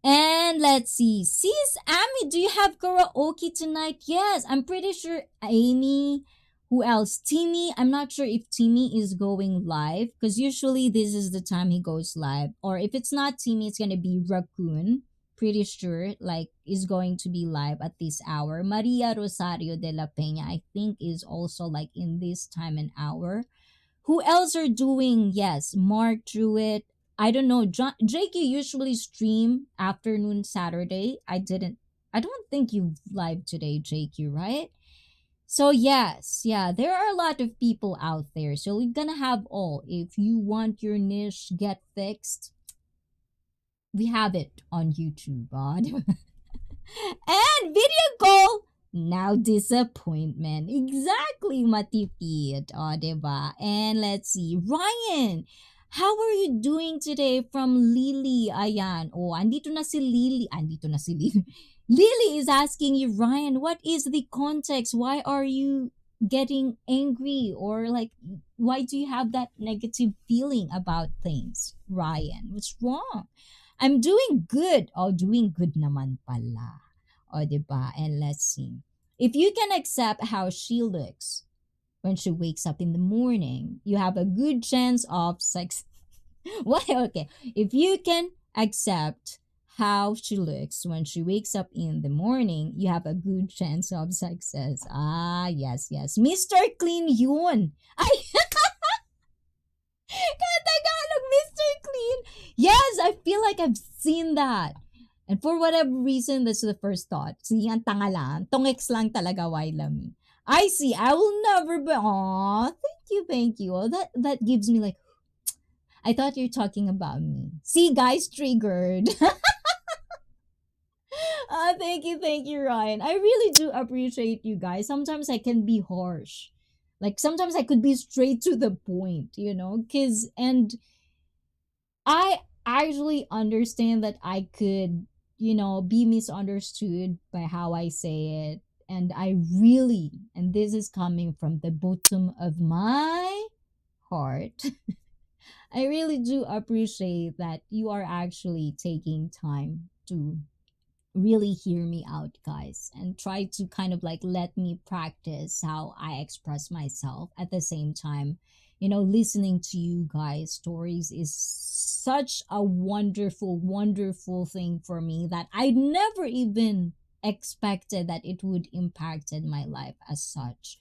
And let's see. Sis Amy, do you have karaoke tonight? Yes, I'm pretty sure Amy. Who else? Timmy. I'm not sure if Timmy is going live, because usually this is the time he goes live. Or if it's not Timmy, it's gonna be Raccoon. Pretty sure like is going to be live at this hour. Maria Rosario de la Peña, I think, is also like in this time and hour. Who else are doing? Yes, Mark Druitt. I don't know. JQ usually stream afternoon Saturday. I don't think you live today, JQ, right? So yes, yeah, there are a lot of people out there. So we're gonna have all. If you want your niche get fixed, we have it on YouTube. And video call. Now disappointment. Exactly, matipid. O, diba? And let's see. Ryan, how are you doing today from Lily? Ayan. Oh, andito na si Lily. Andito na si Lily. Lily is asking you, Ryan, what is the context? Why are you getting angry? Or like, why do you have that negative feeling about things? Ryan, what's wrong? I'm doing good. Oh, doing good naman pala. O, diba? And let's see. If you can accept how she looks when she wakes up in the morning, you have a good chance of sex. What? Okay. If you can accept how she looks when she wakes up in the morning, you have a good chance of success. Ah, yes, yes. Mr. Clean yun. Ay, Tagalog, Mr. Clean. Yes, I feel like I've seen that. And for whatever reason, that's the first thought. See, ang tanga lang. Tongeks lang talaga, Wailami. I see. I will never be. Aw, thank you. Oh, that gives me like, I thought you're talking about me. See, guys, triggered. Thank you, Ryan. I really do appreciate you guys. Sometimes I can be harsh. Like, sometimes I could be straight to the point, and I actually understand that I could, be misunderstood by how I say it. And I really, and this is coming from the bottom of my heart, I really do appreciate that you are actually taking time to really hear me out, guys, and try to kind of like let me practice how I express myself. At the same time, listening to you guys' stories is such a wonderful, wonderful thing for me that I never even expected that it would impacted my life as such.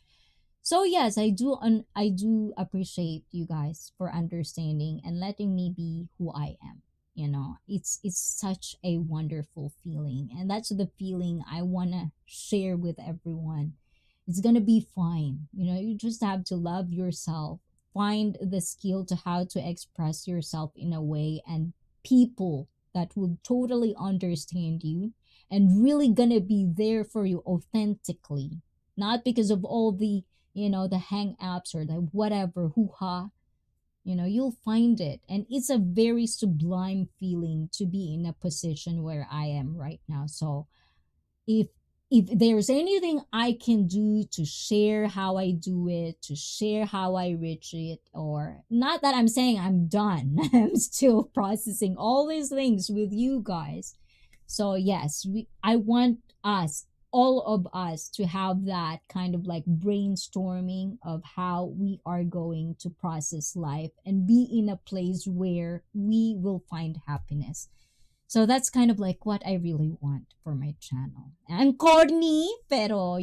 So yes, I do appreciate you guys for understanding and letting me be who I am. It's such a wonderful feeling, and that's the feeling I want to share with everyone. It's going to be fine. You just have to love yourself, find the skill to how to express yourself in a way, and people that will totally understand you and really going to be there for you authentically, not because of all the hang apps or the whatever hoo-ha. You'll find it, and it's a very sublime feeling to be in a position where I am right now. So if there's anything I can do to share how I do it, to share how I reach it, or not that I'm saying I'm done, I'm still processing all these things with you guys. So yes, I want us, all of us, to have that kind of like brainstorming of how we are going to process life and be in a place where we will find happiness. So that's kind of like what I really want for my channel. And corny, pero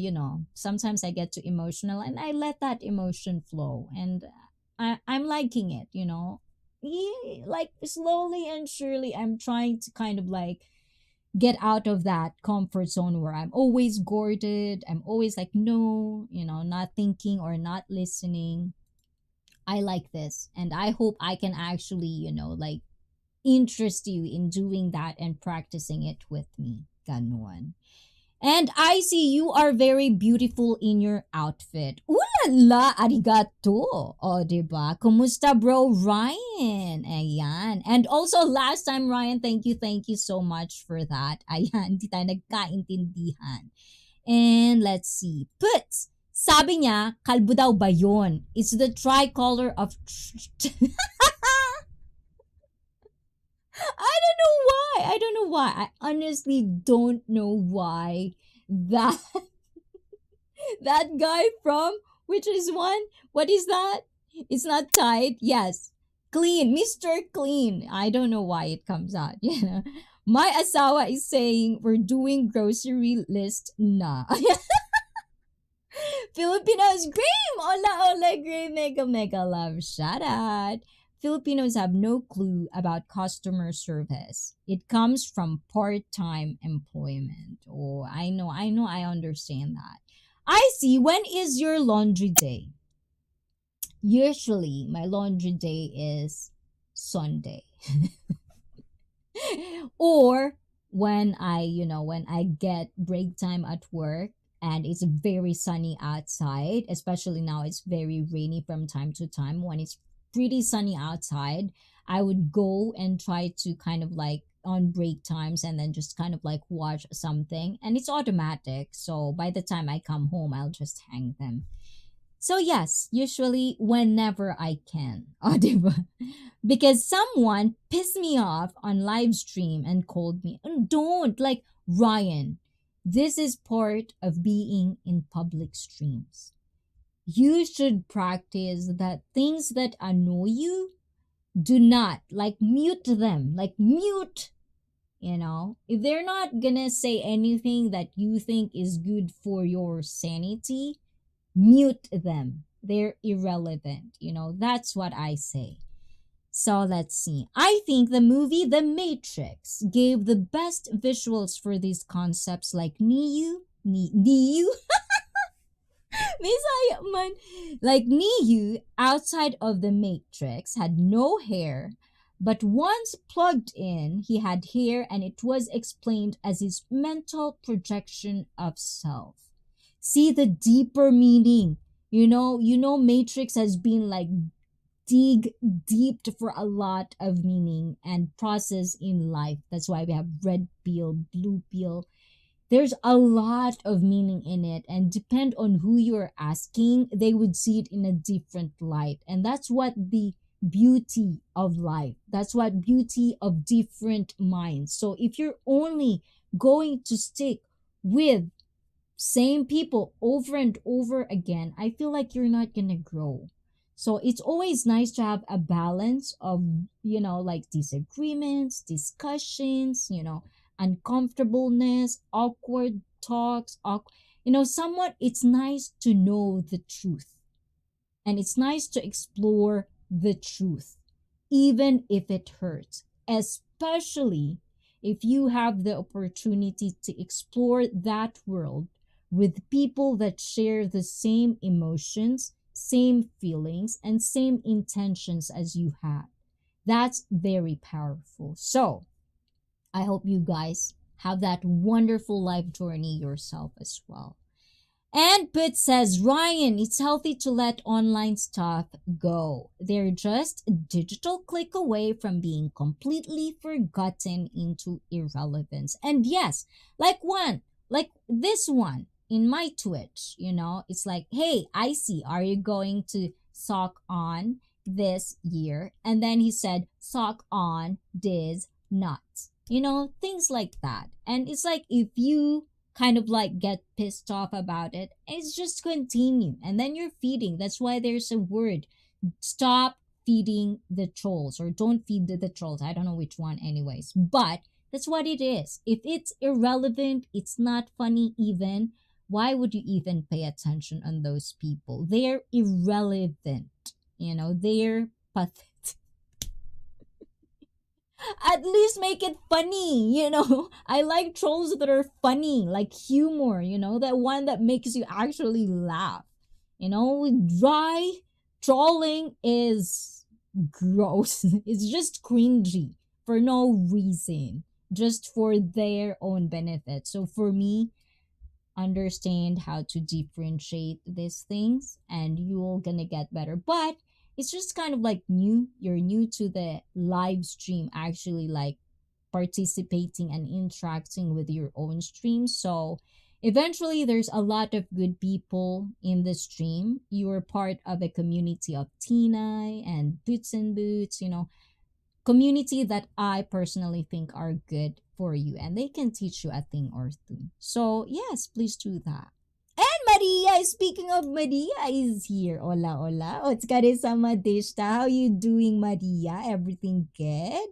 sometimes I get too emotional and I let that emotion flow. And I'm liking it. Like slowly and surely, I'm trying to kind of like get out of that comfort zone where I'm always guarded. I'm always like, no, not thinking or not listening. I like this. And I hope I can actually, like interest you in doing that and practicing it with me. Ganon. And I see you are very beautiful in your outfit. Ooh la la, arigato. O, diba? Kumusta, bro, Ryan? Ayan. And also, last time, Ryan, thank you so much for that. Ayan, di tayo nagkaintindihan. And let's see. Puts, sabi niya, kalbo daw ba yun? It's the tricolor of... I don't know why. I honestly don't know why that that guy from which is one? What is that? It's not tight. Yes. Clean. Mr. Clean. I don't know why it comes out. My asawa is saying we're doing grocery list na. Filipinos Graham! Hola, hola, Graham. Mega, mega love. Shout out. Filipinos have no clue about customer service. It comes from part-time employment. Oh, I know, I understand that. I see. When is your laundry day? Usually, my laundry day is Sunday. Or when I get break time at work and it's very sunny outside, especially now it's very rainy from time to time. When it's pretty sunny outside, I would go and try to kind of like on break times and then just kind of like watch something, and it's automatic. So by the time I come home, I'll just hang them. So yes, usually whenever I can. Diba? Because someone pissed me off on live stream and called me. And don't, like, Ryan, this is part of being in public streams. You should practice that things that annoy you, do not, like, mute them. Like, mute. If they're not gonna say anything that you think is good for your sanity, mute them. They're irrelevant. That's what I say. So let's see. I think the movie The Matrix gave the best visuals for these concepts, like Niyu, Bisaya man. Like Niyu, outside of the Matrix, had no hair, but once plugged in, he had hair, and it was explained as his mental projection of self. See the deeper meaning. Matrix has been like dig deep for a lot of meaning and process in life. That's why we have red pill, blue pill. There's a lot of meaning in it, and depend on who you're asking, they would see it in a different light. And that's what the beauty of life. That's what beauty of different minds. So if you're only going to stick with same people over and over again, I feel like you're not gonna grow. So it's always nice to have a balance of, like disagreements, discussions, uncomfortableness, awkward talks, somewhat it's nice to know the truth. And it's nice to explore the truth, even if it hurts, especially if you have the opportunity to explore that world with people that share the same emotions, same feelings, and same intentions as you have. That's very powerful. So, I hope you guys have that wonderful life journey yourself as well. And Pitt says, Ryan, it's healthy to let online stuff go. They're just a digital click away from being completely forgotten into irrelevance. And yes, like this one in my Twitch, it's like, hey, ICEE, are you going to sock on this year? And then he said, sock on this not. Things like that. And it's like, if you kind of like get pissed off about it, it's just continue, and then you're feeding. That's why there's a word: stop feeding the trolls, or don't feed the trolls. I don't know which one anyways, but that's what it is. If it's irrelevant, it's not funny even, why would you even pay attention on those people? They're irrelevant, they're pathetic. At least make it funny. I like trolls that are funny, like humor, that one that makes you actually laugh. Dry trolling is gross. It's just cringy for no reason, just for their own benefit. So for me, understand how to differentiate these things and you're gonna get better. But it's just kind of like you're new to the live stream, actually, like participating and interacting with your own stream. So eventually there's a lot of good people in the stream. You're part of a community of Tina and Boots and Boots, community that I personally think are good for you, and they can teach you a thing or two. So yes, please do that. And Maria, speaking of, Maria is here. Hola, hola. Otsukare sama deshita. How you doing, Maria? Everything good?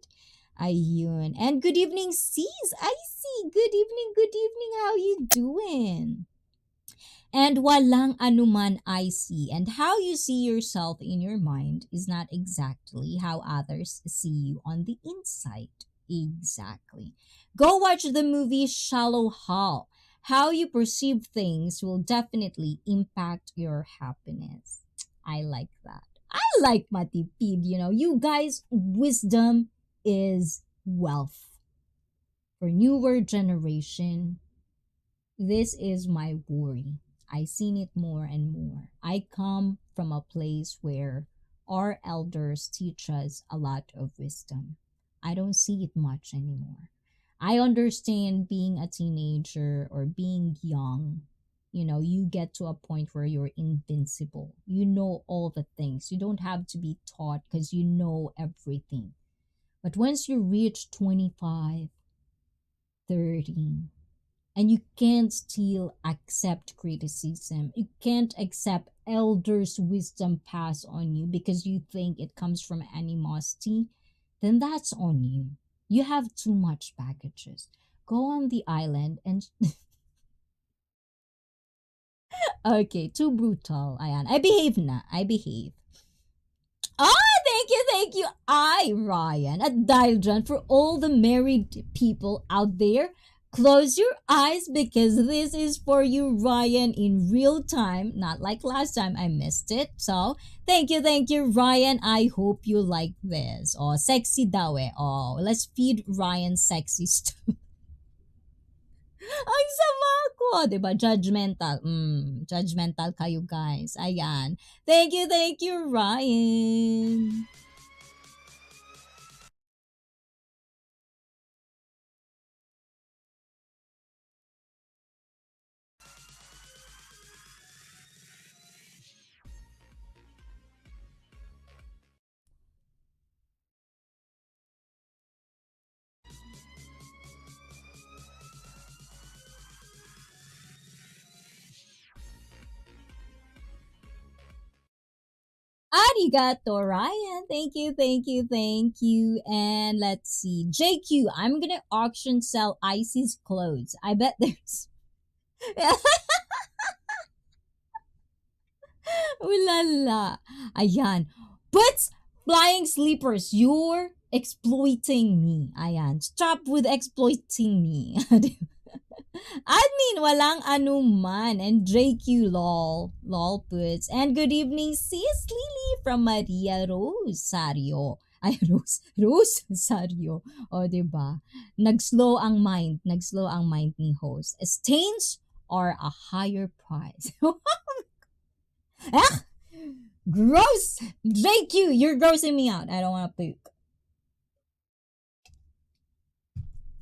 Ayun. And good evening, Sis. I see. Good evening, good evening. How you doing? And walang anuman, I see. And how you see yourself in your mind is not exactly how others see you on the inside. Exactly. Go watch the movie Shallow Hal. How you perceive things will definitely impact your happiness. I like that. I like Matipid, you guys, wisdom is wealth. For newer generation, this is my worry. I seen it more and more. I come from a place where our elders teach us a lot of wisdom. I don't see it much anymore. I understand being a teenager or being young, you get to a point where you're invincible. You know all the things. You don't have to be taught because you know everything. But once you reach 25, 30, and you can't still accept criticism, you can't accept elders' wisdom passed on you because you think it comes from animosity, then that's on you. You have too much baggages. Go on the island and okay, too brutal. Ayan, I behave na. I behave. Thank you. Ryan, at Dial John, for all the married people out there. Close your eyes because this is for you, Ryan, in real time. Not like last time, I missed it. So, thank you, Ryan. I hope you like this. Oh, sexy daw eh. Oh, let's feed Ryan sexy stuff. Ang sama ko, 'di ba? Judgmental. Judgmental kayo, guys. Ayan. Thank you, Ryan. Arigato, Ryan. Thank you, thank you, thank you. And let's see. JQ, I'm gonna auction sell ICEE's clothes. I bet there's. Ulala. Ayan. But flying sleepers, you're exploiting me. Ayan. Stop with exploiting me. Admin, walang anuman. And JQ, lol. Lol puts. And good evening, sis Lily from Maria Rosario. Ay, Rosario. O, diba? Nag-slow ang mind. Nag-slow ang mind ni host. Stains are a higher price. Ah! Gross! JQ, you're grossing me out. I don't want to puke.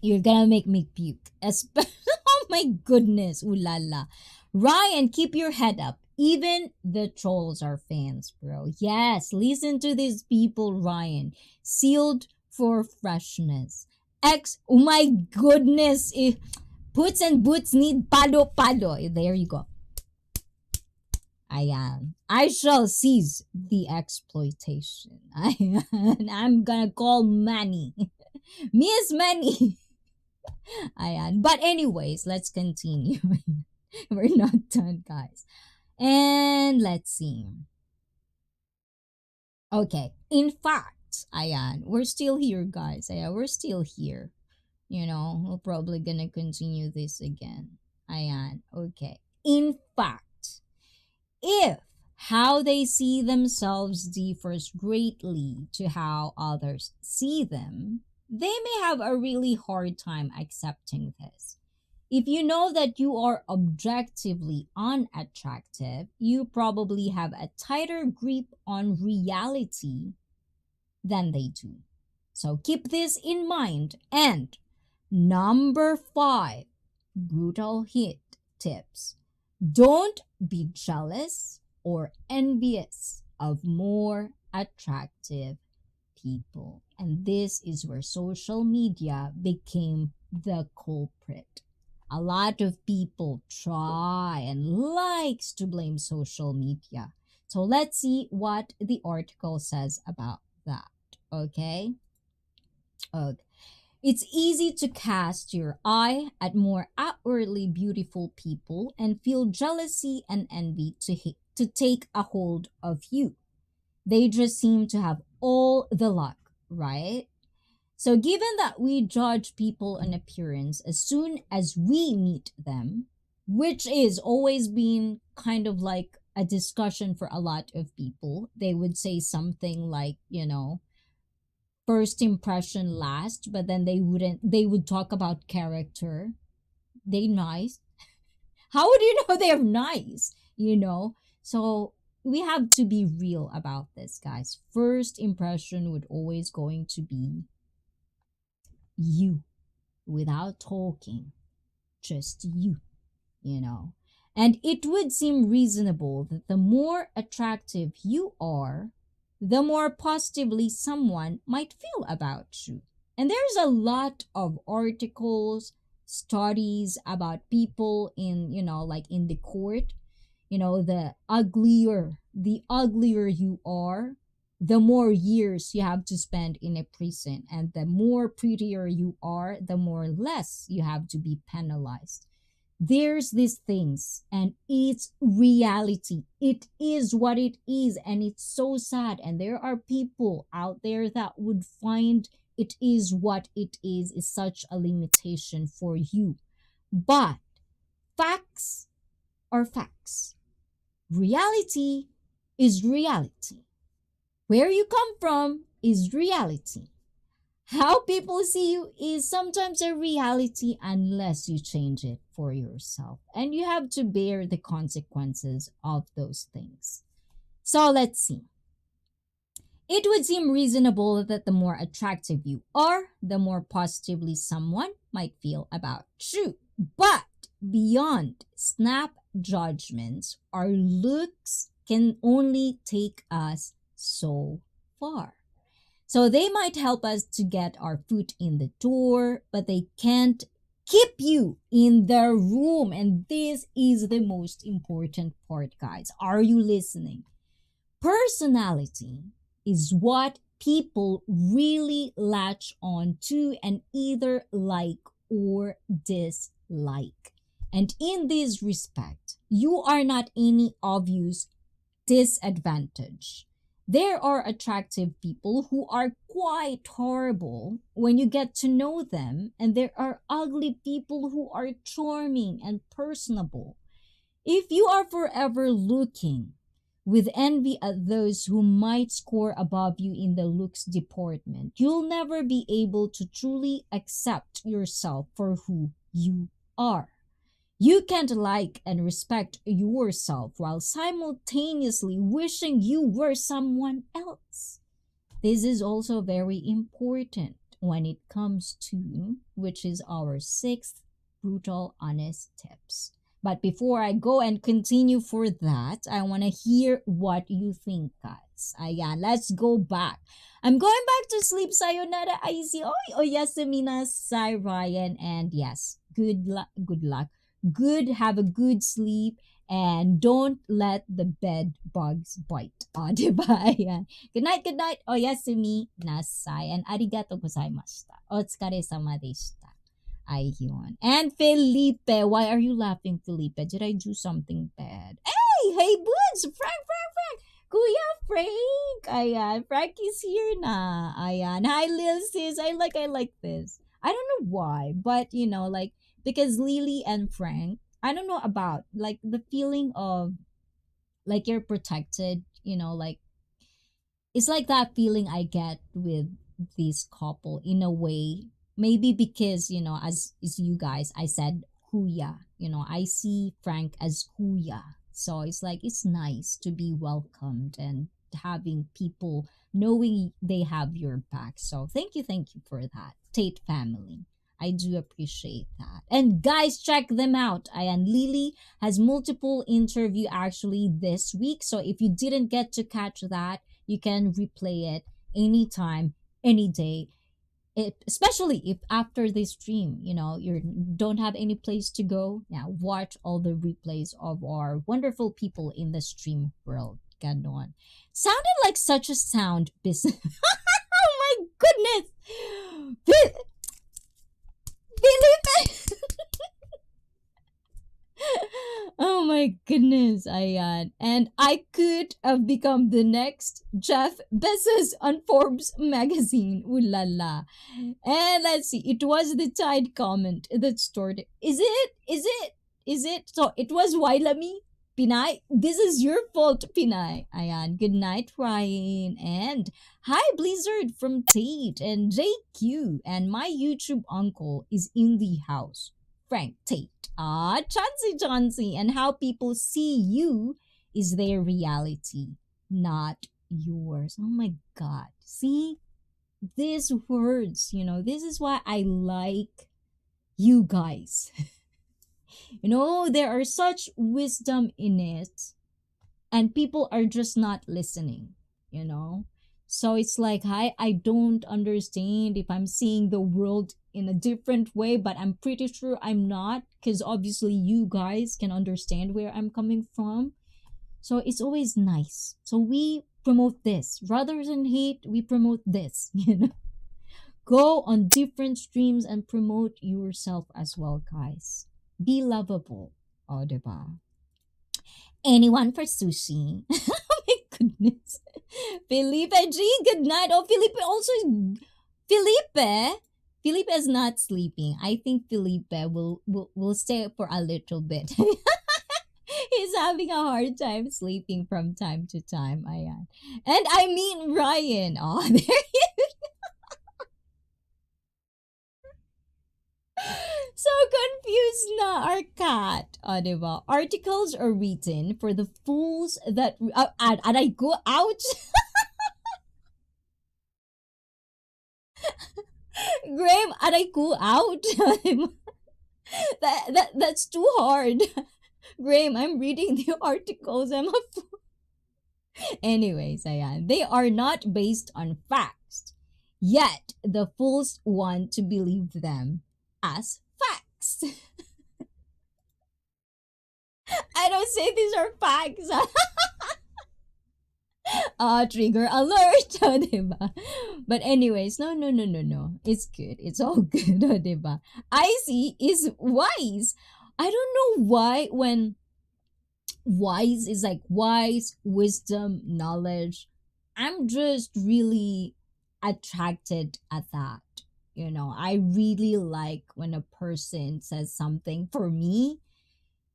You're gonna make me puke. Oh my goodness. Ooh la la. Ryan, keep your head up. Even the trolls are fans, bro. Yes, listen to these people, Ryan. Sealed for freshness. Oh my goodness. Puts and boots need palo. There you go. Ayan. I shall seize the exploitation. Ayan. I'm gonna call Manny. Miss Manny. Ayan. But anyways, let's continue. We're not done, guys. And let's see. Okay. In fact, ayan, we're still here, guys. Ayan, we're still here. You know, we're probably gonna continue this again. Ayan. Okay. In fact, if how they see themselves differs greatly to how others see them, they may have a really hard time accepting this. If you know that you are objectively unattractive, you probably have a tighter grip on reality than they do. So keep this in mind. And number 5, brutal hit tips. Don't be jealous or envious of more attractive people. And this is where social media became the culprit. A lot of people try and likes to blame social media. So let's see what the article says about that. Okay? It's easy to cast your eye at more outwardly beautiful people and feel jealousy and envy to take a hold of you. They just seem to have all the luck, right? So given that we judge people on appearance as soon as we meet them, which is always been kind of like a discussion for a lot of people, they would say something like, you know, first impression last, but then they would talk about character. They nice. How would you know they're nice? You know? So we have to be real about this, guys. First impression would always going to be you, without talking, just you know. And it would seem reasonable that the more attractive you are, the more positively someone might feel about you. And there's a lot of articles, studies about people in, you know, like in the court. You know, the uglier you are, the more years you have to spend in a prison, and the more prettier you are, the more less you have to be penalized. There's these things, and it's reality. It is what it is, and it's so sad. And there are people out there that would find it is what it is such a limitation for you. But facts are facts. Reality is reality. Where you come from is reality. How people see you is sometimes a reality unless you change it for yourself. And you have to bear the consequences of those things. So let's see. It would seem reasonable that the more attractive you are, the more positively someone might feel about you. But beyond snap judgments, our looks can only take us so far. So they might help us to get our foot in the door, but they can't keep you in the room. And this is the most important part, guys. Are you listening? Personality is what people really latch on to and either like or dislike. And in this respect, you are not any obvious disadvantage. There are attractive people who are quite horrible when you get to know them, and there are ugly people who are charming and personable. If you are forever looking with envy at those who might score above you in the looks department, you'll never be able to truly accept yourself for who you are. You can't like and respect yourself while simultaneously wishing you were someone else. This is also very important when it comes to, which is our sixth brutal honest tips. But before I go and continue for that, I want to hear what you think, guys. Ayan, let's go back. I'm going back to sleep. Sayonara, ICEE. Oy, Oyasamina, Sai, Ryan. And yes, good luck. Good luck. Have a good sleep. And don't let the bed bugs bite. O, diba? Ayan. Good night. Oyasumi nasai. And arigato gozaimashita. Otsukare sama deshita. Ayun. And Felipe, why are you laughing, Felipe? Did I do something bad? Hey, Boods! Frank! Kuya Frank! Ayan, Frank is here na. Ayan. Hi, Lil sis. I like this. I don't know why, but like, because Lily and Frank, I don't know about, like, the feeling of, like, you're protected, like, it's like that feeling I get with this couple in a way. Maybe because, as you guys, I said kuya. I see Frank as kuya. So it's like, it's nice to be welcomed and having people knowing they have your back. So thank you for that, Tate family. I do appreciate that. And guys, check them out. And Lily has multiple interview actually this week. So if you didn't get to catch that, you can replay it anytime, any day. Especially if after this stream, you don't have any place to go. Yeah, watch all the replays of our wonderful people in the stream world. Ganon. Sounded like such a sound business. Oh my goodness! Felipe! Oh my goodness, Ayan. And I could have become the next Jeff Bezos on Forbes magazine. Ooh la la. And let's see, it was the Tide comment that started. Is it? So it was Wailami? Pinay? This is your fault, Pinay. Ayan. Good night, Ryan. And hi, Blizzard from Tate and JQ. And my YouTube uncle is in the house. Frank Tate. Chauncey. And how people see you is their reality, not yours. Oh my God. See? These words, this is why I like you guys. There are such wisdom in it, and people are just not listening, So it's like, I don't understand if I'm seeing the world in a different way, but I'm pretty sure I'm not, because obviously you guys can understand where I'm coming from. So it's always nice. So we promote this. Rather than hate, we promote this, Go on different streams and promote yourself as well, guys. Be lovable. Oh, diba? Anyone for sushi? Oh my goodness. Felipe G, good night. Oh, Felipe also. Felipe is not sleeping. I think Felipe will stay for a little bit. He's having a hard time sleeping from time to time. Ayan. And I mean Ryan. Oh, there you go. So confused na our cat. O, diba? Articles are written for the fools that... I go out? Graham, I go out? That's too hard. Graham, I'm reading the articles. I'm a fool. Anyways, ayan. They are not based on facts. Yet, the fools want to believe them as facts. I don't say these are facts. Trigger alert, o, diba? But anyways, no, no, no, no, no. It's good. It's all good, o, diba? ICEE is wise. I don't know why when wise is like wise, wisdom, knowledge. I'm just really attracted at that. I really like when a person says something for me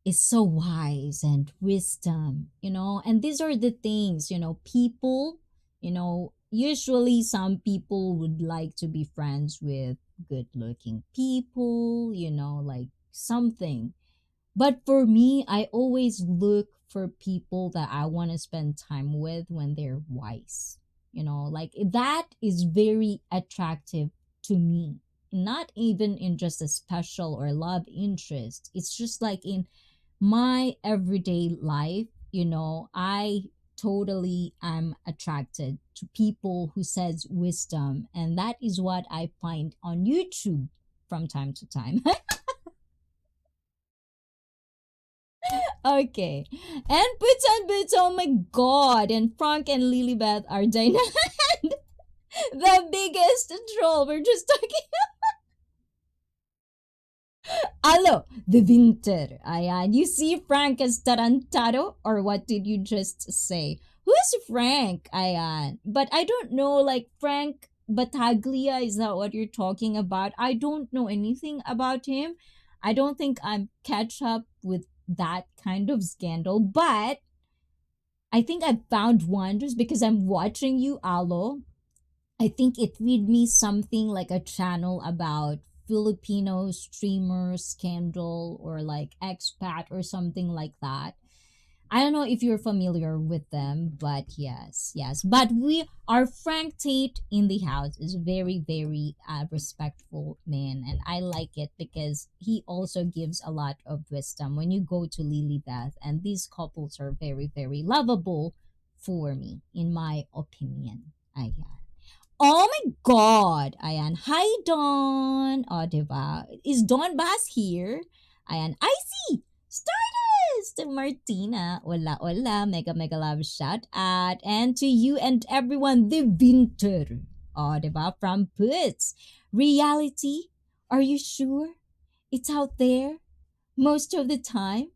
is so wise and wisdom. And these are the things, people, usually some people would like to be friends with good looking people, like something. But for me, I always look for people that I want to spend time with when they're wise. Like that is very attractive to me. Not even in just a special or love interest. It's just like in my everyday life, I totally am attracted to people who says wisdom, and that is what I find on YouTube from time to time. Okay. And Boots and Boots, oh my god. And Frank and Lilybeth are dynamic. The biggest troll. We're just talking. Alo, the winter. Ayan. You see Frank as tarantado? Or what did you just say? Who's Frank? Ayan. But I don't know, like Frank Bataglia, is that what you're talking about? I don't know anything about him. I don't think I'm catch up with that kind of scandal, but I think I found one just because I'm watching you, Alo. I think it read me something like a channel about Filipino streamer scandal or like expat or something like that. I don't know if you're familiar with them, but yes, yes. But our Frank Tate in the house is very, very respectful man, and I like it because he also gives a lot of wisdom when you go to Lilybeth, and these couples are very, very lovable for me, in my opinion. Ayan. Oh my God! Ayan. Hi, Dawn! O, diba? Is Dawn Bass here? Ayan. I see! Stardust! Martina. Hola, hola. Mega, mega love shout out. And to you and everyone, the winter. O, diba? From Puts. Reality? Are you sure? It's out there? Most of the time?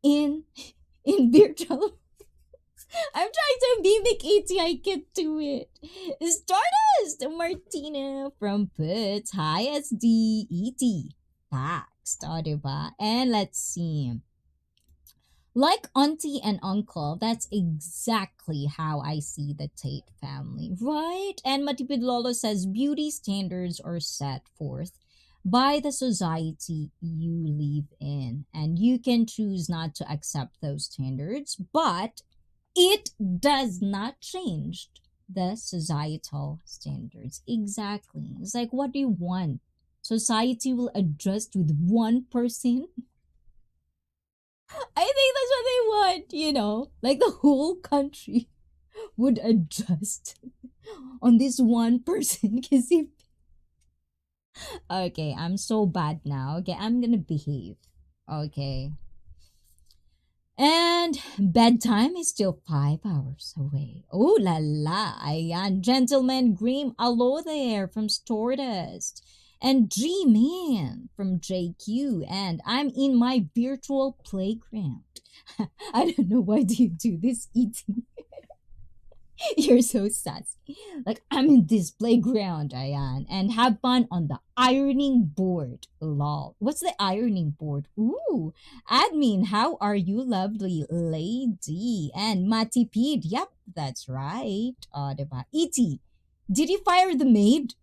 In virtual. I'm trying to mimic ET. I can't do it. Stardust Martina from Puts. Hi, SD ET. Facts. O, diba? And let's see. Like auntie and uncle, that's exactly how I see the Tate family, right? And Matipid Lolo says beauty standards are set forth by the society you live in, and you can choose not to accept those standards, but it does not change the societal standards. Exactly. It's like, what do you want? Society will adjust with one person? I think that's what they want. Like the whole country would adjust on this one person. Because if. Okay, I'm so bad now. Okay, I'm gonna behave. Okay. And bedtime is still 5 hours away. Oh la la. Ayan. Gentleman Grim, hello there from Stardust. And G-Man from JQ. And I'm in my virtual playground. I don't know why do you do this, eating. You're so sassy. Like, I'm in this playground, Ayan, and have fun on the ironing board. Lol. What's the ironing board? Ooh. Admin, how are you, lovely lady? And Matipid, yep, that's right. Diba? E.T., did you fire the maid?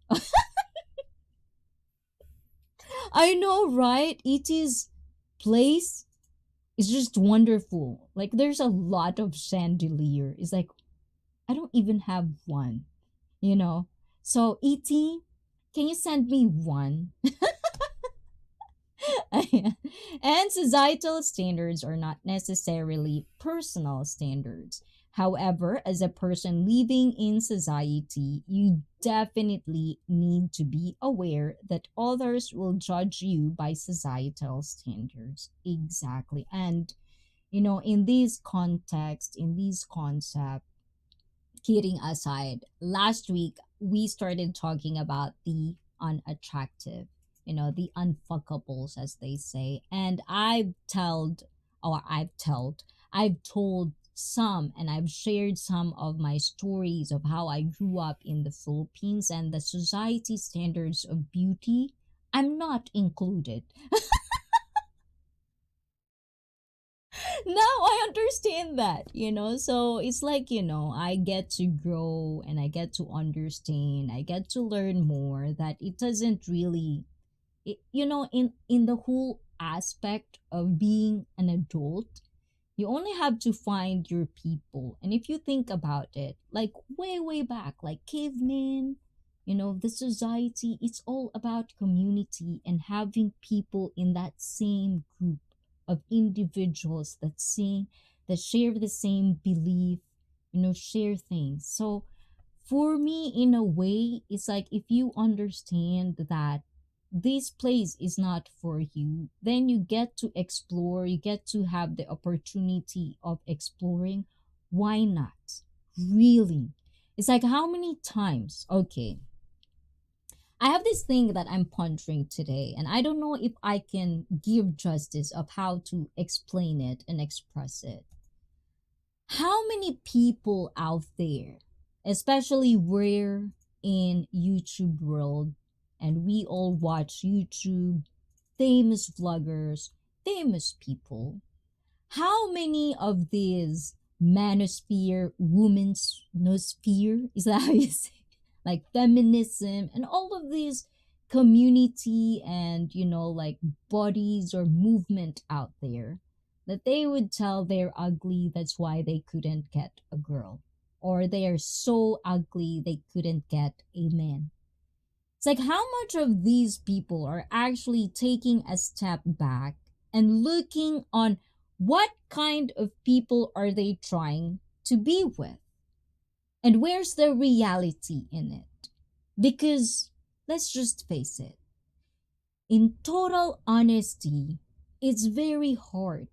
I know, right? E.T.'s place is just wonderful. Like, there's a lot of chandelier. It's like, I don't even have one. So, E.T., can you send me one? And societal standards are not necessarily personal standards. However, as a person living in society, you definitely need to be aware that others will judge you by societal standards. Exactly. And, in this context, in this concept, Kidding aside, last week we started talking about the unattractive, the unfuckables, as they say. And I've told some and I've shared some of my stories of how I grew up in the Philippines and the society standards of beauty. I'm not included. Now I understand that. So it's like, I get to grow and I get to understand, I get to learn more that it doesn't really, in the whole aspect of being an adult, you only have to find your people. And if you think about it, like way, way back, like cavemen, the society, it's all about community and having people in that same group of individuals that share the same belief, share things. So for me, in a way, it's like if you understand that this place is not for you, then you get to explore, you get to have the opportunity of exploring. Why not? Really? It's like how many times, okay, I have this thing that I'm pondering today, and I don't know if I can give justice of how to explain it and express it. How many people out there, especially we're in YouTube world, and we all watch YouTube, famous vloggers, famous people. How many of these manosphere, women's nosphere, is that how you say? Like feminism and all of these community and like bodies or movement out there that they would tell they're ugly, that's why they couldn't get a girl, or they are so ugly they couldn't get a man. It's like how much of these people are actually taking a step back and looking on what kind of people are they trying to be with? And where's the reality in it? Because let's just face it, in total honesty, it's very hard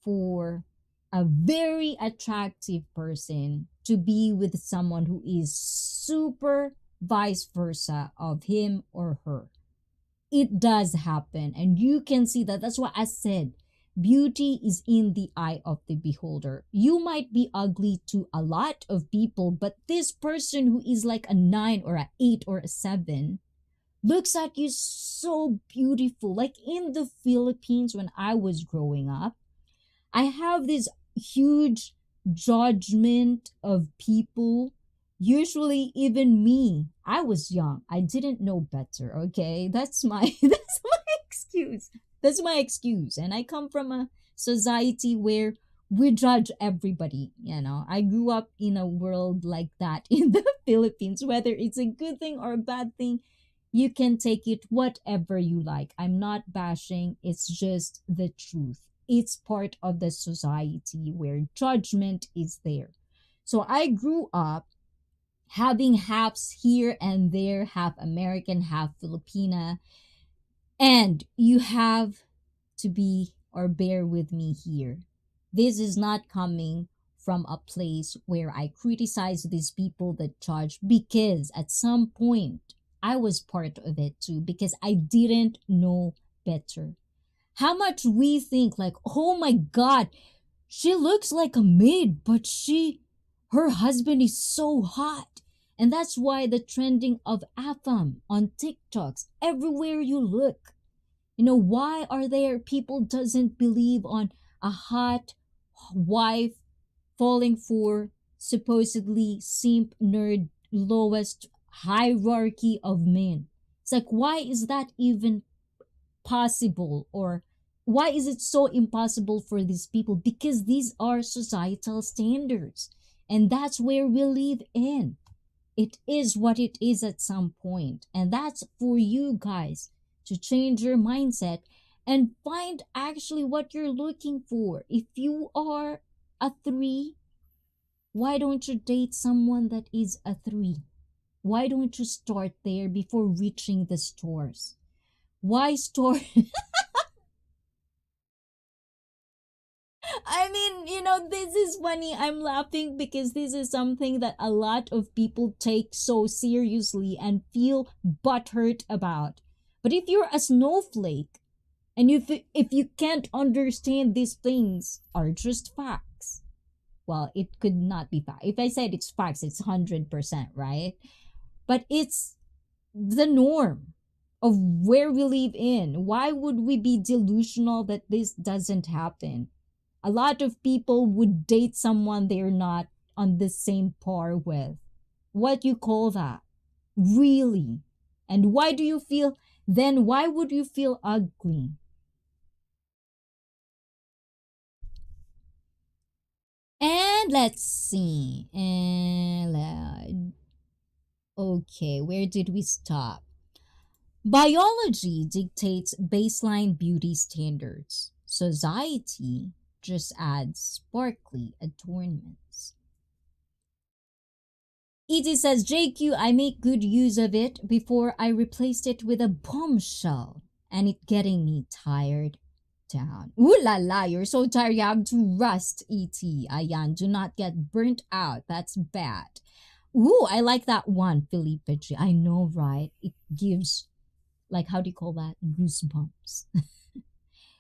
for a very attractive person to be with someone who is super vice versa of him or her. It does happen, and you can see that. That's why I said beauty is in the eye of the beholder. You might be ugly to a lot of people, but this person who is like a 9 or a 8 or a 7 looks at you so beautiful. Like in the Philippines, when I was growing up, I have this huge judgment of people. Usually, even me, I was young. I didn't know better. Okay, that's my that's my excuse. That's my excuse. And I come from a society where we judge everybody. I grew up in a world like that in the Philippines. Whether it's a good thing or a bad thing, you can take it whatever you like. I'm not bashing. It's just the truth. It's part of the society where judgment is there. So I grew up having halves here and there, half American, half Filipina. And you have to be or bear with me here. This is not coming from a place where I criticize these people that judge, because at some point I was part of it too, because I didn't know better. How much we think like, oh my god, she looks like a maid, but her husband is so hot. And that's why the trending of AFAM on TikToks, everywhere you look. Why are there people doesn't believe on a hot wife falling for supposedly simp nerd lowest hierarchy of men? It's like, why is that even possible? Or why is it so impossible for these people? Because these are societal standards, and that's where we live in. It is what it is at some point, and that's for you guys to change your mindset and find actually what you're looking for. If you are a 3, why don't you date someone that is a 3? Why don't you start there before reaching the stores? Why store I mean, this is funny. I'm laughing because this is something that a lot of people take so seriously and feel butthurt about. But if you're a snowflake and if you can't understand these things are just facts, well, it could not be fact. If I said it's facts, it's 100%, right? But it's the norm of where we live in. Why would we be delusional that this doesn't happen? A lot of people would date someone they're not on the same par with. What you call that? Really? And why would you feel ugly? And let's see. Okay, where did we stop? Biology dictates baseline beauty standards. Society just adds sparkly adornments. E.T. says, JQ, I make good use of it before I replaced it with a bombshell and it getting me tired down. Ooh la la, you're so tired you have to rest, E.T. Ayan, do not get burnt out. That's bad. Ooh, I like that one, Felipe G. I know, right? It gives, like, how do you call that? Goosebumps.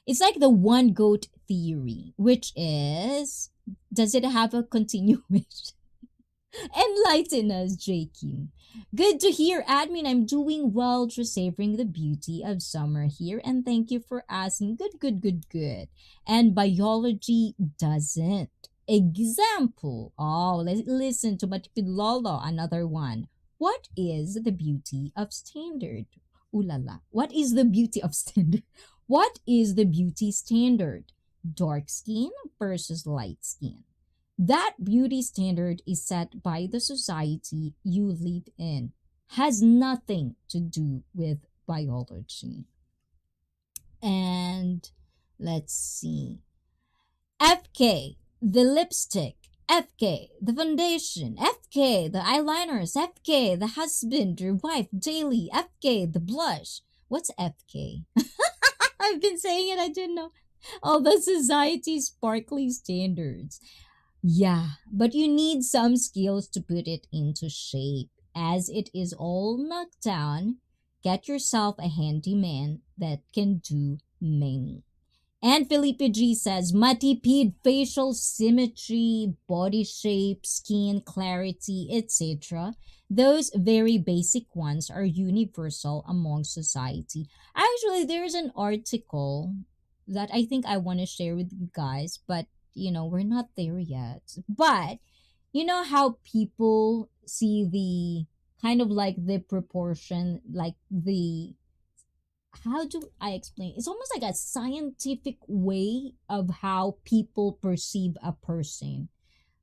It's like the one goat theory, which is, does it have a continuation? Enlighten us, JQ. Good to hear, admin. I'm doing well, just savoring the beauty of summer here, and thank you for asking. Good, good, good, good. And biology doesn't. Example. Oh, let's listen to Matipilolo, another one. What is the beauty of standard? Ooh la la. What is the beauty of standard? What is the beauty standard? Dark skin versus light skin. That beauty standard is set by the society you live in. Has nothing to do with biology. And let's see. FK, the lipstick. FK, the foundation. FK, the eyeliners. FK, the husband or wife daily. FK, the blush. What's FK? I've been saying it, I didn't know. All the society sparkly standards. Yeah, but you need some skills to put it into shape. As it is all knocked down, get yourself a handyman that can do many. And Felipe G says, matipid facial symmetry, body shape, skin clarity, etc. Those very basic ones are universal among society. Actually, there's an article that I think I want to share with you guys, but we're not there yet. But you know how people see the kind of like the proportion, like the how do I explain? It's almost like a scientific way of how people perceive a person.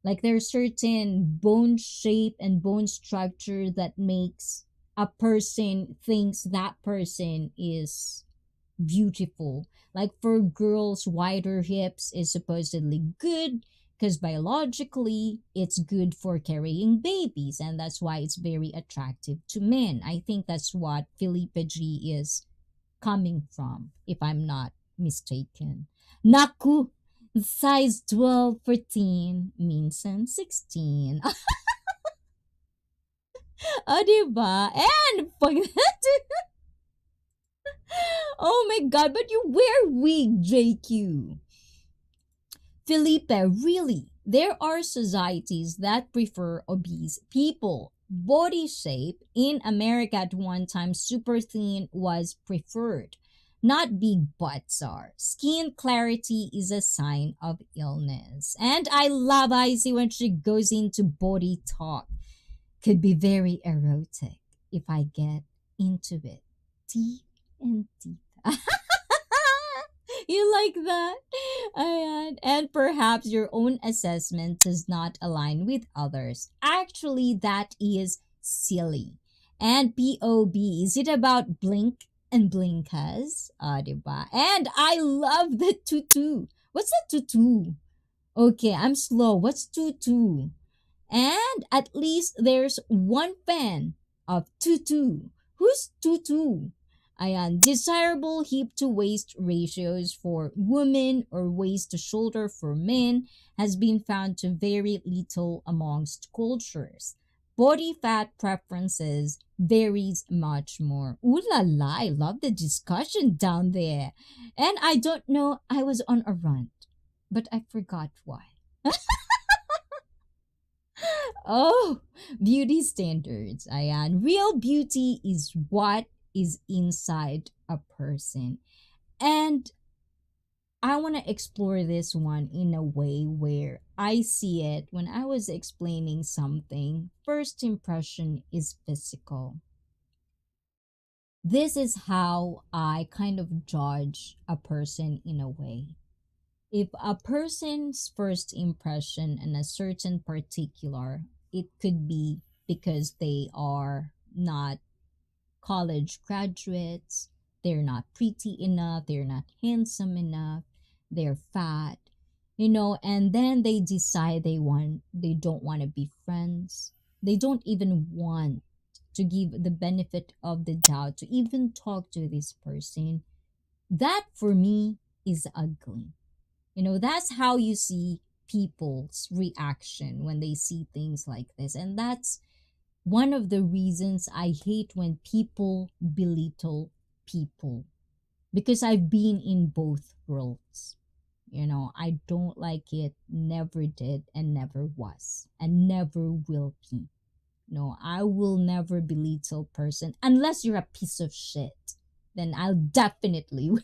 Like there's certain bone shape and bone structure that makes a person thinks that person is beautiful. Like for girls, wider hips is supposedly good because biologically it's good for carrying babies, and that's why it's very attractive to men. I think that's what Felipe G is coming from, if I'm not mistaken. Naku, size 12 for teen means 16. O, diba? And pag oh my god, but you wear wig, JQ. Felipe, really? There are societies that prefer obese people. Body shape in America at one time, super thin was preferred. Not big butts are. Skin clarity is a sign of illness. And I love ICEE when she goes into body talk. Could be very erotic if I get into it. Deep and deep. You like that? And perhaps your own assessment does not align with others. Actually, that is silly. And POB, is it about blink and blinkas? Diba? And I love the tutu. What's a tutu? Okay, I'm slow. What's tutu? And at least there's one fan of tutu. Who's tutu? Ayan, desirable hip to waist ratios for women or waist to shoulder for men has been found to vary little amongst cultures. Body fat preferences varies much more. Ooh la la, I love the discussion down there. And I don't know, I was on a rant, but I forgot why. Oh, beauty standards. Ayan. Real beauty is what is inside a person. And I want to explore this one in a way where I see it when I was explaining something. First impression is physical. This is how I kind of judge a person in a way. If a person's first impression in a certain particular, it could be because they are not college graduates, they're not pretty enough, they're not handsome enough, they're fat, and then they decide they don't want to be friends. They don't even want to give the benefit of the doubt to even talk to this person. That for me is ugly. That's how you see people's reaction when they see things like this. And that's one of the reasons I hate when people belittle people, because I've been in both worlds. I don't like it, never did, and never was, and never will be. No, I will never belittle person unless you're a piece of shit. Then I'll definitely.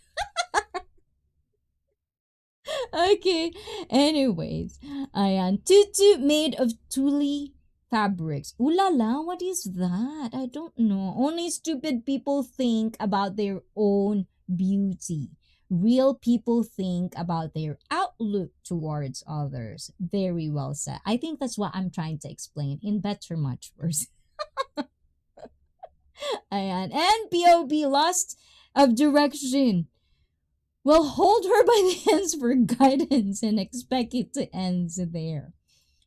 Okay. Anyways, ayan. Tutu made of tulle fabrics. Ooh la la, what is that? I don't know. Only stupid people think about their own beauty. Real people think about their outlook towards others. Very well said. I think that's what I'm trying to explain in better, much worse. Ayan. And POB lost of direction. Well, hold her by the hands for guidance and expect it to end there.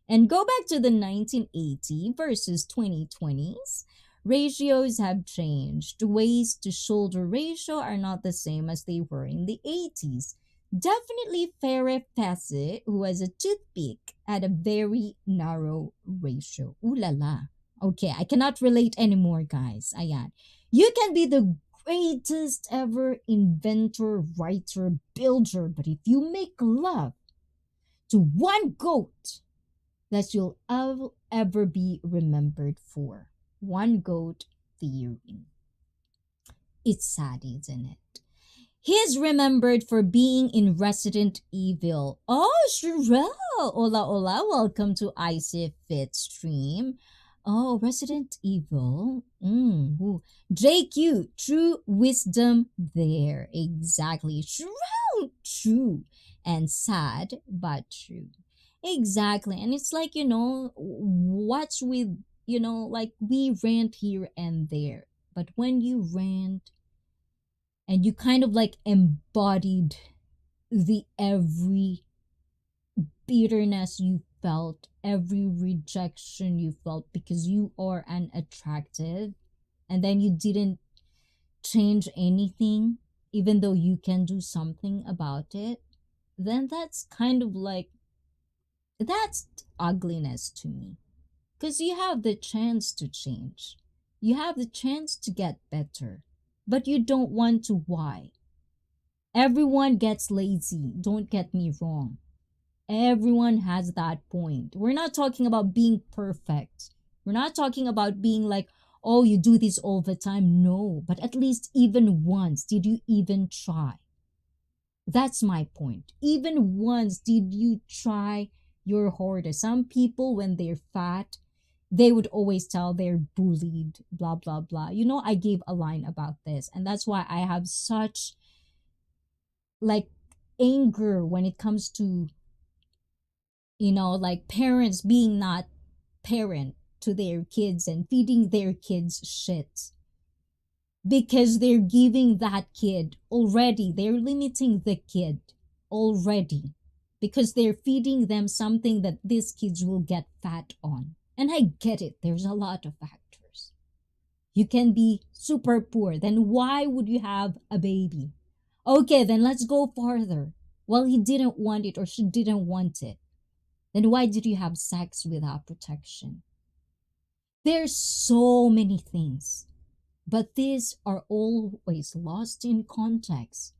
And go back to the 1980 versus 2020s. Ratios have changed. Waist to shoulder ratio are not the same as they were in the 80s. Definitely Farrah Fawcett, who has a toothpick, had a very narrow ratio. Ooh la la. Okay, I cannot relate anymore, guys. Ayan. You can be the greatest ever inventor, writer, builder, but if you make love to one goat, that you'll ever be remembered for. One goat theory. It's sad, isn't it? He's remembered for being in Resident Evil. Oh, Sherelle! Hola, hola. Welcome to ICEE Fit Stream. Oh, Resident Evil. Ooh. JQ, true wisdom there. Exactly. True. And sad, but true. Exactly. And it's like, what's with, like we rant here and there. But when you rant and you kind of like embodied the every bitterness you felt, every rejection you felt because you are unattractive, and then you didn't change anything, even though you can do something about it, then that's kind of like, that's ugliness to me. Because you have the chance to change, you have the chance to get better, but you don't want to. Why? Everyone gets lazy, don't get me wrong. Everyone has that point. We're not talking about being perfect. We're not talking about being like, oh, you do this all the time. No, but at least even once, did you even try? That's my point. Even once, did you try your hardest? Some people, when they're fat, they would always tell they're bullied, blah, blah, blah. I gave a line about this, and that's why I have such like anger when it comes to like parents being not parent to their kids and feeding their kids shit, because they're giving that kid already, they're limiting the kid already because they're feeding them something that these kids will get fat on. And I get it, there's a lot of factors, You can be super poor. Then why would you have a baby? Okay, then let's go farther. Well, he didn't want it or she didn't want it. Then why did you have sex without protection? There's so many things, but these are always lost in context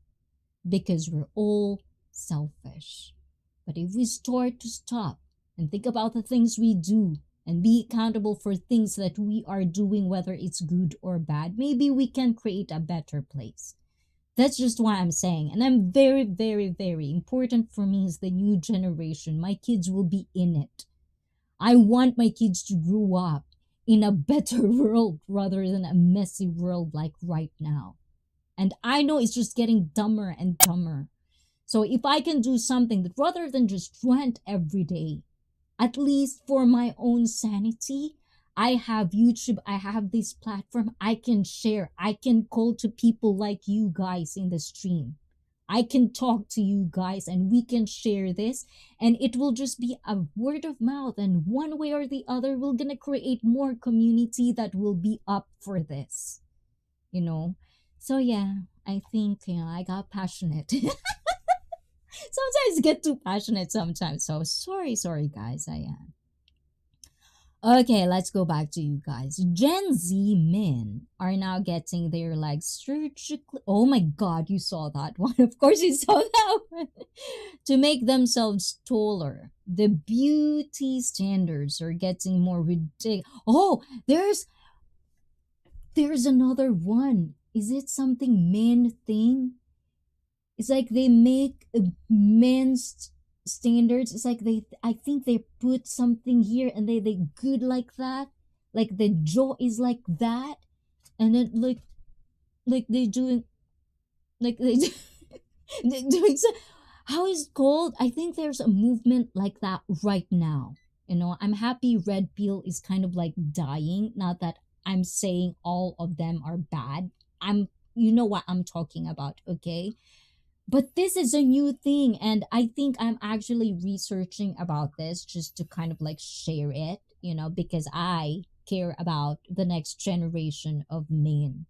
because we're all selfish. But if we start to stop and think about the things we do and be accountable for things that we are doing, whether it's good or bad, maybe we can create a better place. That's just what I'm saying. And I'm very, very, very important for me is the new generation. My kids will be in it. I want my kids to grow up in a better world rather than a messy world like right now. And I know it's just getting dumber and dumber. So if I can do something that rather than just rant every day, at least for my own sanity, I have YouTube, I have this platform, I can share, I can call to people like you guys in the stream. I can talk to you guys and we can share this and it will just be a word of mouth, and one way or the other we're gonna create more community that will be up for this, you know. So yeah, I think, I got passionate. Sometimes get too passionate sometimes, so sorry guys, I am. Okay, let's go back to you guys. Gen Z men are now getting their legs surgically. Oh my god, you saw that one. Of course, you saw that one. To make themselves taller. The beauty standards are getting more ridiculous. Oh, there's another one. Is it something men thing? It's like they make men's standards. It's like I think they put something here and they good like that, like the jaw is like that, and then like they doing like they they doing so, how is it called? I think there's a movement like that right now. I'm happy red pill is kind of like dying. Not that I'm saying all of them are bad. You know what I'm talking about, okay? But this is a new thing, and I think I'm actually researching about this just to kind of like share it, because I care about the next generation of men,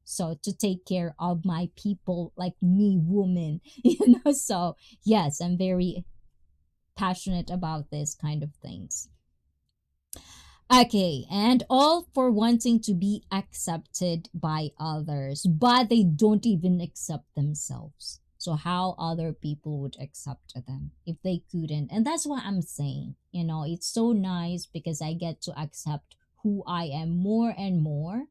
so to take care of my people like me, woman. So yes, I'm very passionate about this kind of things. Okay, and all for wanting to be accepted by others, but they don't even accept themselves. So, how other people would accept them if they couldn't? And that's what I'm saying. It's so nice because I get to accept who I am more and more.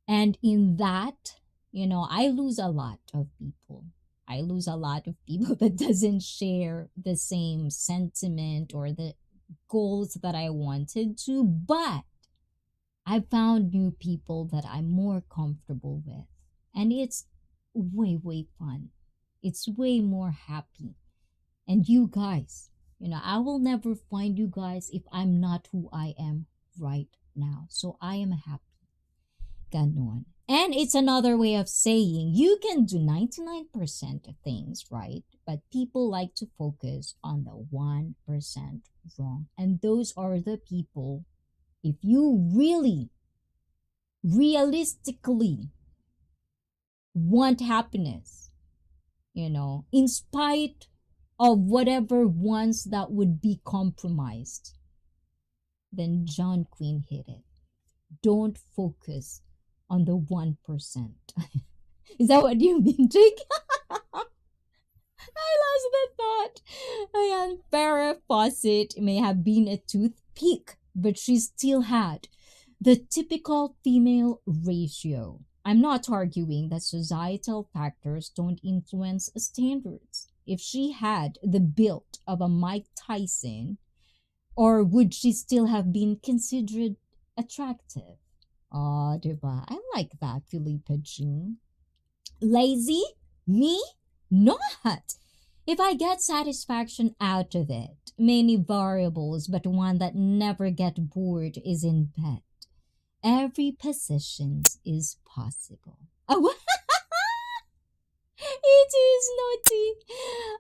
And in that, I lose a lot of people. I lose a lot of people that doesn't share the same sentiment or the goals that I wanted to, but I found new people that I'm more comfortable with. And it's way, way fun. It's way more happy. And you guys, I will never find you guys if I'm not who I am right now. So I am happy. Ganon. And it's another way of saying you can do 99% of things right, but people like to focus on the 1% wrong. And those are the people, if you really, realistically want happiness, in spite of whatever ones that would be compromised, then John Quinn hit it. Don't focus on the 1%. Is that what you mean, Jake? I lost the thought. And Farrah Fawcett may have been a toothpick, but she still had the typical female ratio. I'm not arguing that societal factors don't influence standards. If she had the build of a Mike Tyson, or would she still have been considered attractive? Oh, diba? I like that, Philippa Jean. Lazy? Me? Not. If I get satisfaction out of it, many variables, but one that never get bored is in bed. Every position is possible. Oh, It is naughty.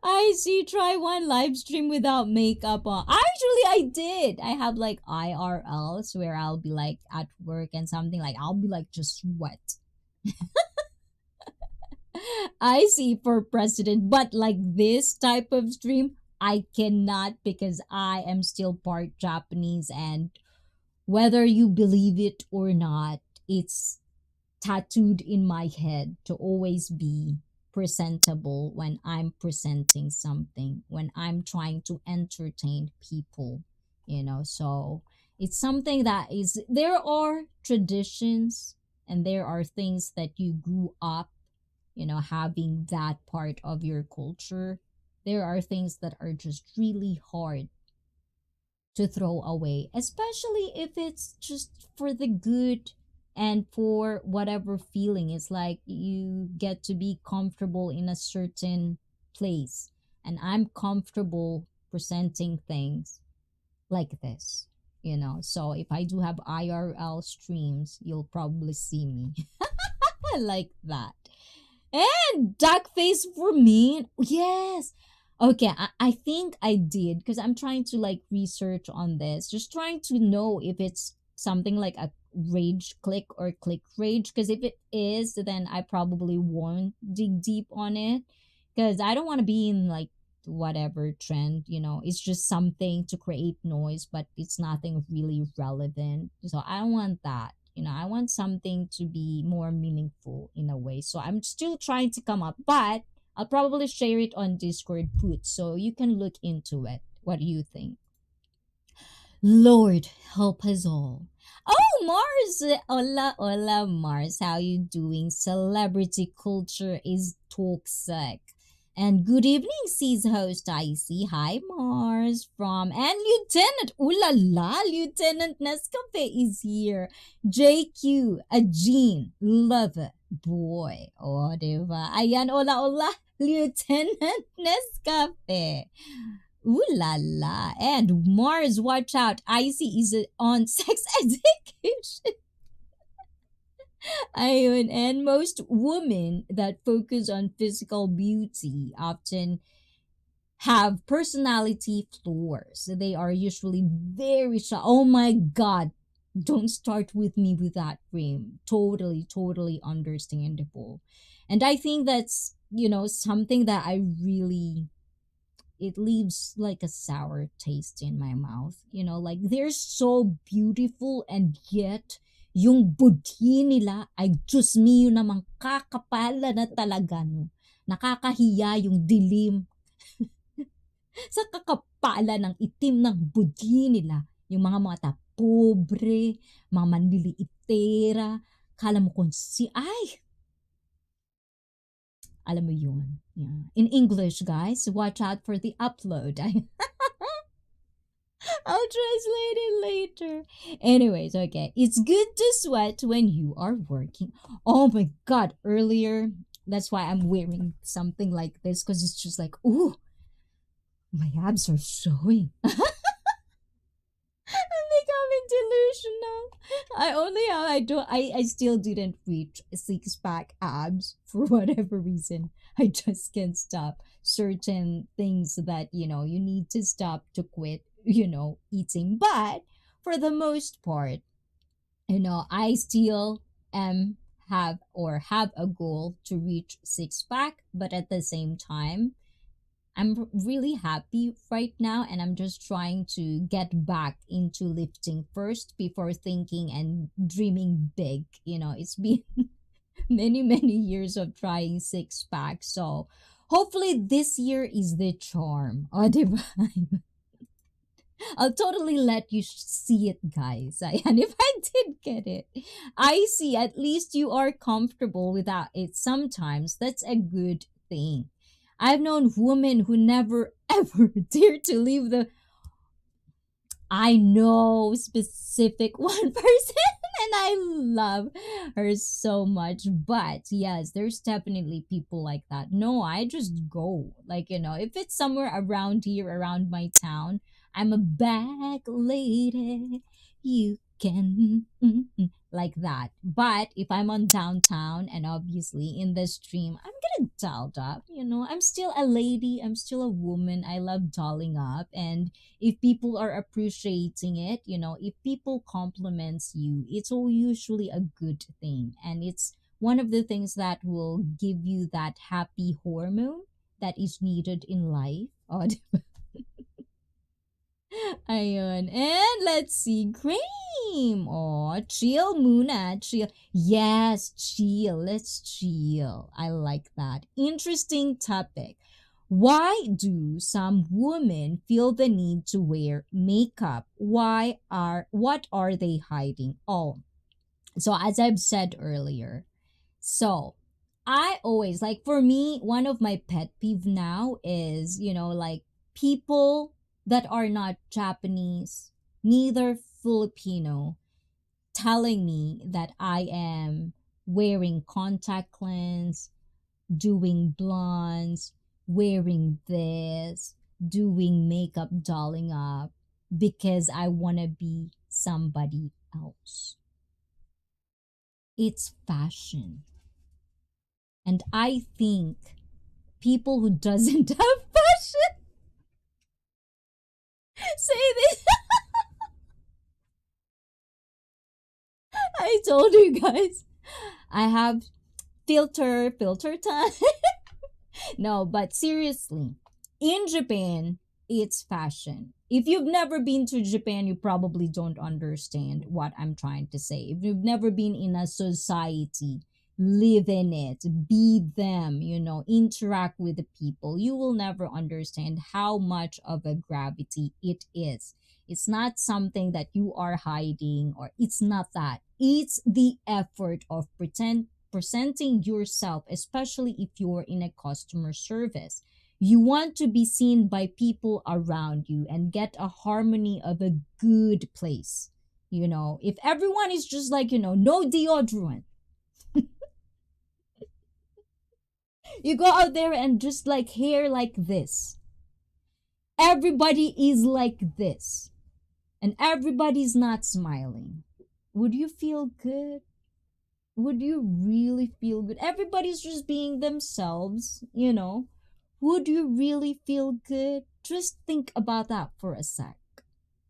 I see. Try one live stream without makeup on. Actually, I did. I have like IRLs where I'll be like at work and something like I'll be like just wet. I see for president, but like this type of stream, I cannot because I am still part Japanese, and whether you believe it or not, it's tattooed in my head to always be presentable when I'm presenting something, when I'm trying to entertain people. So it's something that is, there are traditions and there are things that you grew up, having that part of your culture. There are things that are just really hard to throw away, especially if it's just for the good and for whatever feeling. It's like you get to be comfortable in a certain place, and I'm comfortable presenting things like this. So if I do have IRL streams, you'll probably see me like that. And duck face for me. Yes. Okay, I think I did because I'm trying to like research on this, just trying to know if it's something like a rage click or click rage. Because if it is, then I probably won't dig deep on it because I don't want to be in like whatever trend. It's just something to create noise, but it's nothing really relevant. So I don't want that. I want something to be more meaningful in a way. So I'm still trying to come up, but I'll probably share it on Discord put so you can look into it. What do you think? Lord help us all. Oh, Mars! Hola, hola, Mars. How you doing? Celebrity culture is toxic. And good evening, sees host ICEE. Hi, Mars. From and Lieutenant. Ooh la la, Lieutenant Nescafe is here. JQ, a Jean, lover, boy. O, diba? Ayan, hola, hola, Lieutenant Nescafe. Ooh la la. And Mars, watch out. ICEE is on sex education. Ayun, and most women that focus on physical beauty often have personality flaws. They are usually very shy. Oh my god. Don't start with me with that frame. Totally, totally understandable. And I think that's something that I really, it leaves like a sour taste in my mouth. Like they're so beautiful and yet yung budhi nila ay Diyos mio namang kakapala na talaga, no. Nakakahiya yung dilim sa kakapala ng itim ng budhi nila. Yung mga mata pobre, mga manliliitera, kala mo kung alam mo yun. Yeah. In English, guys, watch out for the upload. I'll translate it later. Anyways, okay. It's good to sweat when you are working. Oh my god, earlier, that's why I'm wearing something like this because it's just like, ooh, my abs are showing. I'm becoming delusional. I still didn't reach six pack abs for whatever reason. I just can't stop certain things that you need to stop to quit eating. But for the most part, I still am have a goal to reach six pack, but at the same time I'm really happy right now, and I'm just trying to get back into lifting first before thinking and dreaming big. It's been many, many years of trying six pack. So hopefully this year is the charm. O, diba? I'll totally let you see it, guys. And if I did get it, I see at least you are comfortable without it sometimes. That's a good thing. I've known women who never ever dare to leave the. I know specific one person, and I love her so much. But yes, there's definitely people like that. No, I just go. Like, if it's somewhere around here, around my town, I'm a bag lady. You can like that. But if I'm on downtown and obviously in the stream, I'm gonna dolled up. I'm still a lady, I'm still a woman. I love dolling up. And if people are appreciating it, if people compliments you, it's all usually a good thing. And it's one of the things that will give you that happy hormone that is needed in life. Oh, ayun. And let's see, Graham. Oh, chill muna, chill. Yes, chill. Let's chill. I like that. Interesting topic. Why do some women feel the need to wear makeup? What are they hiding? Oh, so as I've said earlier, so I always like, for me, one of my pet peeve now is, like people that are not Japanese, neither Filipino, telling me that I am wearing contact lens, doing blondes, wearing this, doing makeup, dolling up because I want to be somebody else. It's fashion. And I think people who doesn't have fashion say this. I told you guys, I have filter time. No, but seriously, in Japan, it's fashion. If you've never been to Japan, you probably don't understand what I'm trying to say. If you've never been in a society, live in it, be them, interact with the people, you will never understand how much of a gravity it is. It's not something that you are hiding, or it's not that. It's the effort of presenting yourself, especially if you're in a customer service. You want to be seen by people around you and get a harmony of a good place. If everyone is just like, no deodorant, you go out there and just like hair like this, everybody is like this, and everybody's not smiling, would you feel good? Would you really feel good? Everybody's just being themselves, would you really feel good? Just think about that for a sec.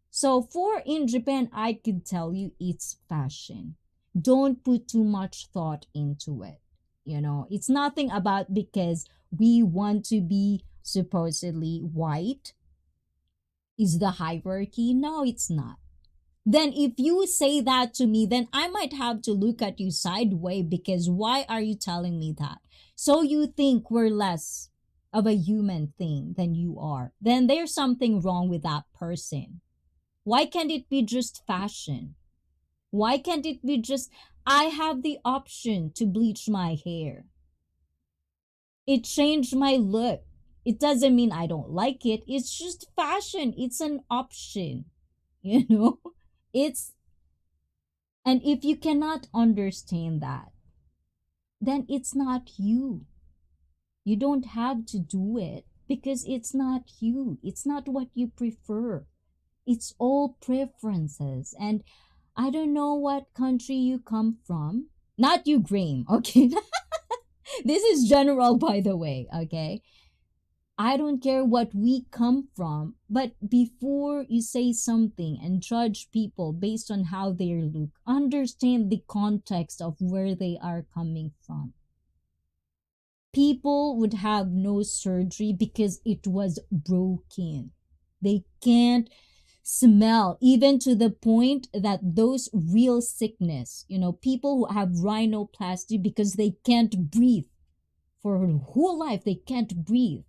So for in Japan, I could tell you it's fashion. Don't put too much thought into it. It's nothing about because we want to be supposedly white is the hierarchy. No, it's not. Then if you say that to me, then I might have to look at you sideways, because why are you telling me that? So you think we're less of a human thing than you are. Then there's something wrong with that person. Why can't it be just fashion? Why can't it be just, I have the option to bleach my hair? It changed my look. It doesn't mean I don't like it. It's just fashion. It's an option. You know? It's, and if you cannot understand that, then it's not you. You don't have to do it because it's not you. It's not what you prefer. It's all preferences. And I don't know what country you come from. Not you, Graham, okay? This is general, by the way, okay? I don't care what we come from, but before you say something and judge people based on how they look, understand the context of where they are coming from. People would have no surgery because it was broken. They can't smell, even to the point that those real sickness, people who have rhinoplasty because they can't breathe for her whole life, they can't breathe.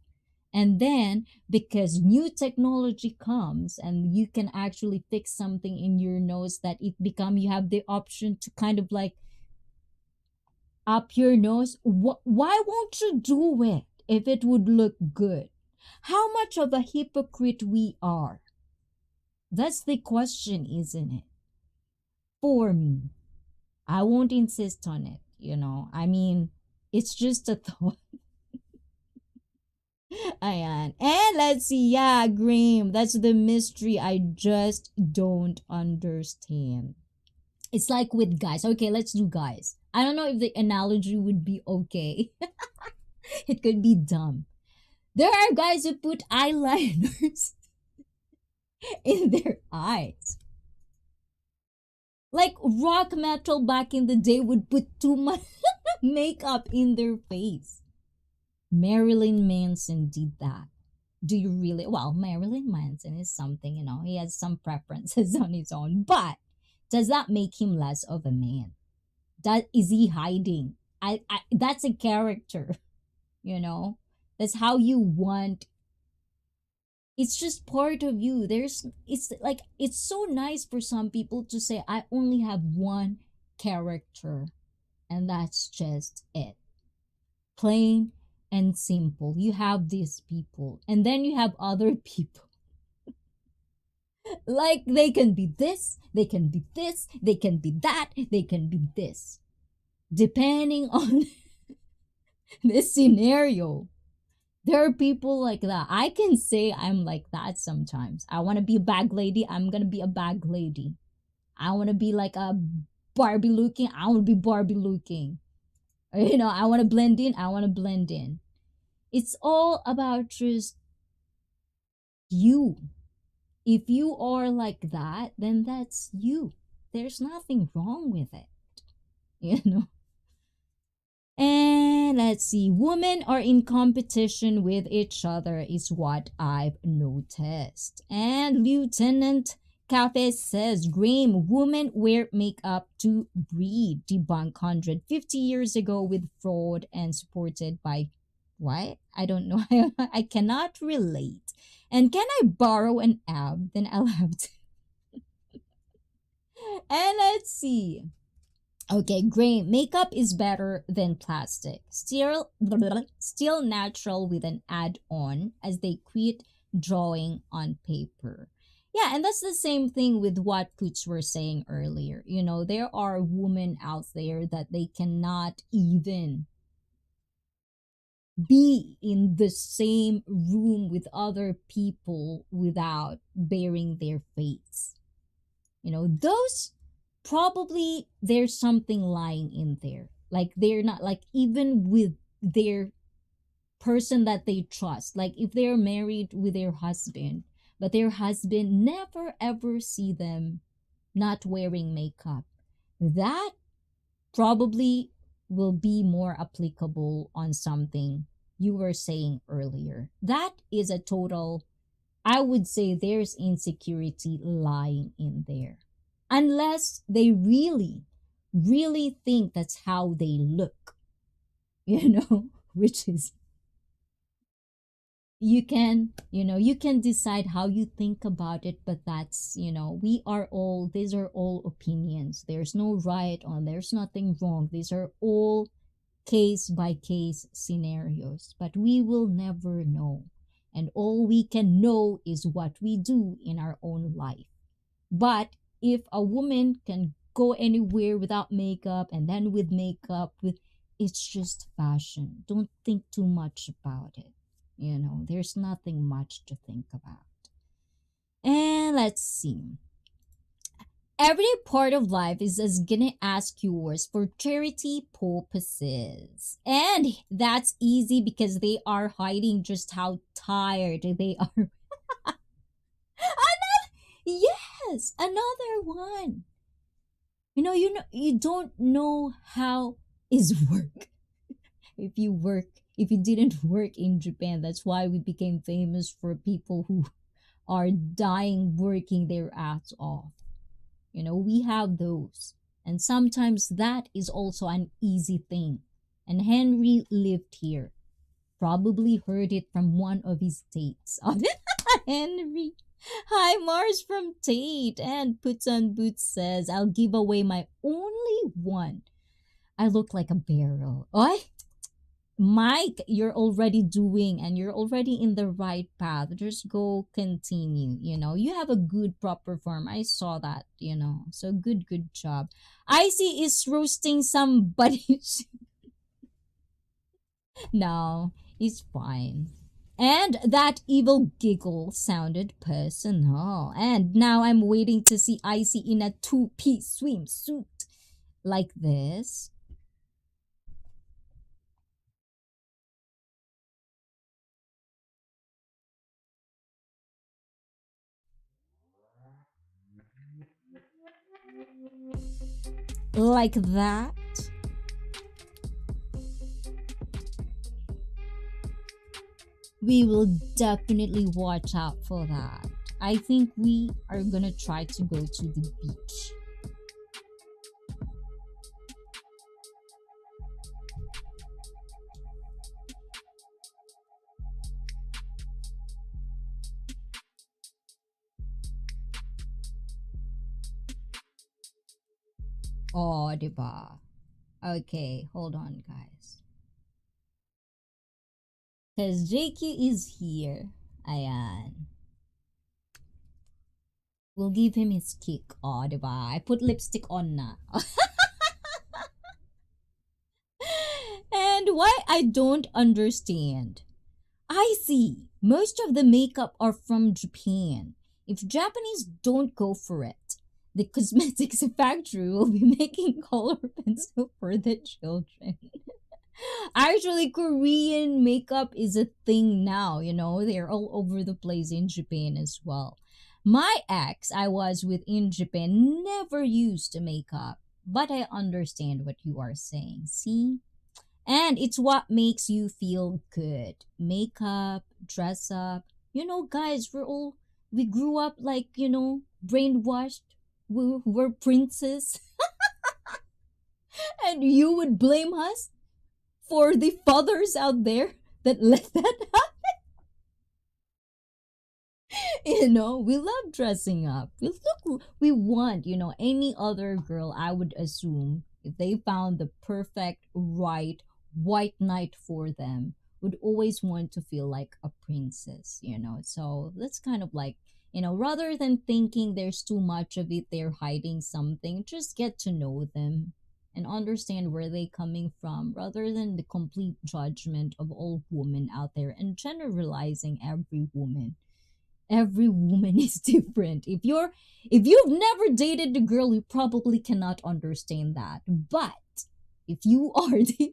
And then because new technology comes and you can actually fix something in your nose, that you have the option to kind of like up your nose. Why won't you do it if it would look good? How much of a hypocrite we are? That's the question, isn't it? For me, I won't insist on it, I mean, it's just a thought. Ayan. And let's see, yeah, Graham, that's the mystery I just don't understand. It's like with guys. Okay, let's do guys. I don't know if the analogy would be okay. It could be dumb. There are guys who put eyeliners in their eyes. Like rock metal back in the day would put too much makeup in their face. Marilyn Manson did that. Do you really? Well, Marilyn Manson is something, he has some preferences on his own, but does that make him less of a man? That is he hiding? That's a character, you know? That's how you want. It's just part of you. It's like, it's so nice for some people to say, I only have one character, and that's just it. Plain and simple. You have these people, and then you have other people. Like, they can be this, they can be this, they can be that, they can be this. Depending on the scenario. There are people like that. I can say I'm like that sometimes. I want to be a bag lady. I'm going to be a bag lady. I want to be like a Barbie looking. I want to be Barbie looking. I want to blend in. I want to blend in. It's all about just you. If you are like that, then that's you. There's nothing wrong with it. And let's see, women are in competition with each other is what I've noticed. And Lieutenant Cafe says, Graham, women wear makeup to breed. Debunk 150 years ago with fraud and supported by what? I don't know. I cannot relate. And can I borrow an ab? Then I'll have to. And let's see. Okay, Graham, makeup is better than plastic. Still natural with an add-on as they quit drawing on paper. Yeah, and that's the same thing with what Poots were saying earlier. There are women out there that they cannot even be in the same room with other people without baring their face. Those probably there's something lying in there. Like, they're not, like, even with their person that they trust, like if they're married with their husband, but their husband never ever see them not wearing makeup, that probably will be more applicable on something you were saying earlier. That is a total, I would say there's insecurity lying in there. Unless they really, really think that's how they look, which is, you can decide how you think about it, but that's, these are all opinions. There's no right on, there's nothing wrong. These are all case by case scenarios, but we will never know. And all we can know is what we do in our own life. But if a woman can go anywhere without makeup and then with makeup, it's just fashion. Don't think too much about it. There's nothing much to think about. And let's see. Every part of life is as gonna ask yours for charity purposes. And that's easy because they are hiding just how tired they are. Yes, another one. You don't know how is work. If you didn't work in Japan, that's why we became famous for people who are dying working their ass off. We have those. And sometimes that is also an easy thing. And Henry lived here. Probably heard it from one of his dates. Henry. Hi, Mars from Tate. And Puts on Boots says, I'll give away my only one. I look like a barrel. Oi? Mike, you're already doing and you're already in the right path. Just go continue. You have a good proper form. I saw that, So good job. ICEE is roasting somebody. No, it's fine. And that evil giggle sounded personal. And now I'm waiting to see Icy in a two-piece swimsuit like this. Like that. We will definitely watch out for that. I think we are gonna try to go to the beach. Oh, diba? Okay, hold on, guys. Because JQ is here. Ayan. We'll give him his kick. Oh, diba? I put lipstick on na. And why I don't understand. I see. Most of the makeup are from Japan. If Japanese don't go for it, the cosmetics factory will be making color pencil for the children. Actually, Korean makeup is a thing now, they're all over the place in Japan as well. My ex I was with in Japan never used makeup, but I understand what you are saying. See? And it's what makes you feel good. Makeup, dress up. Guys, we grew up like, brainwashed. We're princes. And you would blame us for the fathers out there that let that happen. We love dressing up. We want, any other girl, I would assume, if they found the perfect, right, white knight for them, would always want to feel like a princess. So that's kind of like, rather than thinking there's too much of it, they're hiding something, just get to know them and understand where they coming from rather than the complete judgment of all women out there and generalizing every woman is different. If you've never dated a girl, you probably cannot understand that. But if you are dating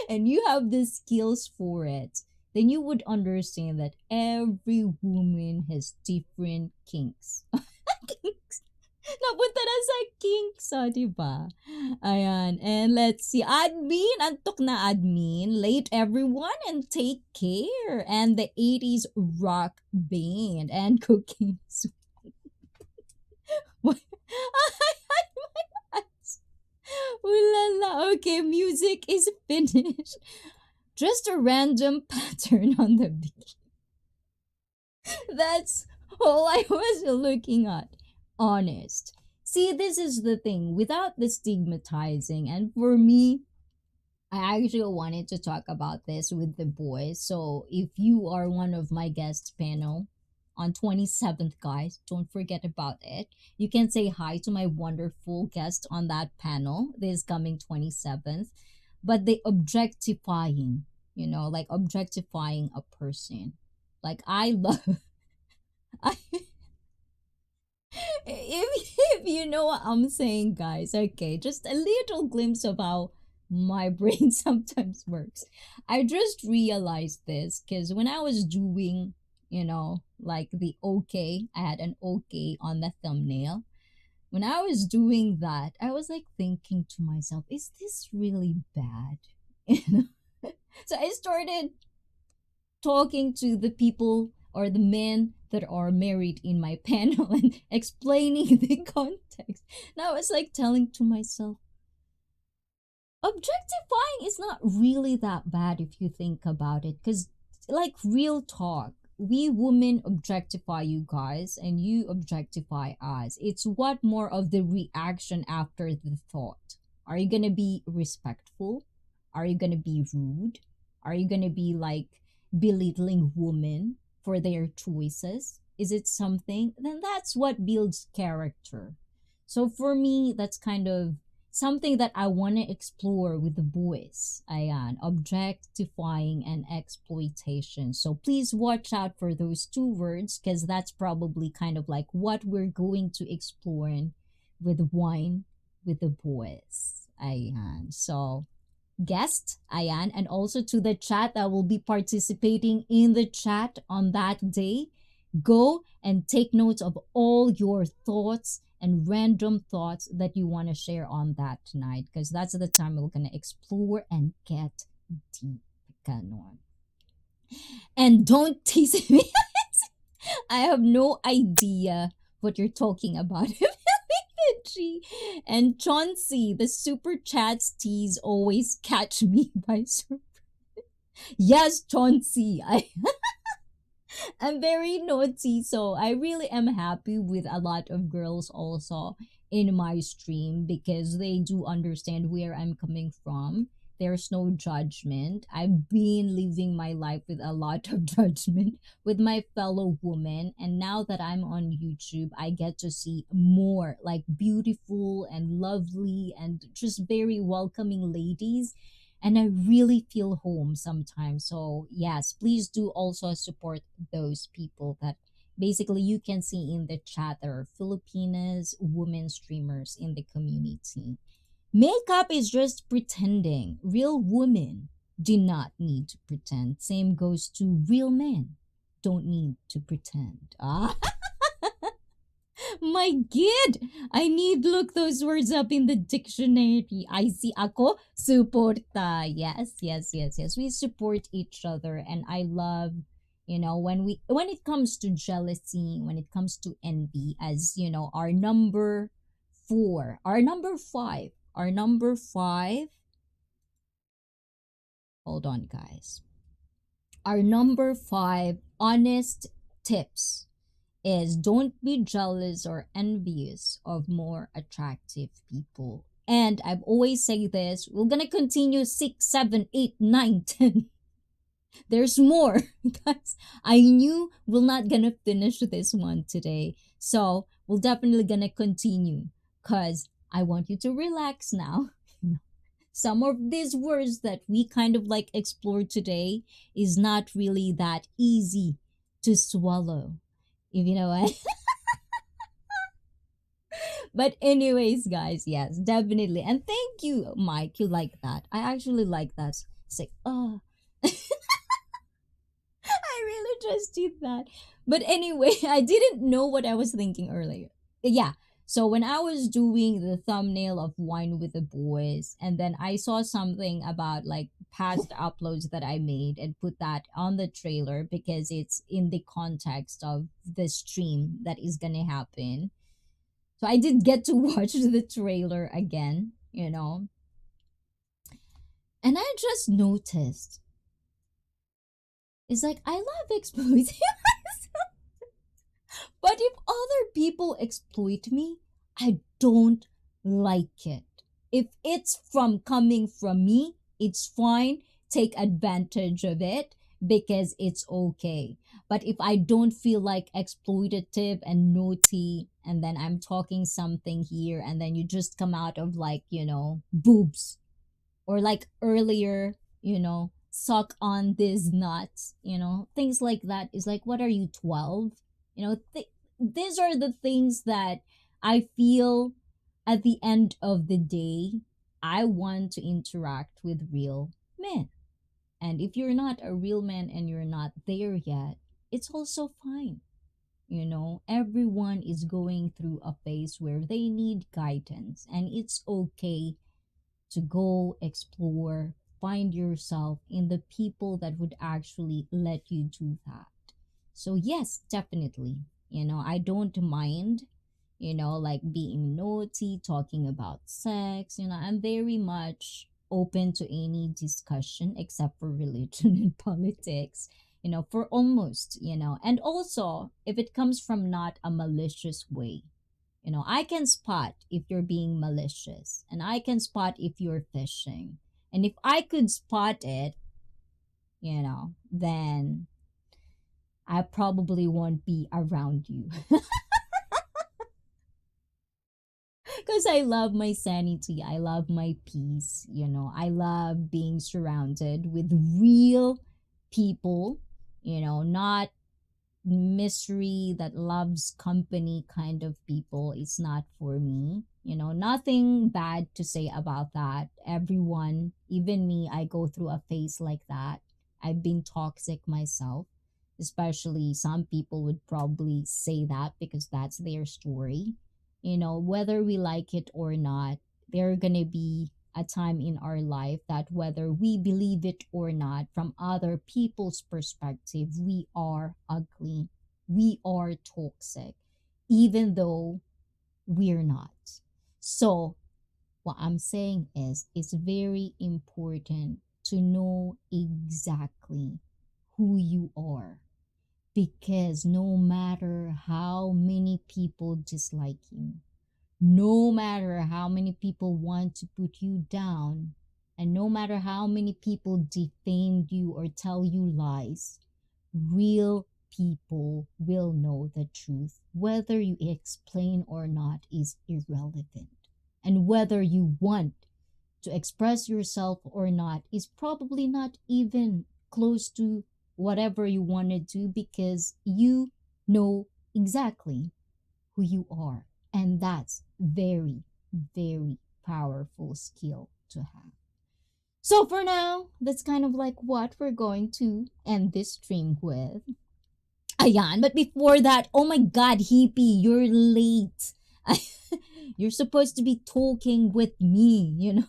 and you have the skills for it, then you would understand that every woman has different kinks. Kinks. Napunta na sa kinks, diba? Ayan. And let's see. Admin, antok na admin. Late everyone and take care. And the 80s rock band and cocaine soup. Ooh la la. Okay, music is finished. Just a random pattern on the beach. That's all I was looking at. Honest. See, this is the thing. Without the stigmatizing, and for me, I actually wanted to talk about this with the boys. So if you are one of my guest panel on 27th, guys, don't forget about it. You can say hi to my wonderful guest on that panel this coming 27th. But the objectifying, like objectifying a person. Like I love I if you know what I'm saying, guys, okay, just a little glimpse of how my brain sometimes works. I just realized this because when I was doing, like the okay, I had an okay on the thumbnail. When I was doing that, I was like thinking to myself, is this really bad? So I started talking to the people or the men that are married in my panel and explaining the context. Now it's like telling to myself, objectifying is not really that bad if you think about it. Because, like, real talk, we women objectify you guys and you objectify us. It's what more of the reaction after the thought. Are you gonna be respectful? Are you gonna be rude? Are you gonna be like belittling women for their choices? Is it something? Then that's what builds character. So for me, that's kind of something that I want to explore with the boys. Ayan, objectifying and exploitation. So please watch out for those two words because that's probably kind of like what we're going to explore with wine with the boys. Ayan. So guest, Ayan, and also to the chat that will be participating in the chat on that day. Go and take notes of all your thoughts and random thoughts that you want to share on that tonight because that's the time we're going to explore and get deep. Ganon. And don't tease me. I have no idea what you're talking about. And Chauncey, the super chats tease always catch me by surprise. Yes, Chauncey, I'm very naughty, so I really am happy with a lot of girls also in my stream because they do understand where I'm coming from. There's no judgment. I've been living my life with a lot of judgment with my fellow women, and now that I'm on YouTube, I get to see more like beautiful and lovely and just very welcoming ladies, and I really feel home sometimes. So, yes, please do also support those people that basically you can see in the chat. There are Filipinas, women streamers in the community. Makeup is just pretending. Real women do not need to pretend. Same goes to real men. Don't need to pretend. Ah. My God! I need look those words up in the dictionary. I see ako suporta. Yes, yes, yes, yes. We support each other, and I love, when it comes to jealousy, when it comes to envy, as our number 4, our number 5, our number 5. Hold on, guys. Our number 5 honest tips is don't be jealous or envious of more attractive people. And I've always said this, we're gonna continue 6, 7, 8, 9, 10. There's more because I knew we're not gonna finish this one today. So we're definitely gonna continue because I want you to relax now. Some of these words that we kind of like explored today is not really that easy to swallow, if you know what. But anyways, guys, yes, definitely. And thank you, Mike. You like that. I actually like that. It's like, oh. I really just did that. But anyway, I didn't know what I was thinking earlier. Yeah. So when I was doing the thumbnail of Wine with the Boys, and then I saw something about like past uploads that I made and put that on the trailer because it's in the context of the stream that is gonna happen. So I did get to watch the trailer again, and I just noticed it's like I love exploiting myself. But if other people exploit me, I don't like it. If it's from coming from me, it's fine. Take advantage of it because it's okay. But if I don't feel like exploitative and naughty, and then I'm talking something here, and then you just come out of like, boobs, or like earlier, suck on these nuts, things like that is like, what are you, 12? These are the things that I feel at the end of the day, I want to interact with real men. And if you're not a real man and you're not there yet, it's also fine. Everyone is going through a phase where they need guidance, and it's okay to go explore, find yourself in the people that would actually let you do that. So, yes, definitely. I don't mind, like being naughty, talking about sex. I'm very much open to any discussion except for religion and politics, for almost, and also if it comes from not a malicious way. I can spot if you're being malicious, and I can spot if you're fishing. And if I could spot it, then I probably won't be around you. Because I love my sanity. I love my peace. I love being surrounded with real people, not mystery that loves company kind of people. It's not for me. Nothing bad to say about that. Everyone, even me, I go through a phase like that. I've been toxic myself. Especially some people would probably say that because that's their story. Whether we like it or not, there are going to be a time in our life that whether we believe it or not, from other people's perspective, we are ugly. We are toxic, even though we're not. So, what I'm saying is, it's very important to know exactly who you are, because no matter how many people dislike you, no matter how many people want to put you down, and no matter how many people defamed you or tell you lies, real people will know the truth. Whether you explain or not is irrelevant. And whether you want to express yourself or not is probably not even close to whatever you wanted to, because you know exactly who you are. And that's very, very powerful skill to have. So for now, that's kind of like what we're going to end this stream with. Ayan, but before that, oh my God, Hippie, you're late. You're supposed to be talking with me.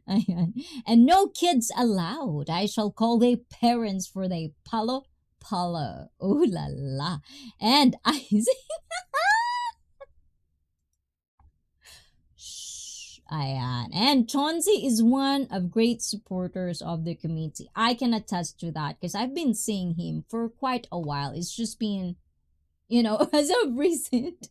Ayan. And no kids allowed. I shall call their parents for their palo palo. Ooh la la. And Isaac. Ayan. And Chauncey is one of great supporters of the community. I can attest to that because I've been seeing him for quite a while. It's just been, as of recent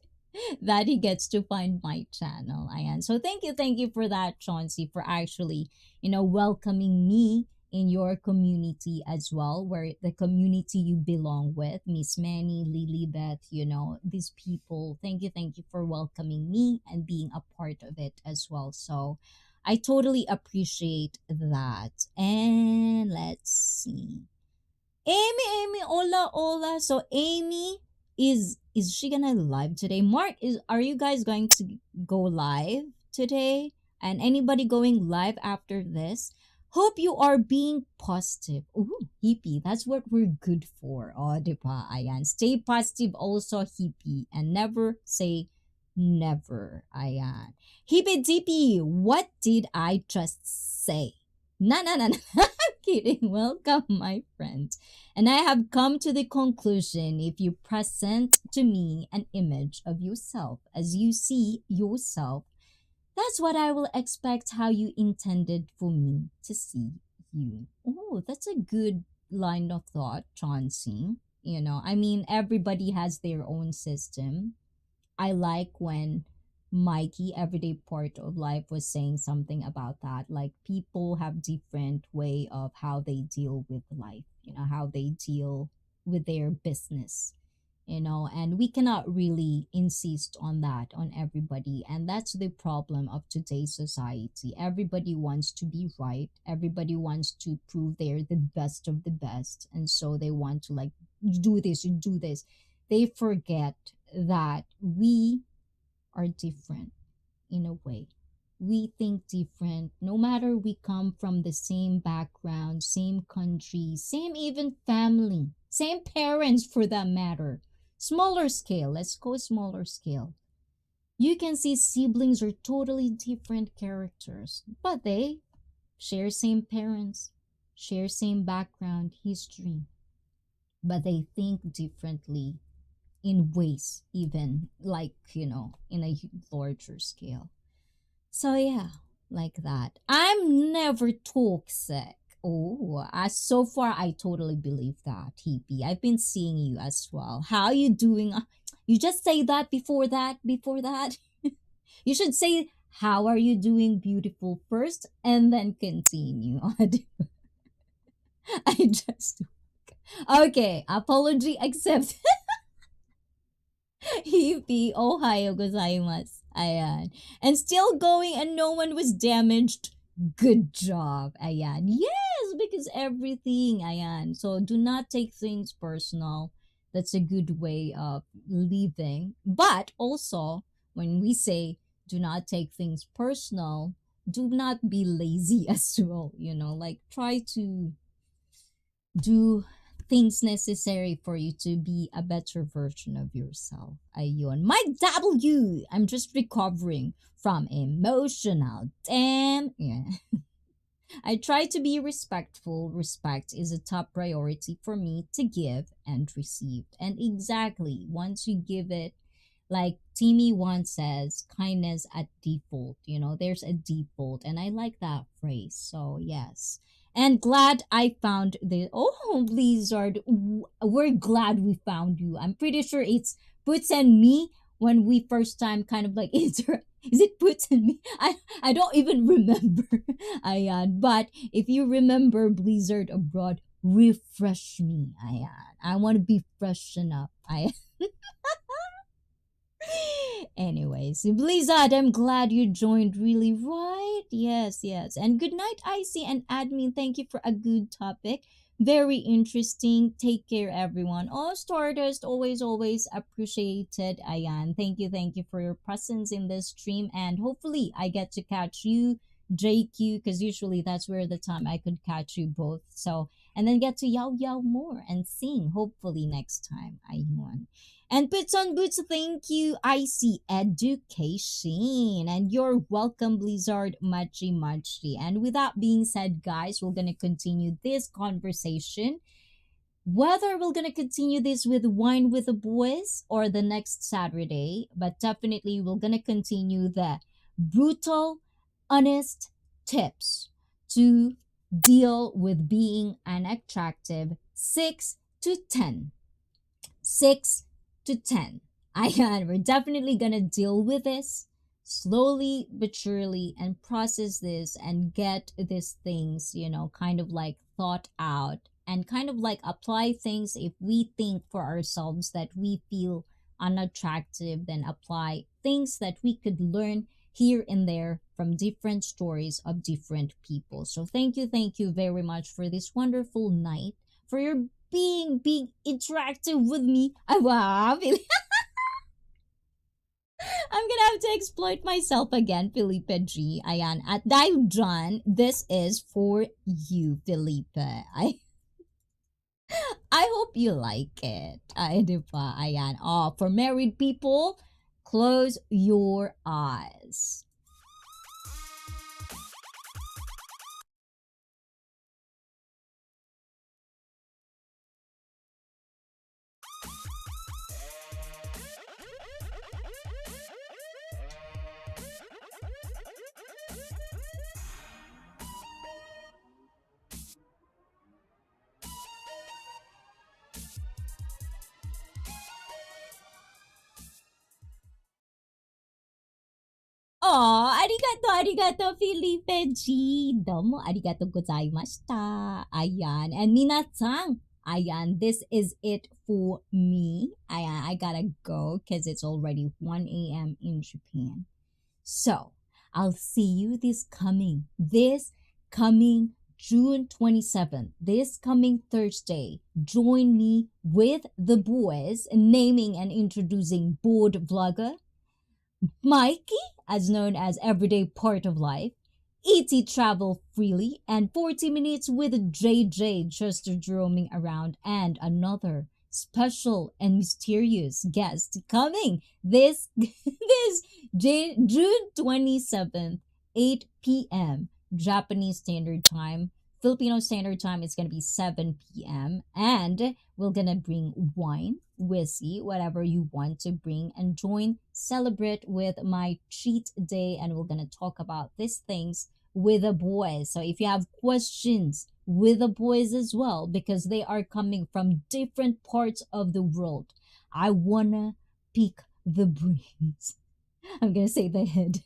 that he gets to find my channel. Ayan. So thank you for that, Chauncey, for actually, welcoming me in your community as well, where the community you belong with, Miss Manny, Lilibeth, these people. Thank you for welcoming me and being a part of it as well. So I totally appreciate that. And let's see. Amy, hola. So Amy is she gonna live today? Mark, are you guys going to go live today? And anybody going live after this? Hope you are being positive. Ooh, hippie. That's what we're good for. Oh, diba? Ayan. Stay positive also, hippie. And never say never. Ayan. Hippie dippy, what did I just say? Na. Kidding. Welcome, my friend. And I have come to the conclusion, if you present to me an image of yourself as you see yourself, that's what I will expect how you intended for me to see you. Oh, that's a good line of thought, Chauncey. Everybody has their own system. I like when Mikey, everyday part of life, was saying something about that. Like, people have different way of how they deal with life, how they deal with their business, and we cannot really insist on that on everybody. And that's the problem of today's society. Everybody wants to be right. Everybody wants to prove they're the best of the best. And so they want to like, do this and do this. They forget that we are different in a way. We think different, no matter we come from the same background, same country, same even family, same parents for that matter. Smaller scale, let's go smaller scale. You can see siblings are totally different characters, but they share same parents, share same background, history, but they think differently in ways, even like, in a larger scale. So yeah, like that. I'm never toxic. Oh, so far I totally believe that, hippie. I've been seeing you as well. How you doing? You just say that before that. You should say, how are you doing, beautiful, first, and then continue. I just okay. Apology accepted. Hippie, ohayo gozaimasu. Ayan. And still going and no one was damaged. Good job. Ayan. Yes, because everything. Ayan. So do not take things personal. That's a good way of living. But also, when we say do not take things personal, do not be lazy as well. Like try to do things necessary for you to be a better version of yourself. Ayun. My W! I'm just recovering from emotional. Damn. Yeah. I try to be respectful. Respect is a top priority for me to give and receive. And exactly, once you give it, like Timmy once says, kindness at default. There's a default. And I like that phrase. So, yes. And glad I found the. Oh, Blizzard. We're glad we found you. I'm pretty sure it's Puts and me when we first time kind of like is it Puts and me? I don't even remember. Ayan. But if you remember Blizzard Abroad, refresh me. Ayan. I want to be freshen up. Ayan. Anyways, Blizzard, I'm glad you joined. Really, right? Yes, yes. And good night, ICEE and admin. Thank you for a good topic. Very interesting. Take care, everyone. Oh, Stardust, always, always appreciated. Ayan, thank you for your presence in this stream. And hopefully, I get to catch you, JQ, because usually that's where the time I could catch you both. So, and then get to yow more and sing, hopefully, next time. Ayun. And Boots on Boots, thank you. ICEE Education. And you're welcome, Blizzard. Machi Machi. And with that being said, guys, we're going to continue this conversation. Whether we're going to continue this with Wine with the Boys or the next Saturday, but definitely we're going to continue the brutal, honest tips to deal with being unattractive 6 to 10. 6 to 10. We're definitely gonna deal with this slowly but surely and process this and get these things, kind of like thought out and kind of like apply things if we think for ourselves that we feel unattractive, then apply things that we could learn here and there from different stories of different people. So thank you very much for this wonderful night, for your being interactive with me. Wow, really. I'm gonna have to exploit myself again, Felipe G. Ayan. At Dive John, this is for you, Felipe. I hope you like it. Ay, diba? Ayan. Oh, for married people, close your eyes. Oh, arigato, Felipe G. Domo, arigato gozaimashita. Ayan. And minasan, ayan, this is it for me. Ayan, I gotta go because it's already 1 a.m. in Japan. So, I'll see you this coming June 27th, this coming Thursday. Join me with the boys naming and introducing board vlogger Mikey, as known as Everyday Part of Life, E.T. Travel Freely, and 40 Minutes with JJ just roaming around, and another special and mysterious guest coming this June 27th, 8 p.m. Japanese Standard Time. Filipino Standard Time is going to be 7 p.m. And we're going to bring wine, whiskey, whatever you want to bring, and join, celebrate with my cheat day. And we're going to talk about these things with the boys. So if you have questions with the boys as well, because they are coming from different parts of the world, I want to pick the brains. I'm going to say the head.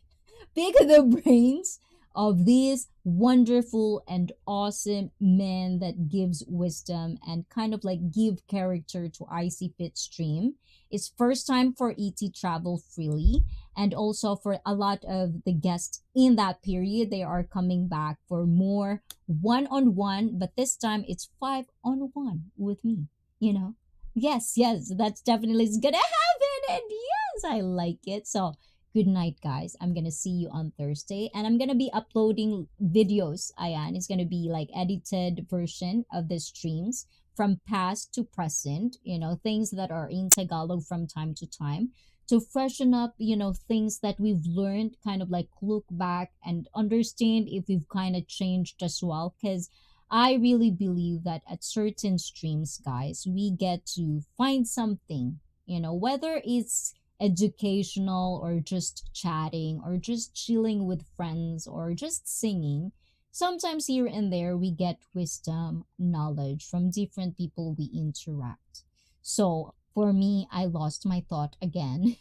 Pick the brains of this wonderful and awesome man that gives wisdom and kind of like give character to IC Fit Stream. It's first time for ET Travel Freely, and also for a lot of the guests in that period. They are coming back for more one-on-one, but this time it's 5-on-1 with me, you know. Yes, that's definitely is gonna happen, and yes, I like it. So good night, guys. I'm gonna see you on Thursday, and I'm gonna be uploading videos. Ayan, it's gonna be like edited version of the streams from past to present. You know, things that are in Tagalog from time to time to freshen up. You know, things that we've learned, kind of like look back and understand if we've kind of changed as well. Because I really believe that at certain streams, guys, we get to find something. You know, whether it's educational or just chatting or just chilling with friends or just singing. Sometimes here and there we get wisdom, knowledge from different people we interact. So for me, I lost my thought again.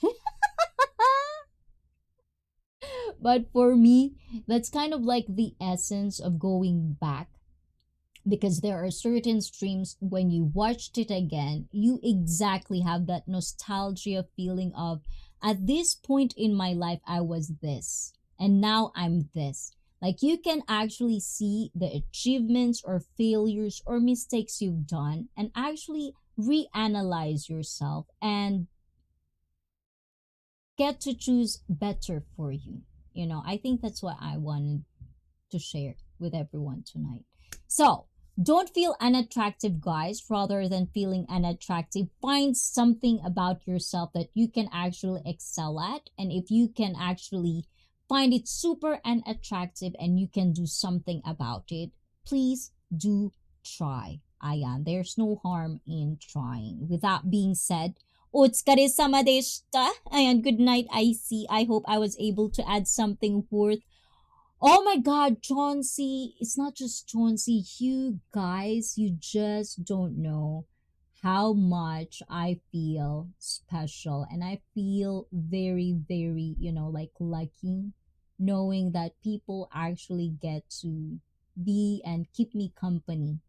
But for me, that's kind of like the essence of going back, because there are certain streams when you watched it again, you exactly have that nostalgia feeling of, at this point in my life I was this and now I'm this. Like you can actually see the achievements or failures or mistakes you've done and actually reanalyze yourself and get to choose better for you. You know, I think that's what I wanted to share with everyone tonight. So, don't feel unattractive, guys. Rather than feeling unattractive, find something about yourself that you can actually excel at. And if you can actually find it super unattractive and you can do something about it, please do try. Ayan, there's no harm in trying. With that being said, Otskare sama deshita. Ayan, good night, ICEE. I hope I was able to add something worth. Oh my God, Chauncey. It's not just Chauncey. You guys, you just don't know how much I feel special. And I feel very, very, like lucky knowing that people actually get to be and keep me company,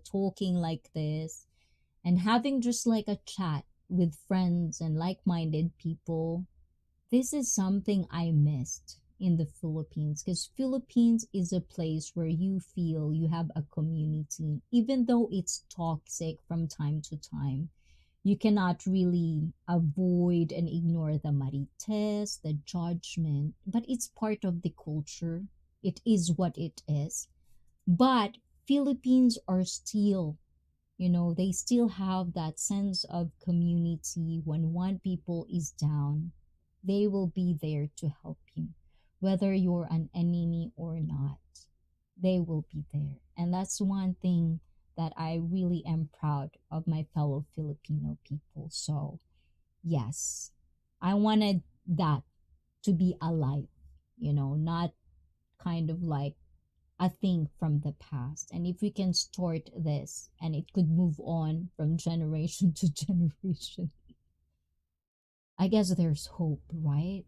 talking like this and having just like a chat with friends and like minded people. This is something I missed in the Philippines, because Philippines is a place where you feel you have a community, even though it's toxic from time to time. You cannot really avoid and ignore the marites, the judgment, but it's part of the culture. It is what it is. But Philippines are still, they still have that sense of community. When one people is down, they will be there to help you. Whether you're an enemy or not, they will be there. And that's one thing that I really am proud of my fellow Filipino people. So, yes, I wanted that to be alive, not kind of like a thing from the past. And if we can start this and it could move on from generation to generation, I guess there's hope, right?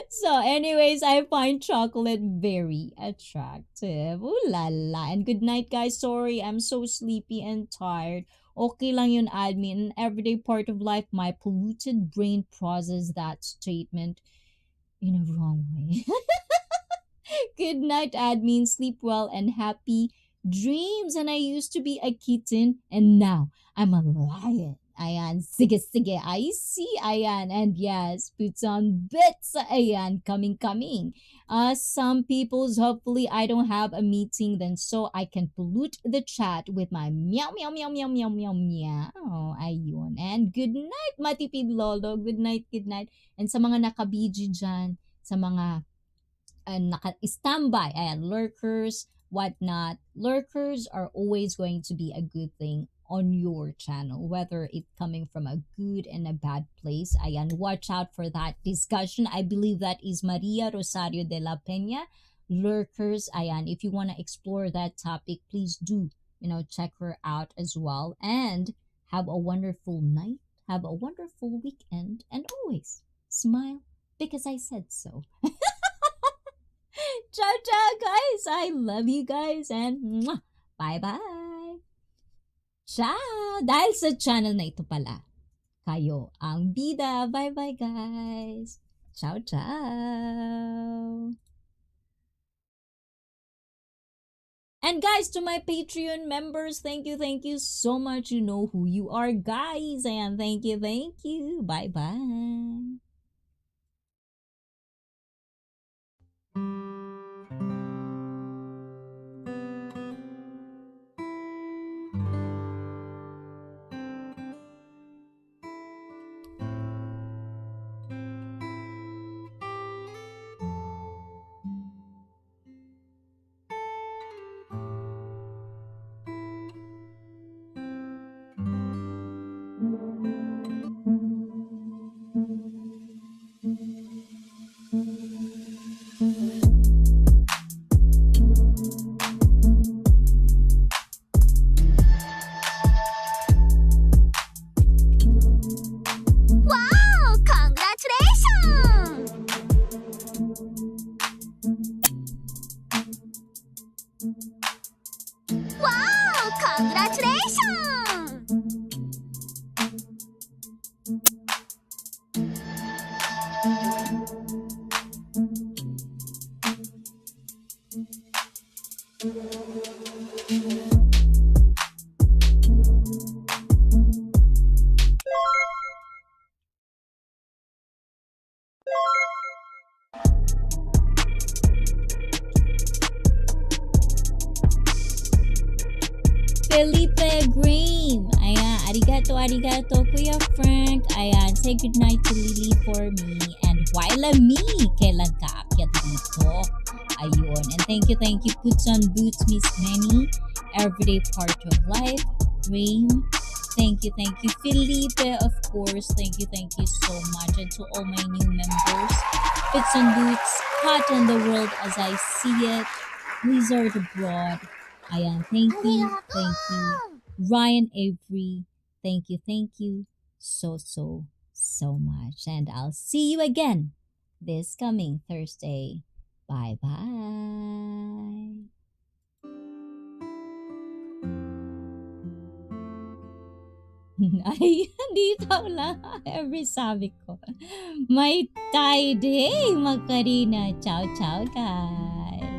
So, anyways, I find chocolate very attractive. Ooh la la. And good night, guys. Sorry, I'm so sleepy and tired. Okay lang yun, admin. In everyday part of life, my polluted brain processes that statement in a wrong way. Good night, admin. Sleep well and happy dreams. And I used to be a kitten and now I'm a lion. Ayan, sige, I see, ayan. And yes, puts on bits, ayan, coming. Some people's, hopefully I don't have a meeting then so I can pollute the chat with my meow, meow, meow, meow, meow, meow, meow. Ayun. And good night, Matipid Lolo. Good night. And sa mga nakabiji dyan, sa mga naka-standby, ayan, lurkers, whatnot. Lurkers are always going to be a good thing on your channel, whether it coming from a good and a bad place. Ayan, watch out for that discussion. I believe that is Maria Rosario de la Peña. Lurkers, ayan, if you want to explore that topic, please do, check her out as well. And have a wonderful night, have a wonderful weekend, and always smile because I said so. Ciao, ciao, guys. I love you guys and mwah, bye-bye. Ciao! Dahil sa channel na ito pala, kayo ang bida. Bye-bye, guys. Ciao, ciao. And guys, to my Patreon members, thank you so much. You know who you are, guys. And thank you. Bye-bye. Wow! Congratulations! Wow! Congratulations! Felipe Green. Ayan, arigato, Kuya Frank. Ayan, say goodnight to Lily for me. And Waila me, kailan ka akyat dito? Ayun, and thank you, Puts on Boots, Miss Penny. Everyday part of life. Rain. Thank you, Felipe, of course. Thank you so much. And to all my new members. Puts on Boots, hot in the world as I see it. Blizzard abroad. Ayan, thank you. Ryan Avery, thank you so much. And I'll see you again this coming Thursday. Bye-bye. Ay, dito lang. Every sabi ko. May tide. Hey, Macarena. Ciao, guys.